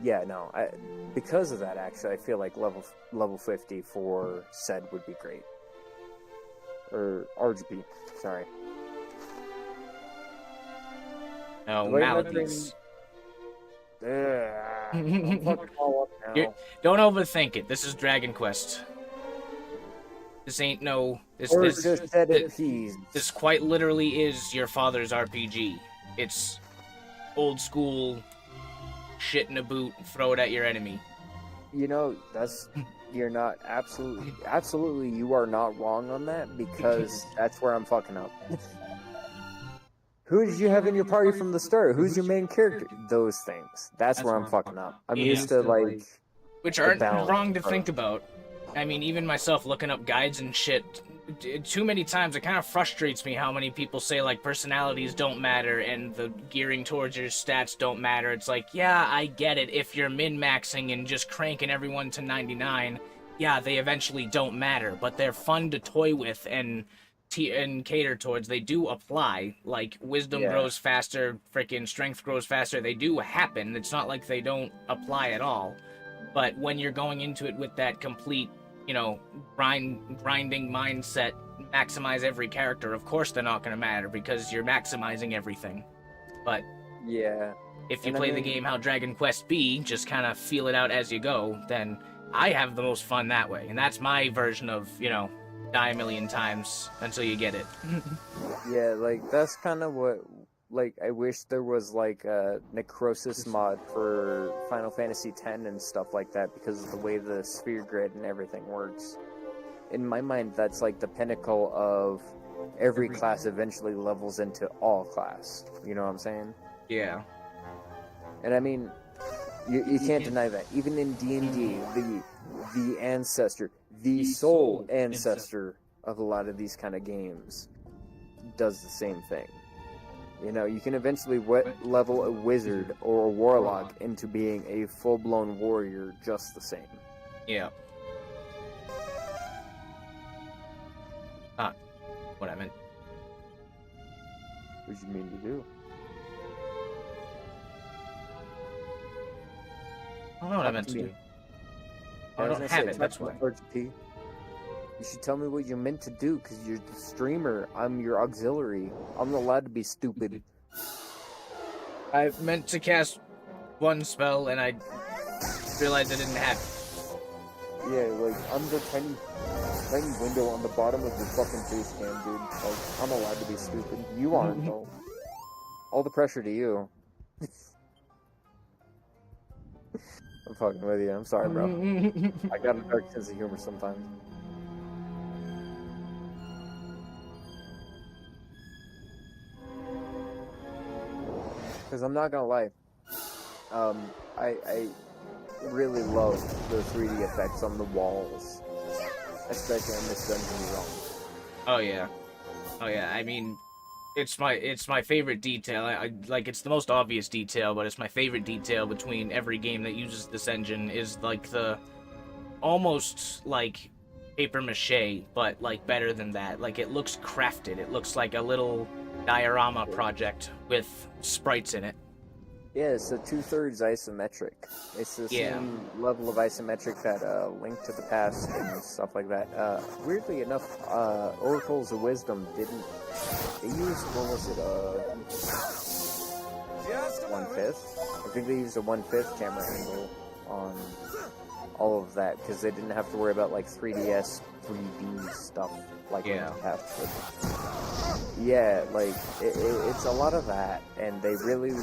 yeah, no. Because of that, actually, I feel like level 50 for Sed would be great. Or RGP, sorry. No, Wait, Malathies. I'm fucking all up now. You're- Don't overthink it. This is Dragon Quest. This ain't no. Or just Sed this- appeased. This quite literally is your father's RPG. It's old school shit in a boot, throw it at your enemy. You know, you're not absolutely you are not wrong on that because that's where I'm fucking up. Who did you have in your party from the start? Who's your main character? Those things. That's where I'm fucking up. I'm Yeah. used to like Which aren't balance, wrong to bro. think about. I mean, even myself looking up guides and shit, too many times it kind of frustrates me how many people say, like, personalities don't matter and the gearing towards your stats don't matter. It's like, yeah, I get it. If you're min-maxing and just cranking everyone to 99, yeah, they eventually don't matter, but they're fun to toy with and cater towards. They do apply. Like, wisdom Yeah. grows faster, freaking strength grows faster. They do happen. It's not like they don't apply at all. But when you're going into it with that complete, grinding mindset, maximize every character, of course they're not going to matter because you're maximizing everything. But yeah. if you And I play the mean- game how Dragon Quest be, just kind of feel it out as you go, then I have the most fun that way. And that's my version of, die a million times until you get it. Yeah, like that's kind of what. Like, I wish there was like a necrosis mod for Final Fantasy X and stuff like that because of the way the sphere grid and everything works. In my mind, that's like the pinnacle of every class eventually levels into all class. You know what I'm saying? Yeah. And I mean, you can't deny that. Even in D&D, the ancestor, the sole ancestor of a lot of these kind of games does the same thing. You know, you can eventually level a wizard or a warlock into being a full-blown warrior just the same. Yeah. Not what I meant. What do you mean to do? I don't know what I meant to do. I don't have it, that's why. RGP. You should tell me what you meant to do, because you're the streamer. I'm your auxiliary. I'm not allowed to be stupid. I meant to cast one spell, and I realized I didn't have it. Yeah, like, I'm the tiny window on the bottom of the fucking face cam, dude. Like, I'm allowed to be stupid. You aren't, though. All the pressure to you. I'm fucking with you. I'm sorry, bro. I got a dark sense of humor sometimes. Because I'm not gonna lie, I really love the 3D effects on the walls, especially in this Dungeon Realm. Oh yeah, I mean, it's my favorite detail. I like, it's the most obvious detail, but it's my favorite detail between every game that uses this engine. Is like the almost like paper mache, but like better than that. Like, it looks crafted. It looks like a little diorama project with sprites in it. Yeah, it's a 2/3 isometric. It's the same level of isometric that Link to the Past and stuff like that. Weirdly enough, Oracles of Wisdom didn't. They used, what was it, 1/5? I think they used a 1/5 camera angle on all of that because they didn't have to worry about like 3DS, 3D stuff like Link to the Past did. Yeah, like it's a lot of that, and they really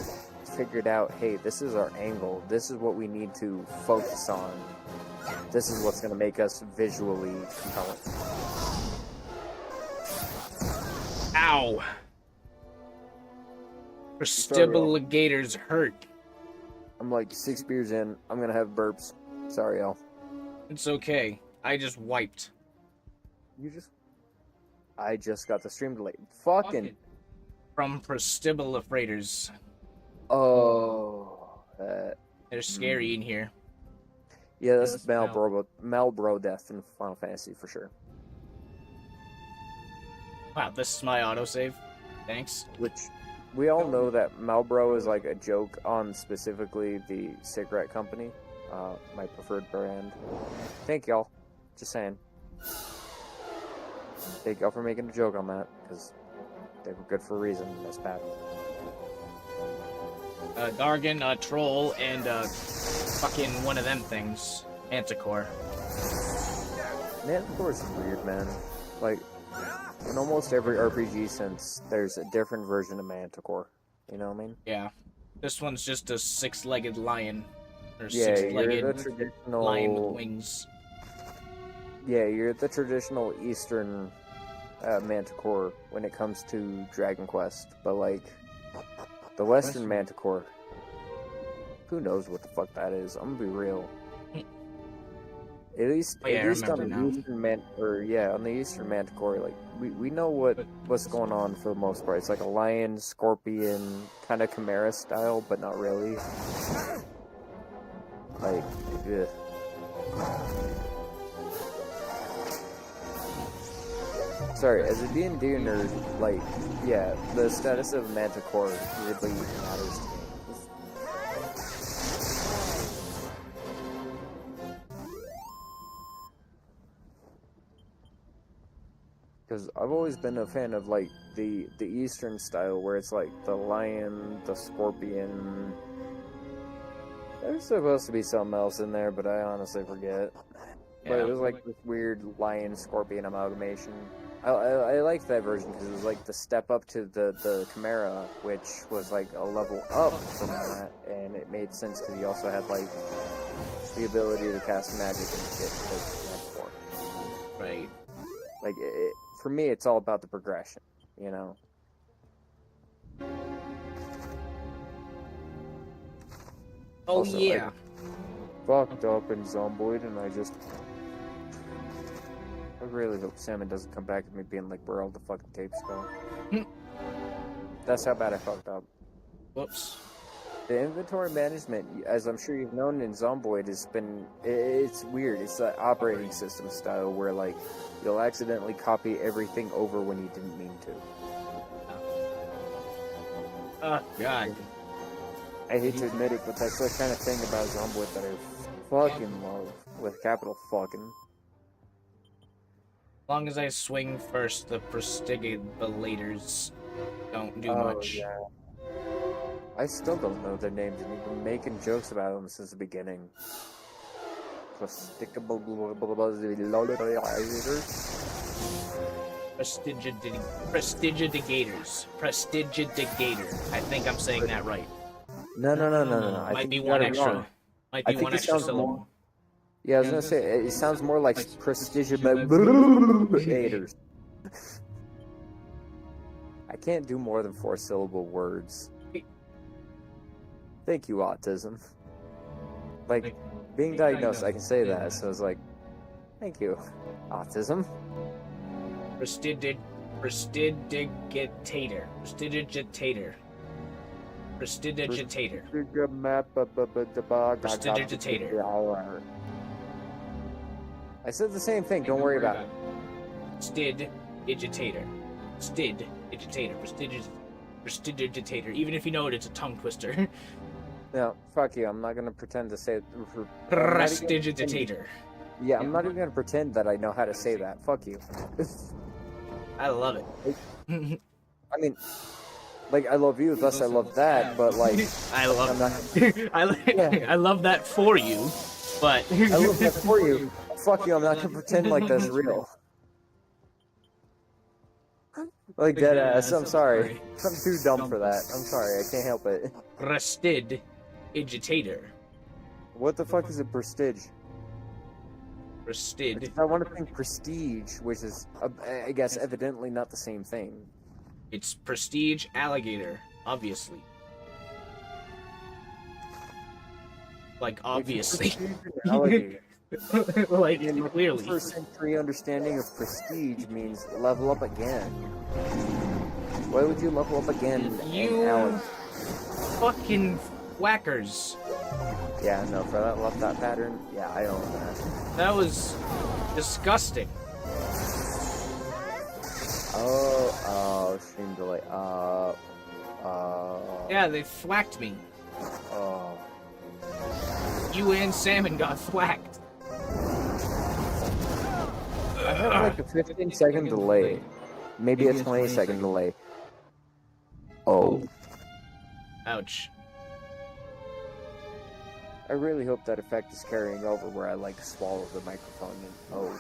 figured out, hey, this is our angle. This is what we need to focus on. This is what's going to make us visually compelling. Ow! Prestibulators hurt. I'm like 6 beers in. I'm going to have burps. Sorry, y'all. It's okay. I just wiped. I just got the stream delay. Fucking. From Prestibulators. Oh. They're scary in here. Yeah, that's Malbro death in Final Fantasy for sure. Wow, this is my autosave. Thanks. Which, we all know that Malbro is like a joke on specifically the cigarette company. My preferred brand. Thank y'all. Just saying. Thank y'all for making a joke on that, because they were good for a reason. That's bad. Gargan, Troll, and fucking one of them things. Manticore. Manticore's weird, man. Like, in almost every RPG since, there's a different version of Manticore. You know what I mean? Yeah. This one's just a 6-legged lion. Or Yeah, 6-legged you're the traditional lion with wings. Yeah, you're the traditional Eastern Manticore when it comes to Dragon Quest, but like the Western Manticore, who knows what the fuck that is? I'm gonna be real. At least on the Eastern Manticore, like we know what's going on for the most part. It's like a lion, scorpion, kind of chimera style, but not really. Like, ugh. Sorry, as a D&D nerd, like, yeah, the status of Manticore really matters to me. Because I've always been a fan of, like, the Eastern style, where it's like the lion, the scorpion. There's supposed to be something else in there, but I honestly forget. But it was like this weird lion scorpion amalgamation. I liked that version because it was like the step up to the Chimera, which was like a level up from that, and it made sense because he also had like the ability to cast magic and shit because he had four. Right. Like for me, it's all about the progression, you know. Oh Also, yeah. Fucked up in Zomboid, and I really hope Salmon doesn't come back at me being like, where all the fucking tapes go. That's how bad I fucked up. Whoops. The inventory management, as I'm sure you've known in Zomboid, it's weird. It's an operating system style where, like, you'll accidentally copy everything over when you didn't mean to. Oh, God. I hate to admit it, but that's the kind of thing about Zomboid that I fucking love. With capital fucking. As long as I swing first, the prestigitators don't do much. Yeah. I still don't know their names, and you've been making jokes about them since the beginning. Prestigitators. Prestigigator. I think I'm saying that right. No. I Might think be you one got it extra. wrong. Might I be think one it extra sounds syllable. more. Yeah, I was gonna say it sounds more like prestigigators. I can't do more than 4-syllable words. Thank you, autism. Like being diagnosed, I can say that. So it's like, thank you, autism. Prestidigitator. Prestidigitator. Prestidigitator. Prestidigitator. I said the same thing. Don't worry about it. Prestidigitator. Prestidigitator. Prestidigitator. Even if you know it, it's a tongue twister. No, fuck you. I'm not gonna pretend to say. Prestidigitator. Yeah, I'm not even gonna pretend that I know how to say that. Fuck you. I love it. I mean, like, I love you, thus I love that, but like, I love I'm not. I love that for you, but I love that for you. Fuck you. I'm not gonna pretend like that's real. Like dead ass. I'm sorry. I'm too dumb for that. I'm sorry. I can't help it. Prestidigitator. What the fuck is a prestige? Prestid. I want to think prestige, which is, I guess, evidently not the same thing. It's prestige alligator, obviously. Like, obviously. Like, clearly. First century understanding of prestige means level up again. Why would you level up again? You Alex? fucking whackers. Yeah, no, for that left dot pattern, yeah, I own that. That was disgusting. Oh, stream delay. Yeah, they thwacked me. Oh. You and Salmon got thwacked. I have like a 15-second delay. Maybe a 20-second delay. Oh. Ouch. I really hope that effect is carrying over where I like swallow the microphone and oh.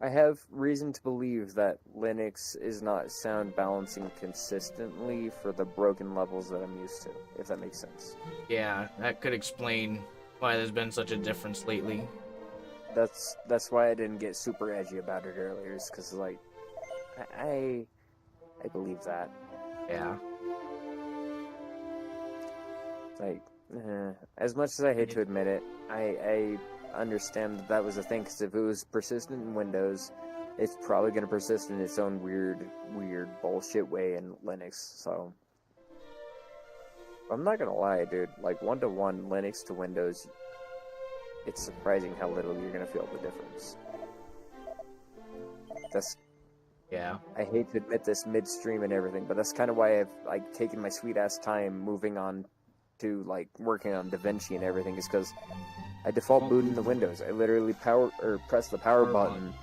I have reason to believe that Linux is not sound balancing consistently for the broken levels that I'm used to, if that makes sense. Yeah, that could explain why there's been such a difference lately. That's why I didn't get super edgy about it earlier, is because like I believe that. Yeah. Like, as much as I hate to admit it, I understand that was a thing, because if it was persistent in Windows, it's probably going to persist in its own weird bullshit way in Linux, so... I'm not going to lie, dude, like, 1-to-1 Linux to Windows, it's surprising how little you're going to feel the difference. That's... Yeah. I hate to admit this midstream and everything, but that's kind of why I've, like, taken my sweet-ass time moving on to, like, working on DaVinci and everything, is because I default boot into Windows. I literally press the power button,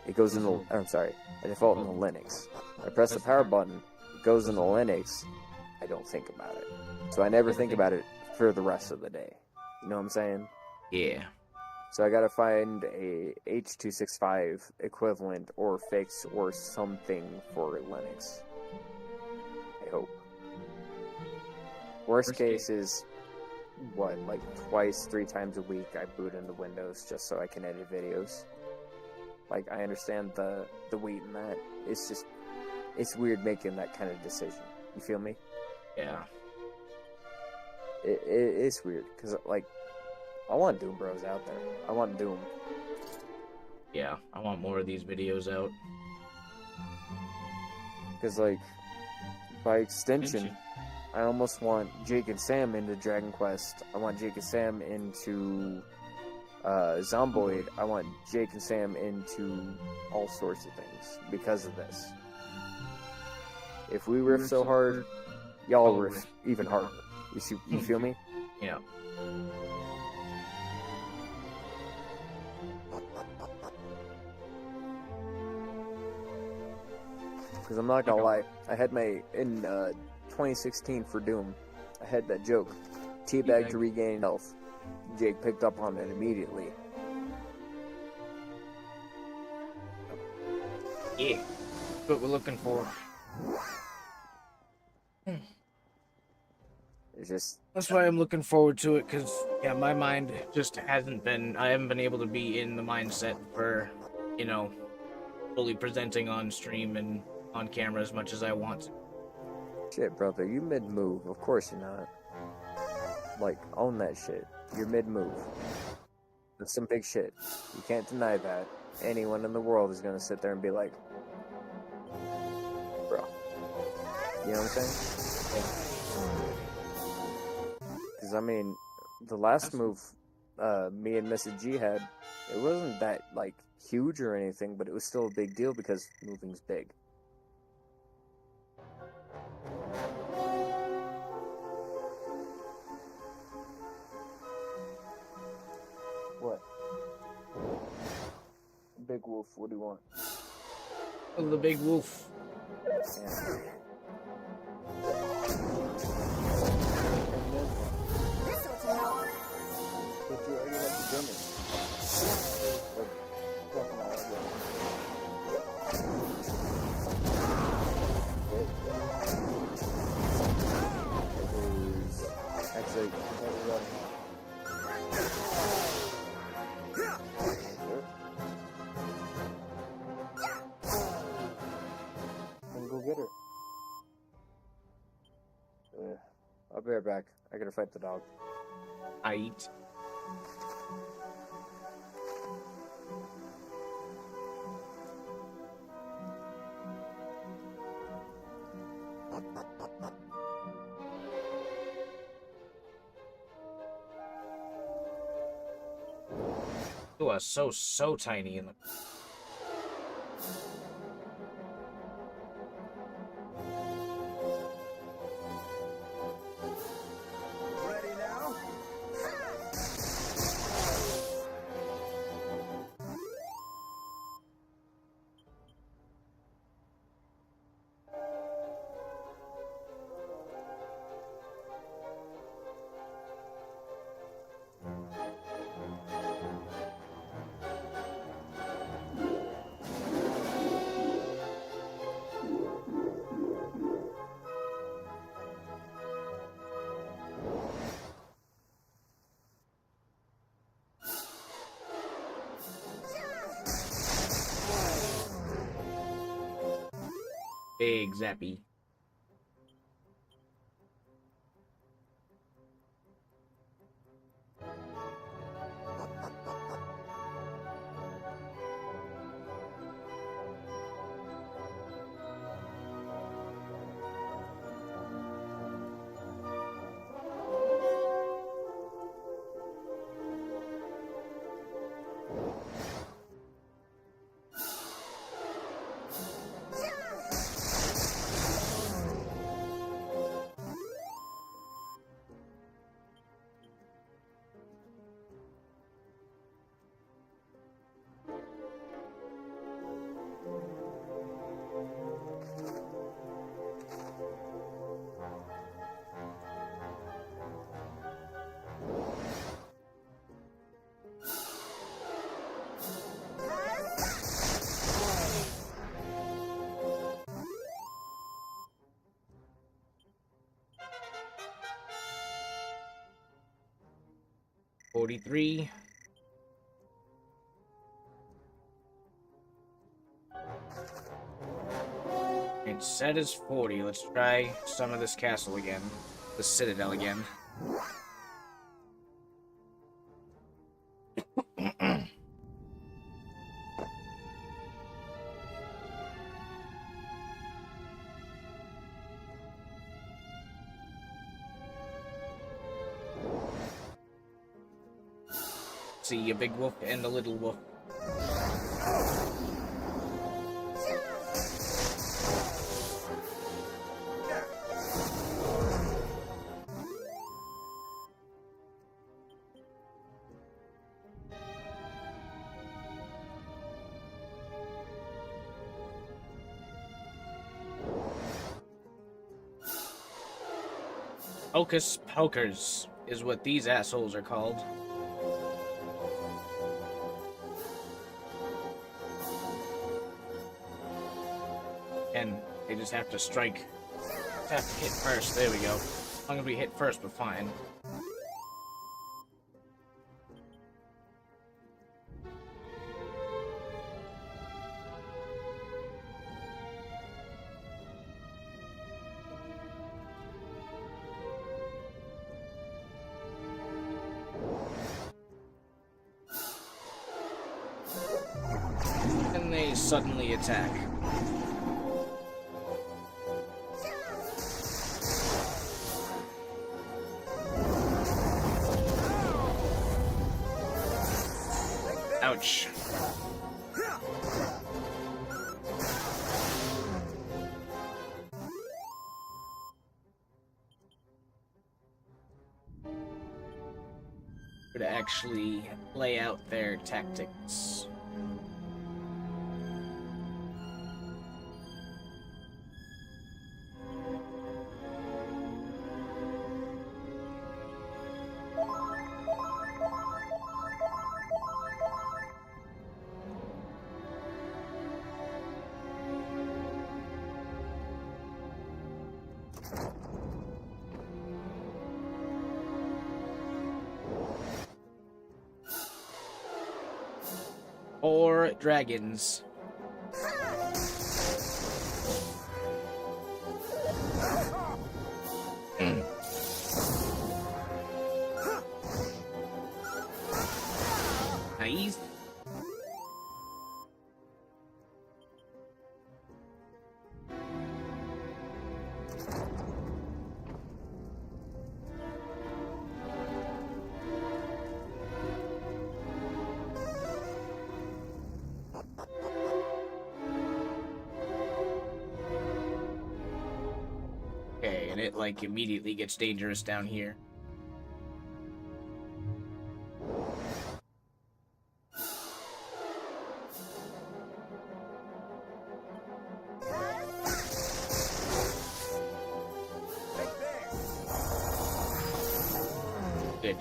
it goes into, I default into Linux. I press the power button, it goes into Linux, I don't think about it. So I never think about it for the rest of the day. You know what I'm saying? Yeah. So I gotta find a H.265 equivalent or fix or something for Linux. I hope. Worst case is, what, like twice, 3 times a week I boot into Windows just so I can edit videos. Like, I understand the weight in that. It's just, it's weird making that kind of decision. You feel me? Yeah. It's weird, because, like, I want Doom Bros out there. I want Doom. Yeah. I want more of these videos out. Because, like, by extension, I almost want Jake and Sam into Dragon Quest. I want Jake and Sam into Zomboid. I want Jake and Sam into all sorts of things because of this. If we riff so hard, y'all riff even harder. You feel me? Yeah. Because I'm not gonna lie, I had in 2016 for Doom, I had that joke, teabag to regain health. Jake picked up on it immediately. Yeah. What we're looking for. It's just, That's why I'm looking forward to it, because, yeah, my mind just I haven't been able to be in the mindset for, you know, fully presenting on stream and on camera as much as I want to. shit, brother, you mid-move. Of course you're not. Like, own that shit. You're mid-move. That's some big shit. You can't deny that. Anyone in the world is gonna sit there and be like, bro. You know what I'm saying? Because, I mean, the last move me and Mrs. G had, it wasn't that, like, huge or anything, but it was still a big deal because moving's big. What? Big Wolf, what do you want? Oh, the big wolf. Yeah. This ought to help. But you already have the dinner. Like, fucking all again. Actually, then go get her. I'll be right back. I gotta fight the dog. I eat. You are so tiny in the. Ready now? Big Zappy. 43. It's set as 40. Let's try some of this castle again. The Citadel again. See a big wolf and a little wolf. Hocus Pokers is what these assholes are called. And they just have to strike. Have to hit first. There we go. As long as we hit first, we're fine. And they suddenly attack. Ouch. To actually lay out their tactics. Or dragons. Nice. Okay, and it like immediately gets dangerous down here. Good.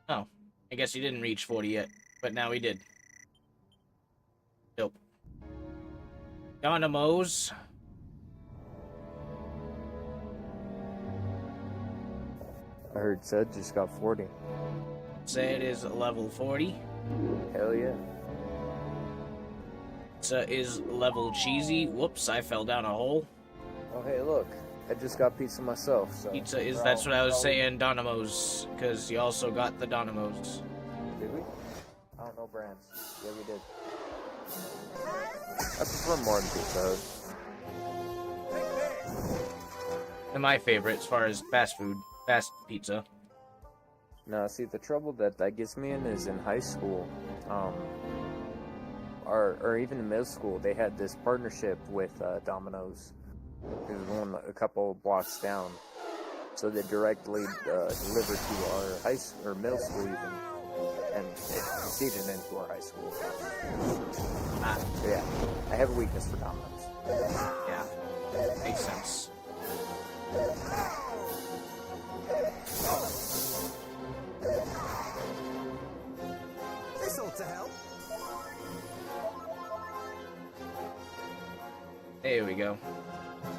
Oh, I guess he didn't reach 40 yet, but now he did. Dope. Dynamos. I heard Zed just got 40. Zed is level 40. Hell yeah. Pizza is level cheesy. Whoops, I fell down a hole. Oh hey, look. I just got pizza myself, so... Pizza is, that's what I was saying, Dynamos, because you also got the Dynamos. Did we? I don't know brands. Yeah, we did. I prefer more than Pizza Hut. And my favorite as far as fast pizza. No, see, the trouble that gets me in is in high school, or even in middle school, they had this partnership with Domino's. It was one a couple blocks down, so they directly delivered to our high school or middle school even, and it proceeded into our high school. So yeah, I have a weakness for Domino's. Yeah, makes sense. This ought to help. There we go.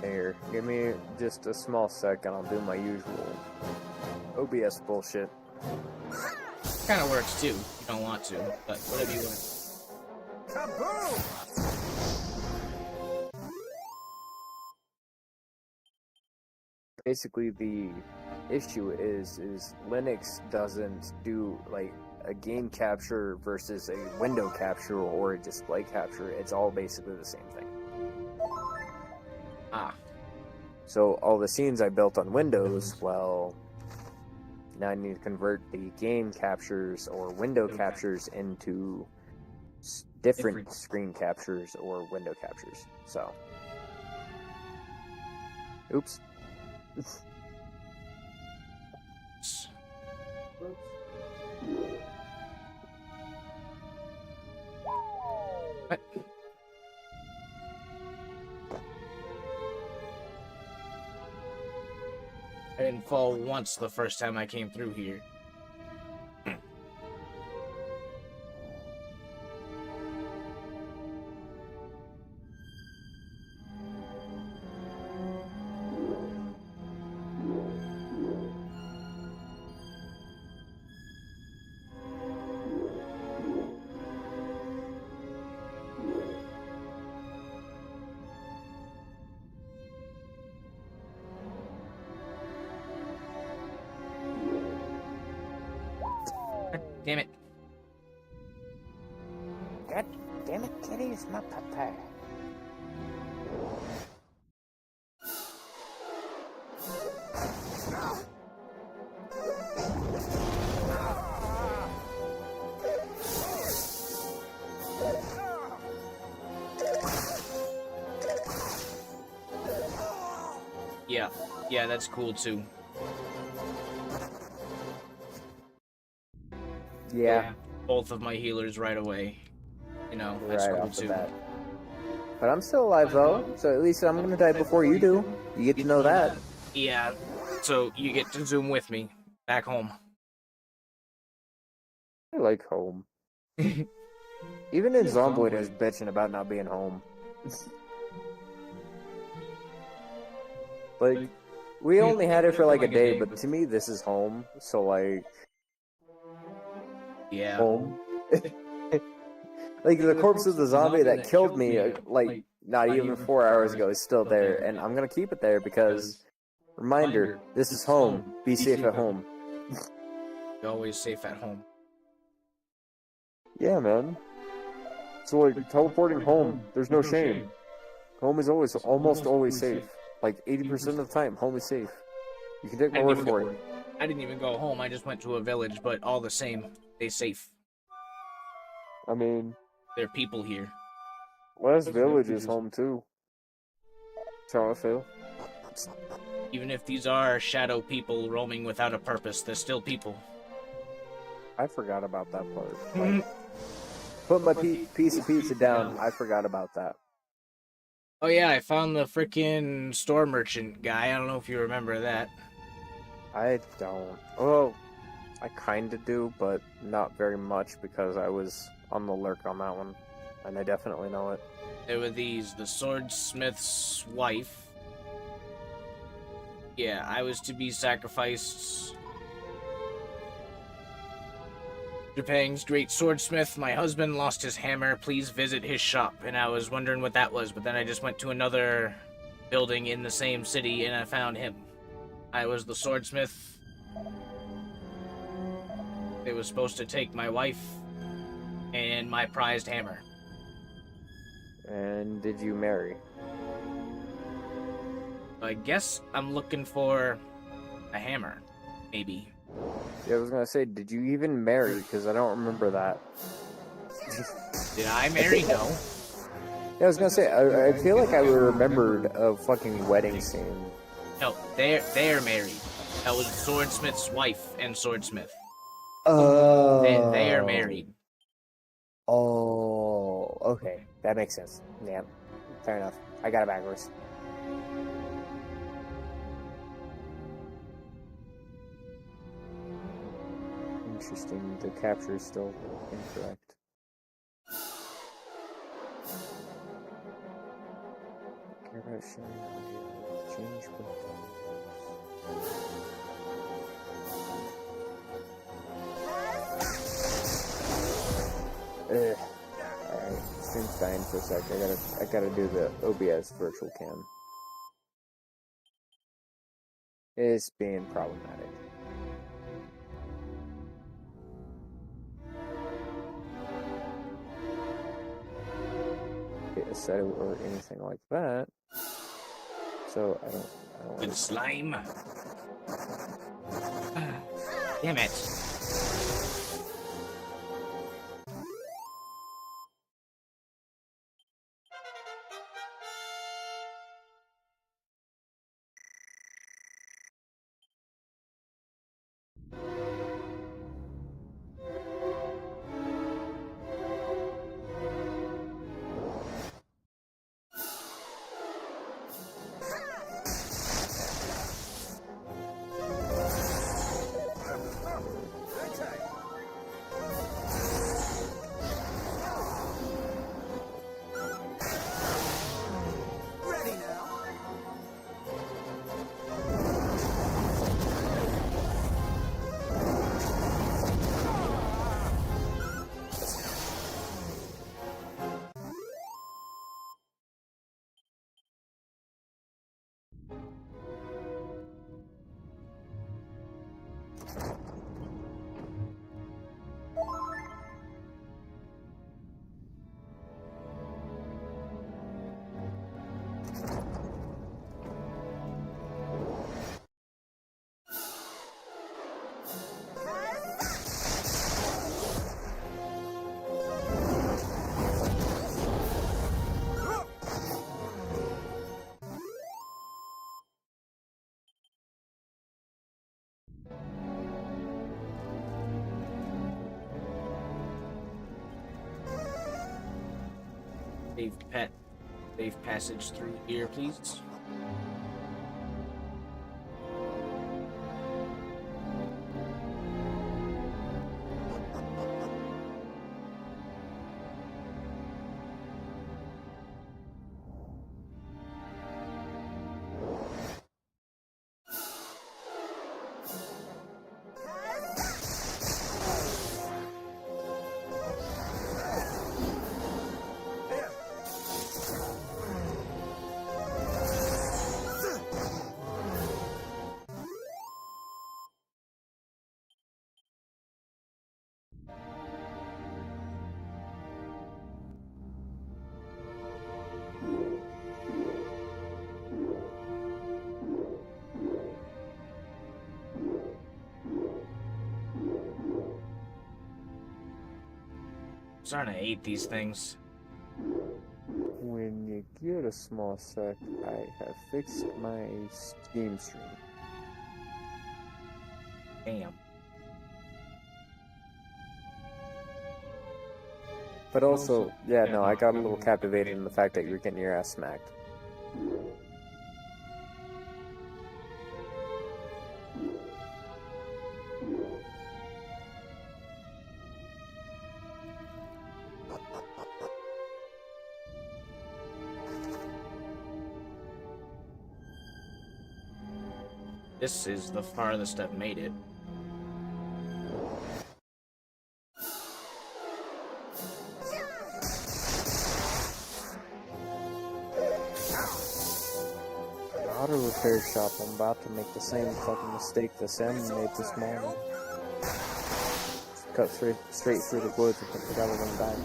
Here, give me just a small second. I'll do my usual OBS bullshit. Kind of works too. If you don't want to, but whatever you want. Kaboom! Basically, the issue is Linux doesn't do like a game capture versus a window capture or a display capture. It's all basically the same thing. Ah, So all the scenes I built on Windows, well, now I need to convert the game captures or window captures into different screen captures or window captures. So, oops. what? I didn't fall once the first time I came through here. Damn it. God damn it, Kitty, it's my papa. Yeah, that's cool too. Yeah, Both of my healers right away. You know, that's right cool off the too. bat. But I'm still alive though, so at least I'm gonna die before you do. You get to know that. Yeah, so you get to zoom with me back home. I like home. Even in Zomboid is bitching about not being home. Like, we only had it for like a day, but to me this is home, so like, Yeah. home. Like, the corpse of the zombie that killed me, like, not even 4 hours ago is still there, and I'm gonna keep it there because, reminder, this is home. Be safe at home. You're always safe at home. Yeah, man. So, like, teleporting home, there's no shame. Home is always, almost always safe. Like, 80% of the time, home is safe. You can take my word for it. I didn't even go home. I just went to a village, but all the same, they safe. I mean, There are people here. West Village is home too. That's how I feel. Even if these are shadow people roaming without a purpose, they're still people. I forgot about that part. Like, put my piece of pizza down. I forgot about that. Oh yeah, I found the frickin' store merchant guy. I don't know if you remember that. I don't. Well, I kinda do, but not very much because I was on the lurk on that one. And I definitely know it. There were these, the swordsmith's wife. Yeah, I was to be sacrificed. Drepang's great swordsmith, my husband lost his hammer, please visit his shop. And I was wondering what that was, but then I just went to another building in the same city and I found him. I was the swordsmith. They were supposed to take my wife and my prized hammer. And did you marry? I guess I'm looking for a hammer, maybe. Yeah, I was gonna say, did you even marry? Because I don't remember that. Did I marry? No. Yeah, I was gonna say, I feel like I remembered a fucking wedding scene. No, they're married. That was swordsmith's wife and swordsmith. Oh. They are married. Oh, okay. That makes sense. Yeah, fair enough. I got it backwards. Interesting. The capture is still incorrect. About sharing audio. Change windows. Ugh. Alright, stream's dying for a sec. I gotta do the OBS virtual cam. It's being problematic. Get set it or anything like that. So I don't Good want slime. Damn it. Ready now. Save passage through here, please. Starting to hate these things. When you get a small sec, I have fixed my Steam stream. Damn. But also, yeah, no, I got a little captivated in the fact that you're getting your ass smacked. This is the farthest I've made it. Auto repair shop, I'm about to make the same fucking mistake that Sam made this morning. Cut straight through the woods and forgot I was gonna die.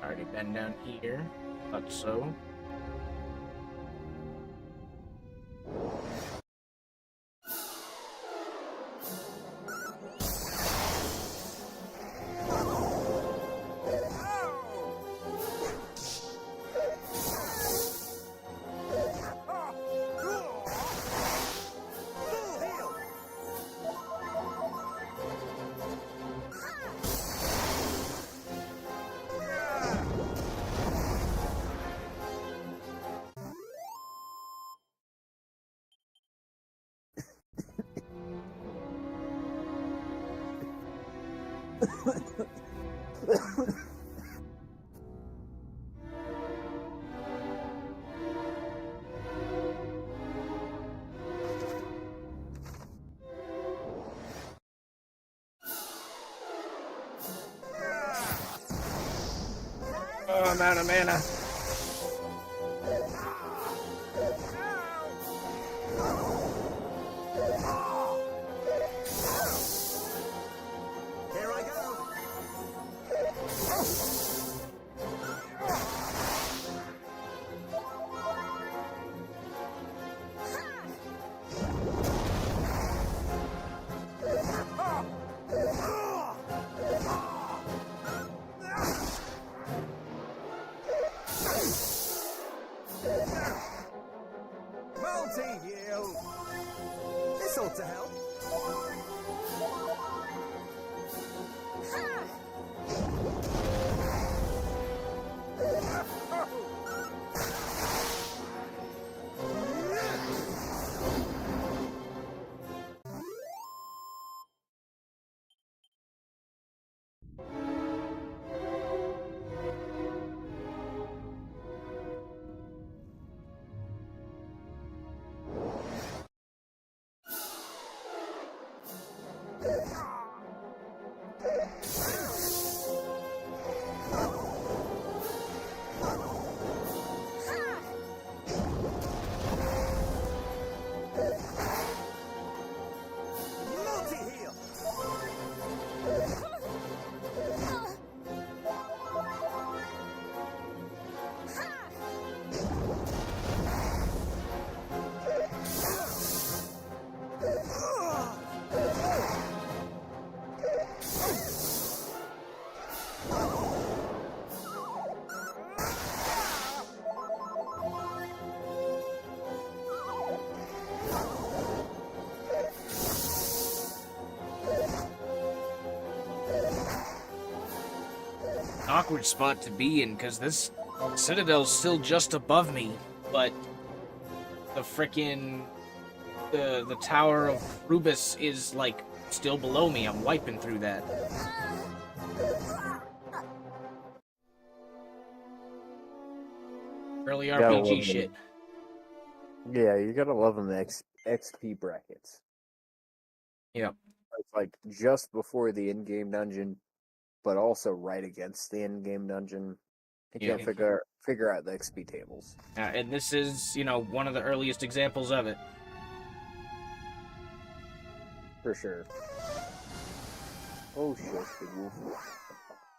Already been down here. Thought so. Oh, I'm out of mana. Here I go. Multi-heal. This ought to help. Multi-heal. Awkward spot to be in, because this Citadel's still just above me, but the frickin' the Tower of Rubus is, like, still below me. I'm wiping through that. Early Gotta love RPG them. shit. Yeah, you gotta love them XP brackets. Yep. It's like just before the in-game dungeon, but also right against the in-game dungeon. You Yeah. can't figure out the XP tables. And this is, you know, one of the earliest examples of it. For sure. Oh shit, big wolf.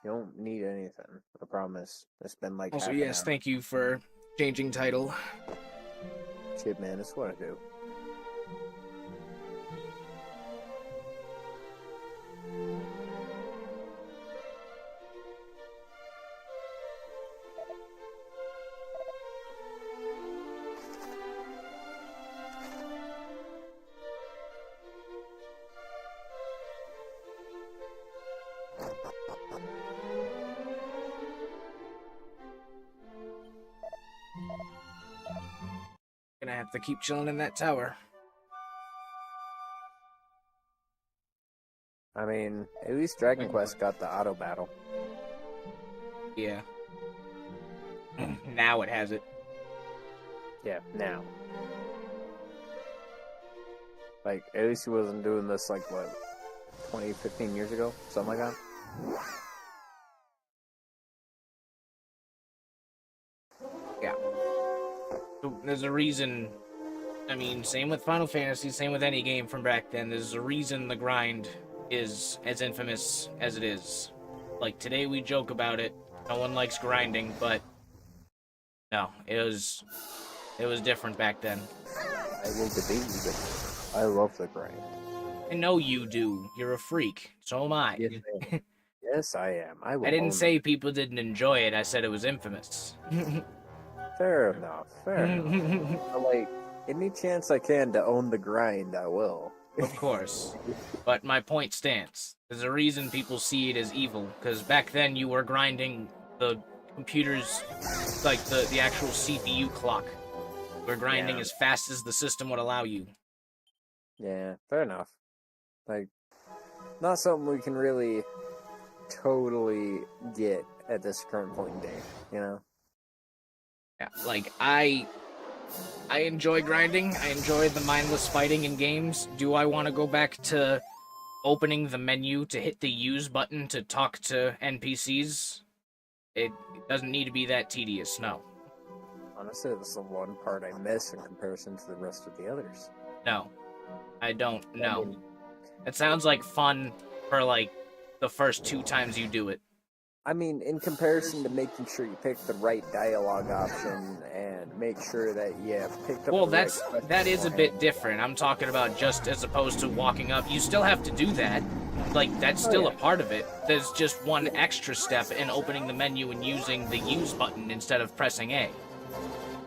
You don't need anything, I promise. It's been like Also, half an yes, hour. thank you for changing title. Shit, man, that's what I do. Gonna have to keep chilling in that tower. I mean, at least Dragon Quest got the auto battle. Yeah. Now it has it. Yeah, now. Like, at least he wasn't doing this, like, what, 20, 15 years ago? Something like that? Yeah. So there's a reason. I mean, same with Final Fantasy, same with any game from back then. There's a reason the grind is as infamous as it is. Like, today we joke about it. No one likes grinding, but no, it was different back then. I will debate you, but I love the grind. I know you do. You're a freak. So am I. Yes, I am. Yes, I am. I will I didn't own say people didn't enjoy it. I said it was infamous. it. Fair enough. Fair enough. But, like, any chance I can to own the grind, I will. Of course. But my point stands. There's a reason people see it as evil, because back then you were grinding the computer's, like, the actual CPU clock. You were grinding Yeah. as fast as the system would allow you. Yeah, fair enough. Like, not something we can really totally get at this current point in day, you know? Yeah, like I enjoy grinding. I enjoy the mindless fighting in games. Do I want to go back to opening the menu to hit the use button to talk to NPCs? It doesn't need to be that tedious, no. Honestly, this is the one part I miss in comparison to the rest of the others. No. I don't I know. mean, It sounds like fun for like the first 2 times you do it. in comparison to making sure you pick the right dialogue option and make sure that you have picked up Well, the right that is a question bit different. I'm talking about just as opposed to walking up. You still have to do that. Like, that's still yeah. a part of it. There's just one extra step in opening the menu and using the use button instead of pressing A.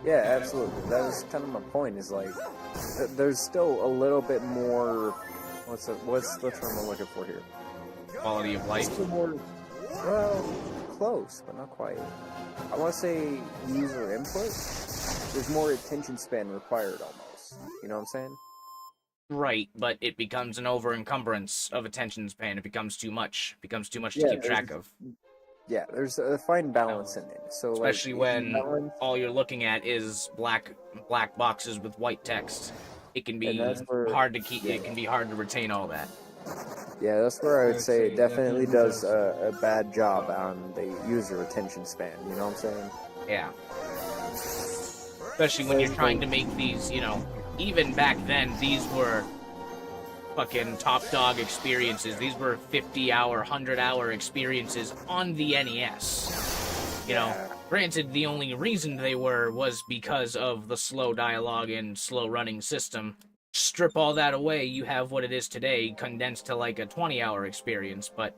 Yeah, absolutely. That was kind of my point. Is like, there's still a little bit more. What's the term I'm looking for here? Quality of life. Still more. Well, close, but not quite. I want to say user input. There's more attention span required, almost. You know what I'm saying? Right, but it becomes an over-encumbrance of attention span. It becomes too much. It becomes too much to Yeah, keep track of. Yeah, there's a fine balance in it. So, Especially like, when balance, all you're looking at is black boxes with white text. It can be And that's where- hard to keep. It can be hard to retain all that. yeah, that's where I would say it definitely does a bad job on the user attention span. You know what I'm saying? Yeah. Especially when you're trying to make these, even back then, these were fucking top dog experiences. These were 50-hour, 100-hour experiences on the NES. Granted, the only reason they was because of the slow dialogue and slow running system. Strip all that away, you have what it is today, condensed to like a 20-hour experience, but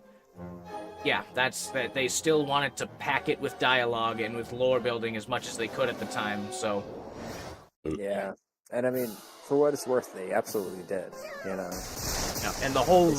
yeah, that's that. They still wanted to pack it with dialogue and with lore building as much as they could at the time, so Yeah, and for what it's worth, they absolutely did. yeah. And the whole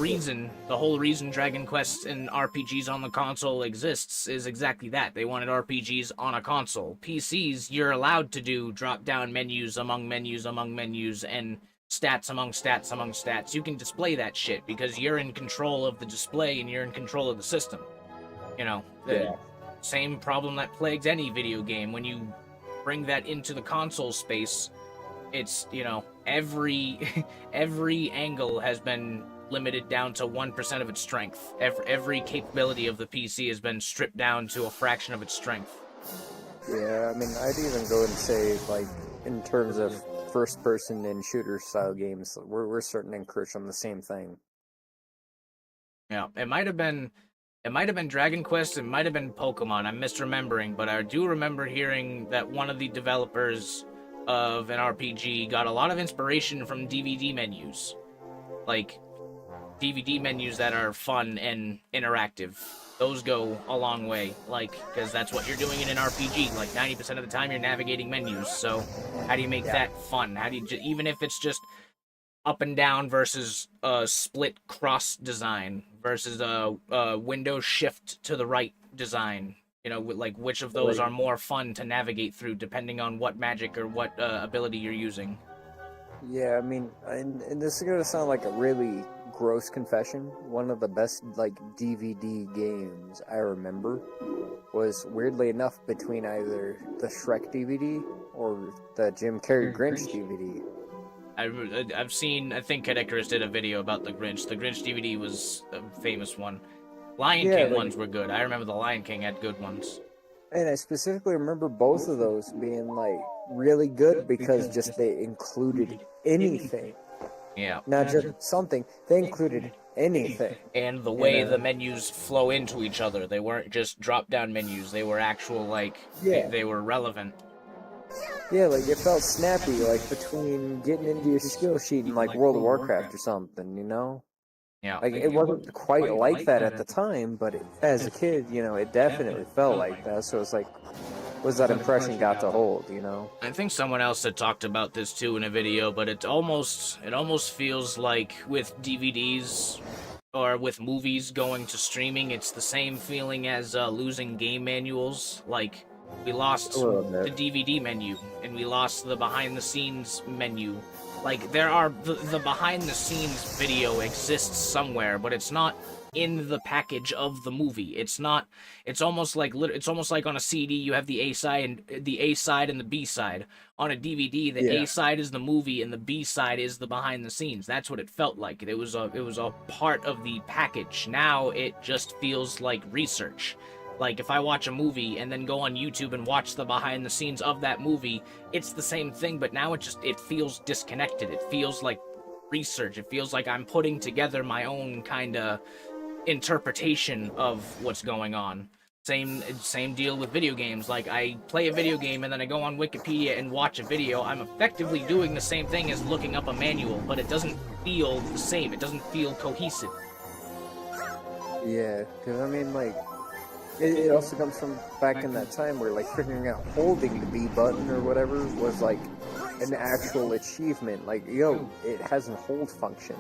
reason Dragon Quest and RPGs on the console exists is exactly that. They wanted RPGs on a console. PCs, you're allowed to do drop-down menus among menus among menus and stats among stats among stats. You can display that shit because you're in control of the display and you're in control of the system. The same problem that plagues any video game. When you bring that into the console space, it's, every angle has been limited down to 1% of its strength. Every capability of the PC has been stripped down to a fraction of its strength. Yeah, I'd even go and say, like, in terms of first-person and shooter-style games, we're starting to encroach on the same thing. Yeah, it might have been Dragon Quest, it might have been Pokemon, I'm misremembering, but I do remember hearing that one of the developers of an RPG got a lot of inspiration from DVD menus. Like, DVD menus that are fun and interactive. Those go a long way, because that's what you're doing in an RPG. Like, 90% of the time you're navigating menus, so how do you make that fun? How do you, even if it's just up and down versus a split cross design versus a window shift to the right design, which of those are more fun to navigate through depending on what magic or what ability you're using. Yeah, and this is gonna sound like a really gross confession. One of the best, DVD games I remember was, weirdly enough, between either the Shrek DVD or the Jim Carrey Grinch DVD. I've seen, I think Kid Icarus did a video about the Grinch. The Grinch DVD was a famous one. Lion King ones were good. I remember the Lion King had good ones. And I specifically remember both of those being, really good because just they included anything. Yeah. Not just something, they included anything. And the way the menus flow into each other. They weren't just drop-down menus. They were actual, they were relevant. Yeah, it felt snappy, between getting into your skill sheet in, World of Warcraft or something, Yeah. It wasn't quite like that at the time, but as a kid, it definitely felt like that. So it's was that impression got to hold, I think someone else had talked about this too in a video, but it almost feels like with DVDs or with movies going to streaming, it's the same feeling as losing game manuals. We lost the DVD menu, and we lost the behind-the-scenes menu. There are the behind-the-scenes video exists somewhere, but it's not in the package of the movie. It's not. It's almost like on a CD you have the A side and the B side. On a DVD, the Yeah. A side is the movie and the B side is the behind the scenes. That's what it felt like. It was a part of the package. Now it just feels like research. Like, if I watch a movie and then go on YouTube and watch the behind the scenes of that movie, it's the same thing, but now it feels disconnected. It feels like research. It feels like I'm putting together my own kind of interpretation of what's going on. Same deal with video games. Like, I play a video game and then I go on Wikipedia and watch a video. I'm effectively doing the same thing as looking up a manual, but it doesn't feel the same. It doesn't feel cohesive. Yeah, because I mean, like, it also comes from back in that time where, like, figuring out holding the B button or whatever was, like, an actual achievement. Like, yo, it has a hold function.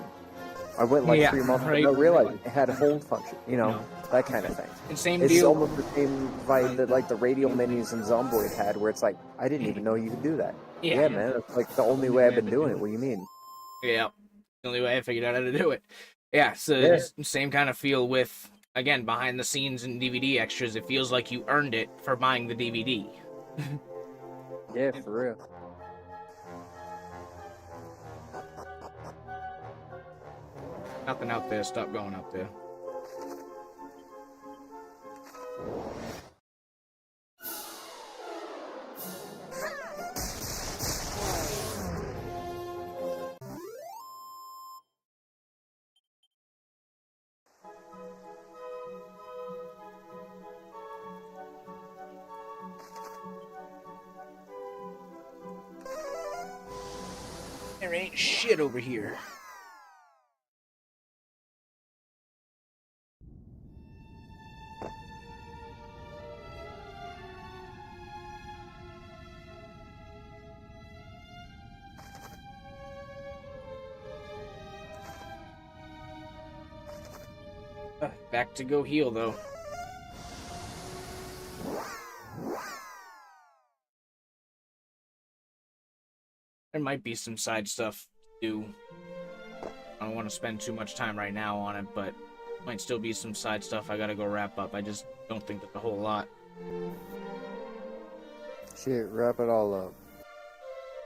I went, like, 3 months right. ago, realizing it had a hold function, you know, that kind of thing. And same It's deal. almost the same vibe that, like, the Radial Minis and Zomboid had, where it's like, I didn't even know you could do that. Yeah, man, it's like the only way I've been doing it. What do you mean? Yeah, the only way I figured out how to do it. Yeah, so Yeah. same kind of feel with, again, behind the scenes and DVD extras. It feels like you earned it for buying the DVD. Yeah, for real. Nothing out there. Stop going out there. There ain't shit over here. Back to go heal, though. There might be some side stuff to do. I don't want to spend too much time right now on it, but might still be some side stuff I gotta go wrap up. I just don't think that's a whole lot. Shit, wrap it all up.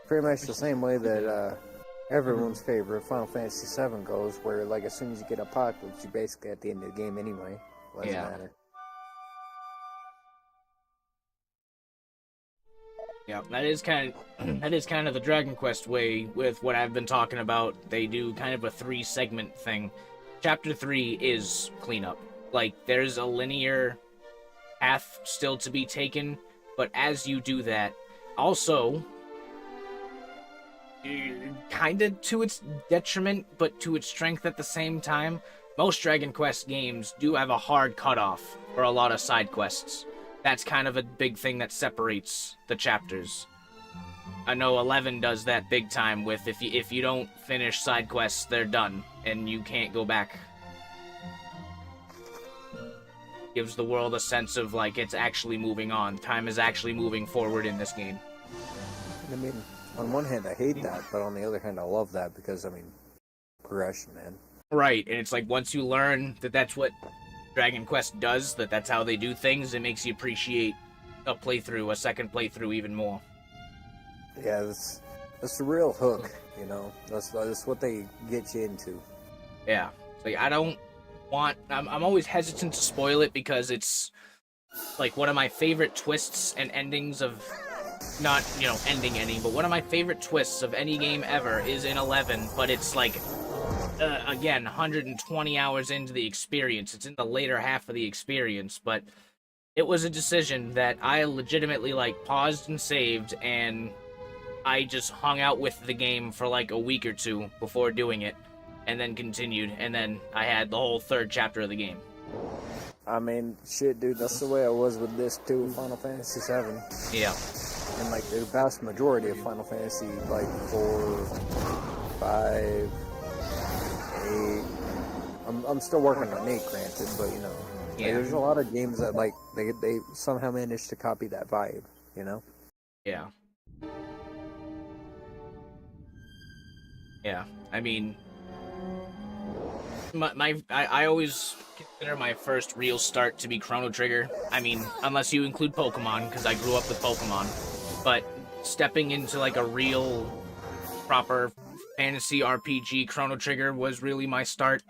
Pretty much the same way that everyone's favorite Final Fantasy VII goes, where, like, as soon as you get Apocalypse, you're basically at the end of the game anyway. Doesn't matter. Yeah, that is kind of the Dragon Quest way with what I've been talking about. They do kind of a 3-segment thing. Chapter 3 is cleanup. Like, there's a linear path still to be taken, but as you do that, also, kind of to its detriment, but to its strength at the same time, most Dragon Quest games do have a hard cutoff for a lot of side quests. That's kind of a big thing that separates the chapters. I know 11 does that big time with if you don't finish side quests, they're done, and you can't go back. Gives the world a sense of, like, it's actually moving on. Time is actually moving forward in this game. I mean, on one hand, I hate that, but on the other hand, I love that because, I mean, progression, man. Right, and it's like, once you learn that that's what Dragon Quest does, that's how they do things, it makes you appreciate a second playthrough even more. Yeah, that's the real hook, you know? That's what they get you into. Yeah. Like, I'm always hesitant to spoil it because it's, like, one of my favorite twists and endings of, not, ending any, but one of my favorite twists of any game ever is in 11, but it's, like, again, 120 hours into the experience. It's in the later half of the experience, but it was a decision that I legitimately, like, paused and saved, and I just hung out with the game for, like, a week or two before doing it, and then continued, and then I had the whole 3rd chapter of the game. I mean, shit, dude, that's the way I was with this, too, Final Fantasy VII. Yeah. And, like, the vast majority of Final Fantasy, like, 4, 5... 8. I'm still working on 8, granted, but like, there's a lot of games that, like, they somehow managed to copy that vibe, you know? Yeah. Yeah. I mean, I always consider my first real start to be Chrono Trigger. I mean, unless you include Pokemon, because I grew up with Pokemon. But stepping into like a real, proper fantasy RPG, Chrono Trigger was really my start.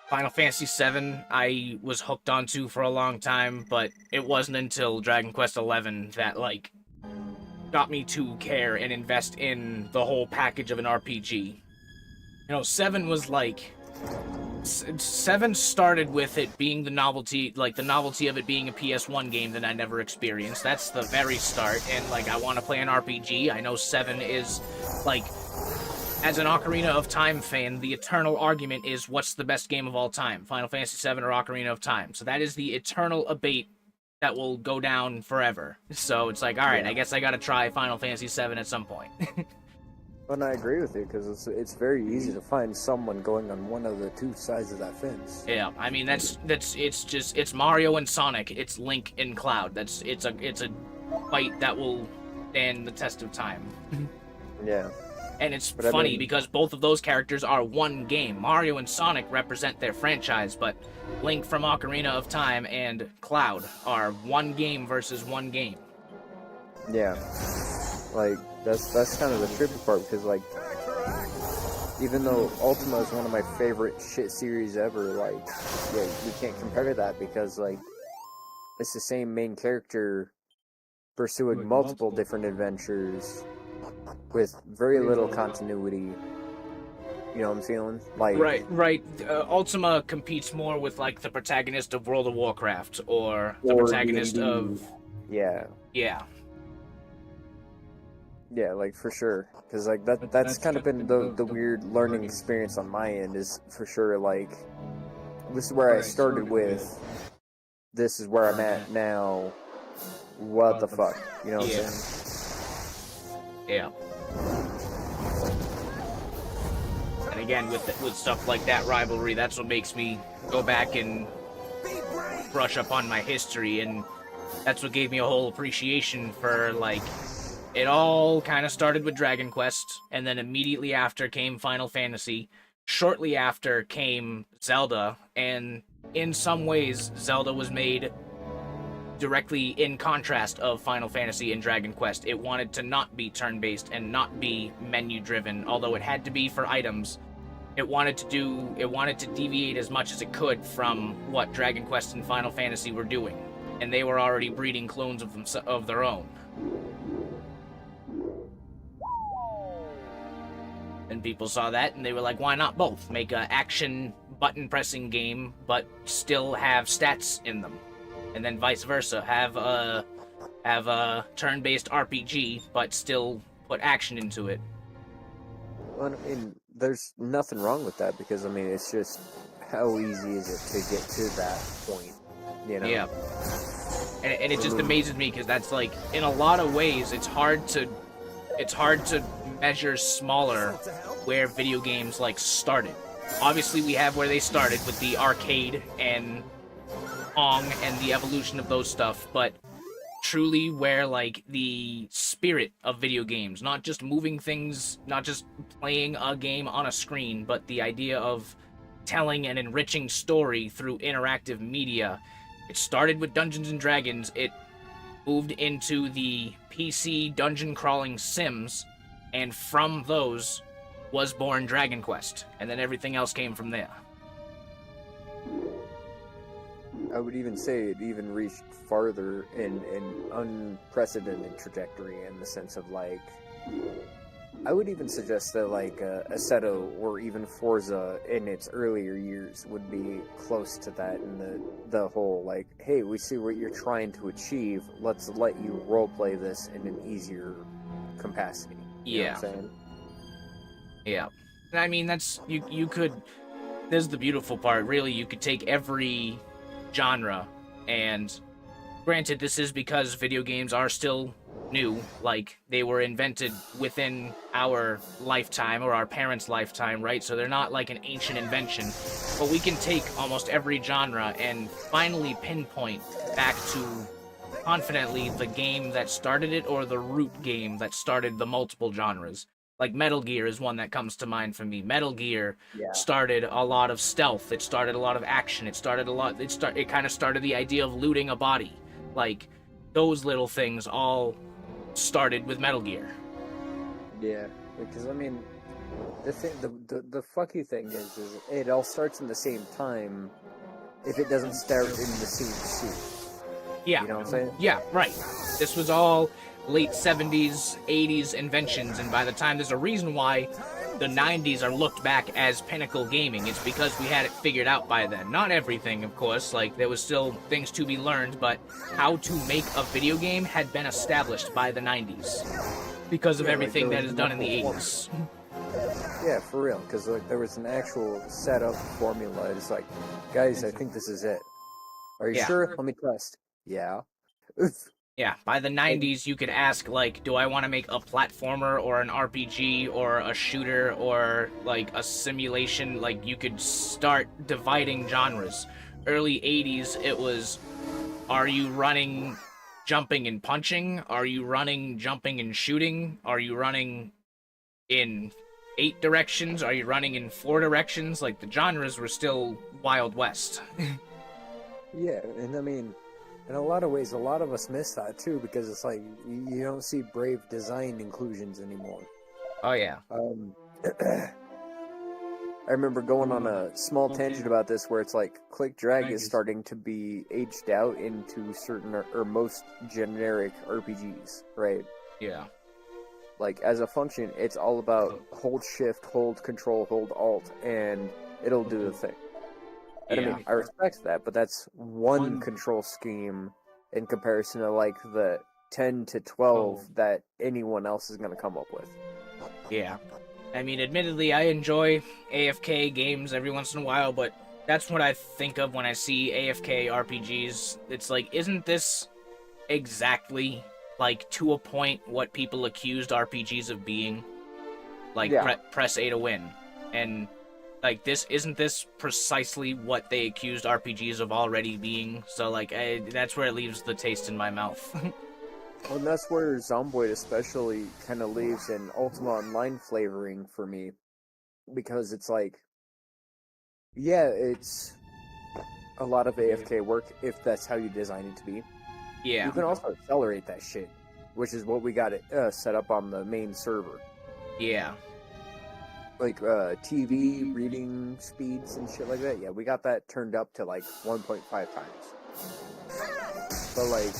Final Fantasy VII, I was hooked onto for a long time, but it wasn't until Dragon Quest XI that, like, got me to care and invest in the whole package of an RPG. You know, 7 was like... 7 started with it being the novelty of it being a PS1 game that I never experienced. That's the very start, and, like, I want to play an RPG. I know 7 is, like... As an Ocarina of Time fan, the eternal argument is what's the best game of all time, Final Fantasy VII or Ocarina of Time. So that is the eternal debate that will go down forever. So it's like, all right, I guess I gotta try Final Fantasy VII at some point. And I agree with you, because it's very easy to find someone going on one of the two sides of that fence. Yeah, I mean it's Mario and Sonic, it's Link and Cloud. It's a fight that will stand the test of time. Yeah. And it's funny mean, because both of those characters are one game. Mario and Sonic represent their franchise, but Link from Ocarina of Time and Cloud are one game versus one game. Yeah. Like, that's kind of the tricky part, because, like, even though Ultima is one of my favorite shit series ever, like, yeah, we can't compare that, because, like, it's the same main character pursuing multiple different adventures with very little continuity. You know what I'm feeling? Like, right. Ultima competes more with, like, the protagonist of World of Warcraft or the protagonist of... Yeah. Yeah. Yeah, like, for sure. Because, like, that's kind of been the weird learning experience on my end, is for sure, like, this is where I started with, this is where I'm at now, what the fuck? You know what I'm saying? Yeah. And again, with stuff like that rivalry, that's what makes me go back and brush up on my history, and that's what gave me a whole appreciation for, like, it all kind of started with Dragon Quest, and then immediately after came Final Fantasy. Shortly after came Zelda, and in some ways, Zelda was made directly in contrast of Final Fantasy and Dragon Quest. It wanted to not be turn-based and not be menu-driven, although it had to be for items. It wanted to deviate as much as it could from what Dragon Quest and Final Fantasy were doing, and they were already breeding clones of their own. And people saw that, and they were like, why not both? Make a action button-pressing game, but still have stats in them. And then vice versa, have a turn-based RPG, but still put action into it. Well, I mean, there's nothing wrong with that, because, I mean, it's just, how easy is it to get to that point, you know? Yeah. And it just amazes me, because that's, like, in a lot of ways, it's hard to measure smaller where video games, like, started. Obviously, we have where they started with the arcade and Pong and the evolution of those stuff, but truly where, like, the spirit of video games, not just moving things, not just playing a game on a screen, but the idea of telling an enriching story through interactive media. It started with Dungeons and Dragons, it moved into the PC dungeon crawling sims, and from those was born Dragon Quest, and then everything else came from there. I would even say it even reached farther in an unprecedented trajectory, in the sense of, like, I would even suggest that, like, Assetto or even Forza in its earlier years would be close to that, in the whole, like, hey, we see what you're trying to achieve, let's let you roleplay this in an easier capacity. You know what I'm saying? Yeah. And I mean, that's, you could, this is the beautiful part, really, you could take every genre, and granted, this is because video games are still new, like, they were invented within our lifetime, or our parents' lifetime, right? So they're not like an ancient invention, but we can take almost every genre and finally pinpoint back to confidently the game that started it, or the root game that started the multiple genres. Like Metal Gear is one that comes to mind for me. Metal Gear Yeah. started a lot of stealth. It started a lot of action. It kind of started the idea of looting a body. Like those little things all started with Metal Gear. Yeah, because I mean, the fucky thing is it all starts in the same time. If it doesn't start in the same suit, Yeah. you know what I'm saying? Yeah, right. This was all late 70s, 80s inventions, and by the time there's a reason why the 90s are looked back as pinnacle gaming, it's because we had it figured out by then. Not everything, of course, like there was still things to be learned, but how to make a video game had been established by the 90s because of Yeah, like, everything there that was is done in the enough 80s. Yeah, for real. Because like there was an actual setup formula. It's like, guys, I think this is it. Are you Yeah. sure? Let me test. Yeah. Yeah, by the 90s, you could ask, like, do I want to make a platformer or an RPG or a shooter or, like, a simulation? Like, you could start dividing genres. Early 80s, it was, are you running jumping and punching? Are you running jumping and shooting? Are you running in 8 directions? Are you running in 4 directions? Like, the genres were still Wild West. Yeah, and I mean, in a lot of ways, a lot of us miss that too because it's like you don't see brave design inclusions anymore. Oh, yeah. I remember going on a small tangent about this where it's like Click Drag is starting to be aged out into certain or most generic RPGs, right? Yeah. Like as a function, it's all about hold shift, hold control, hold alt, and it'll do the thing. And I Yeah. mean, I respect that, but that's one control scheme in comparison to like the 10 to 12 that anyone else is going to come up with. Yeah. I mean, admittedly, I enjoy AFK games every once in a while, but that's what I think of when I see AFK RPGs. It's like, isn't this exactly, like, to a point what people accused RPGs of being? Like, Yeah. press A to win. And, like, isn't this precisely what they accused RPGs of already being? So, like, that's where it leaves the taste in my mouth. Well, and that's where Zomboid especially kind of leaves an Ultima Online flavoring for me. Because it's like, yeah, it's a lot of AFK work if that's how you design it to be. Yeah. You can also accelerate that shit, which is what we got it set up on the main server. Yeah. Like TV reading speeds and shit like that. Yeah, we got that turned up to like 1.5 times. But like,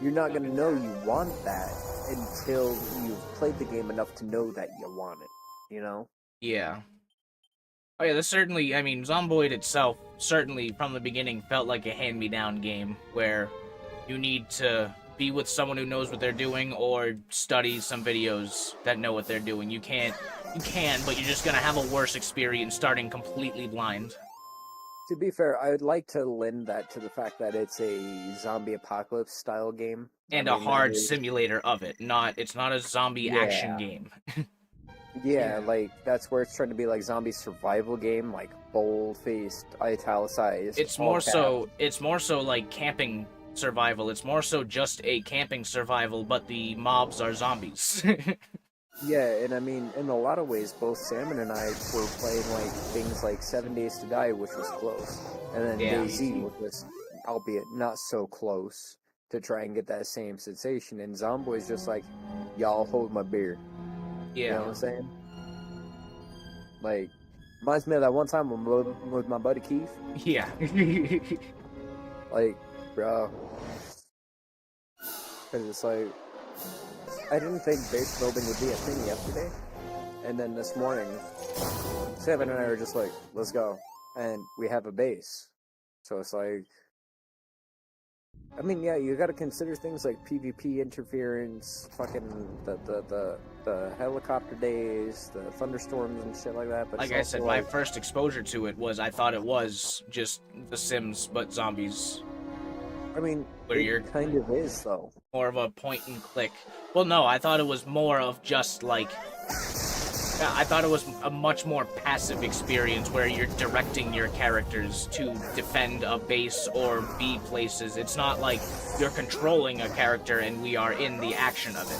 you're not gonna know you want that until you've played the game enough to know that you want it. You know? Yeah. Oh yeah, this certainly, I mean, Zomboid itself certainly from the beginning felt like a hand-me-down game where you need to be with someone who knows what they're doing or study some videos that know what they're doing. You can, but you're just gonna have a worse experience starting completely blind. To be fair, I would like to lend that to the fact that it's a zombie apocalypse style game. And I a mean, hard that is- simulator of it. It's not a zombie action game. Yeah, like that's where it's trying to be like zombie survival game, like bold-faced, italicized. It's all more caps. so like camping survival. It's more so just a camping survival, but the mobs are zombies. Yeah, and I mean, in a lot of ways, both Salmon and I were playing like things like 7 Days to Die, which was close, and then Yeah. DayZ, which was, albeit not so close, to try and get that same sensation. And Zomboid's just like, y'all hold my beer. You know what I'm saying? Like, reminds me of that one time with my buddy Keith. Yeah. Like, bro. Because it's like, I didn't think base building would be a thing yesterday. And then this morning, Seven and I were just like, let's go. And we have a base. So it's like, I mean, yeah, you gotta consider things like PvP interference, fucking the helicopter days, the thunderstorms and shit like that. But Like it's I also said, my like, first exposure to it was I thought it was just The Sims, but zombies. I mean, where it you're- kind of is, though. More of a point and click. Well, no, I thought it was more of just like I thought it was a much more passive experience where you're directing your characters to defend a base or be places. It's not like you're controlling a character and we are in the action of it.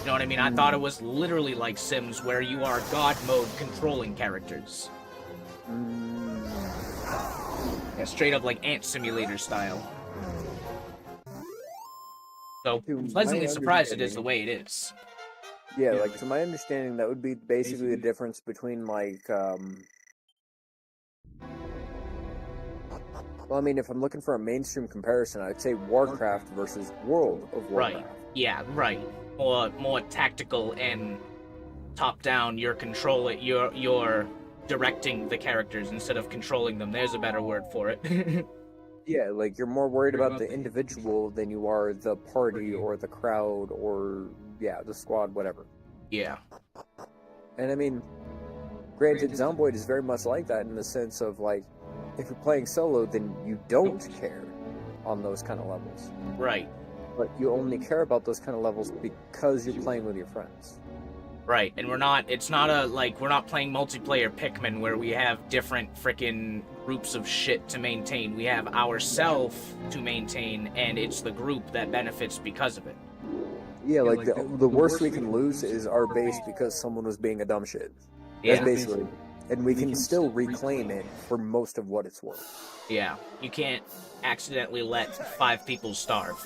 You know what I mean? I thought it was literally like Sims where you are God mode controlling characters. Yeah, straight up like Ant Simulator style. So, To pleasantly my surprised it is the understanding- way it is. Yeah, like to my understanding, that would be basically the difference between like, well, I mean, if I'm looking for a mainstream comparison, I'd say Warcraft versus World of Warcraft. Right. Yeah, right. More tactical and top down. You're directing the characters instead of controlling them. There's a better word for it. Yeah, like you're more worried about the individual than you are the party or the crowd or the squad, whatever. Yeah. And I mean, granted, Zomboid is very much like that in the sense of like, if you're playing solo, then you don't care on those kind of levels. Right. But you only care about those kind of levels because you're playing with your friends. Right. And we're not playing multiplayer Pikmin where we have different frickin' groups of shit to maintain. We have ourselves to maintain, and it's the group that benefits because of it. Yeah, like the worst we can lose is our base because someone was being a dumb shit. That's Yeah. basically. And we can still reclaim it for most of what it's worth. Yeah. You can't accidentally let 5 people starve.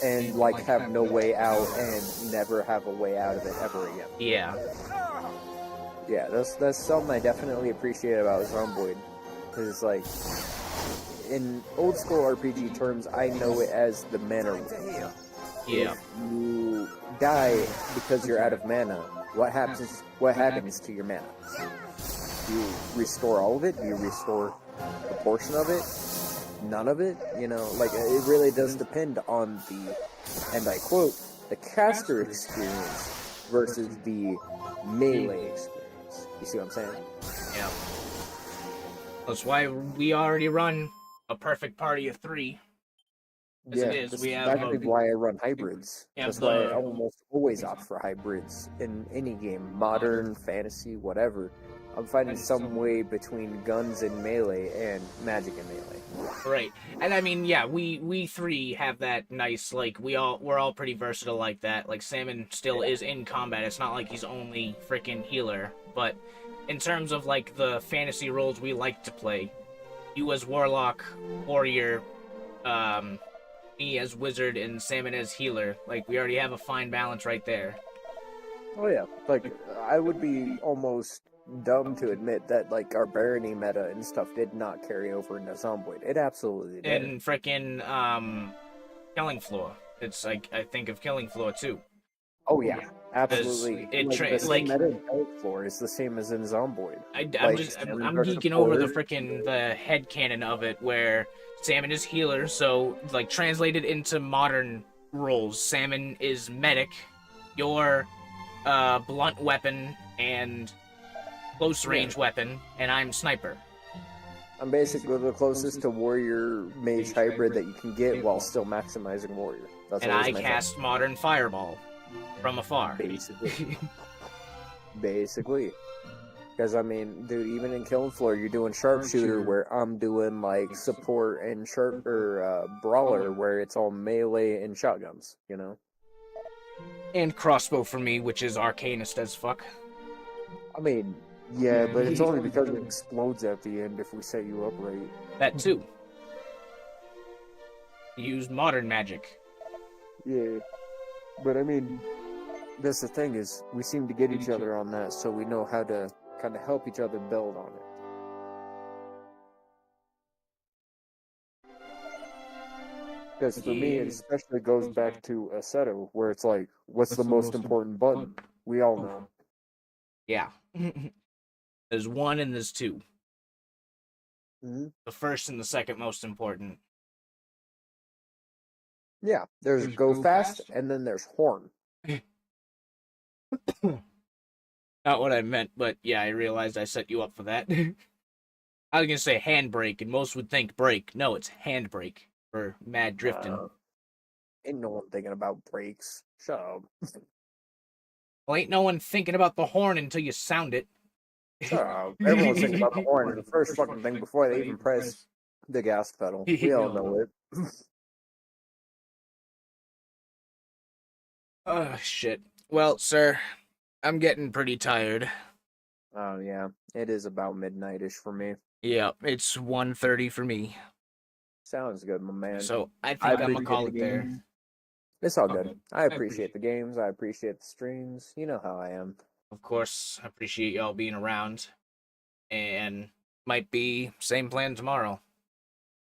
And like have no way out and never have a way out of it ever again. Yeah. Yeah, that's something I definitely appreciate about Zomboid. Because like in old school RPG terms, I know it as the mana rule. Yeah. If you die because you're out of mana, what happens? What happens to your mana? Do you restore all of it? Do you restore a portion of it? None of it? You know, like it really does depend on the, and I quote, the caster experience versus the melee experience. You see what I'm saying? Yeah. That's why we already run a perfect party of 3. As it is, that's we have exactly why I run hybrids. we have That's why I the- almost always opt for hybrids in any game, modern, fantasy, whatever. I'm finding some way between guns and melee and magic and melee. Right. And I mean, yeah, we 3 have that nice, like, we're all pretty versatile like that. Like, Salmon still is in combat. It's not like he's only freaking healer. But in terms of, like, the fantasy roles we like to play, you as Warlock, Warrior, me as Wizard, and Salmon as healer, like, we already have a fine balance right there. Oh yeah, like I would be almost dumb to admit that like our barony meta and stuff did not carry over into Zomboid. It absolutely did. And frickin' Killing Floor. It's like, I think of Killing Floor too. Oh yeah, absolutely. it like, tra- the same like- meta in Pellet Floor is the same as in Zomboid. I'm Like, just Salmon I'm versus geeking over the Warrior. frickin' the headcanon of it where Salmon is healer, so like translated into modern roles, Salmon is medic, you're blunt weapon and close range weapon, and I'm sniper. I'm basically the closest to warrior mage hybrid that you can get while still maximizing warrior. That's And always I my cast modern fireball from afar. thing. Basically. Because I mean, dude, even in Killing Floor, you're doing sharpshooter where I'm doing like support and brawler where it's all melee and shotguns. You know. And crossbow for me, which is arcanist as fuck. I mean, yeah, but it's only because it explodes at the end if we set you up right. That too. Use modern magic. Yeah, but I mean, that's the thing is we seem to get each other on that, so we know how to kind of help each other build on it. Because for me, it especially goes back to Assetto, where it's like, what's the most important button? We all know. Yeah. There's 1 and there's 2. Mhm. The first and the second most important. Yeah, there's go fast, and then there's horn. Not what I meant, but yeah, I realized I set you up for that. I was gonna say handbrake, and most would think brake. No, it's handbrake for mad drifting. Ain't no one thinking about brakes. Shut up. Well, ain't no one thinking about the horn until you sound it. Everyone's thinking about the horn. The first fucking thing before they even press the gas pedal. We all know it. Oh, shit. Well, sir, I'm getting pretty tired. Oh yeah, it is about midnight-ish for me. Yeah, it's 1:30 for me. Sounds good, my man. So I I think I'm gonna appreciate call the it there. game. It's all good. Okay. I appreciate the games. I appreciate the streams. You know how I am. Of course, I appreciate y'all being around. And might be same plan tomorrow.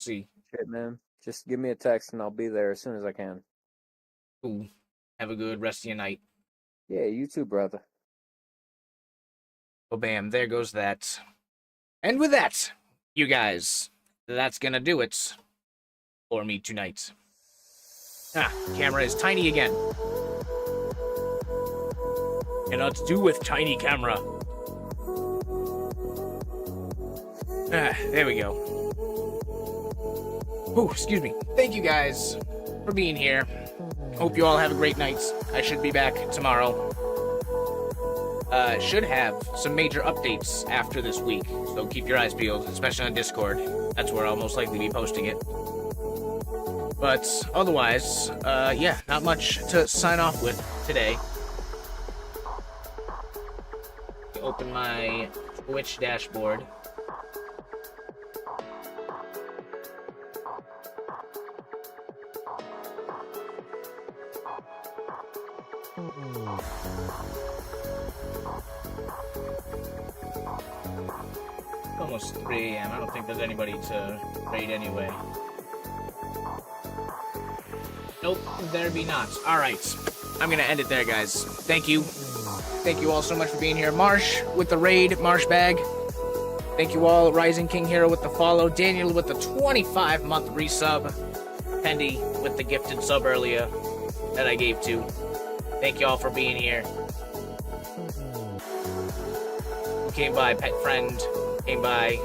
See. Shit, man. Just give me a text and I'll be there as soon as I can. Ooh. Have a good rest of your night. Yeah, you too, brother. Oh, bam. There goes that. And with that, you guys, that's gonna do it for me tonight. Camera is tiny again. Cannot do with tiny camera. There we go. Ooh, excuse me. Thank you guys for being here. Hope you all have a great night. I should be back tomorrow. Should have some major updates after this week, so keep your eyes peeled, especially on Discord. That's where I'll most likely be posting it. But otherwise, yeah, not much to sign off with today. Open my Twitch dashboard. It's almost 3 a.m. I don't think there's anybody to raid anyway. Nope, there be not. Alright, I'm gonna end it there, guys. Thank you. Thank you all so much for being here. Marsh with the raid, Marshbag. Thank you all. Rising King Hero with the follow. Daniel with the 25-month resub. Pendy with the gifted sub earlier that I gave to. Thank you all for being here. Who came by? Pet Friend came by.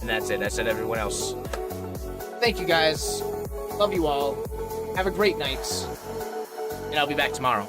And that's it. I said everyone else. Thank you guys. Love you all. Have a great night. And I'll be back tomorrow.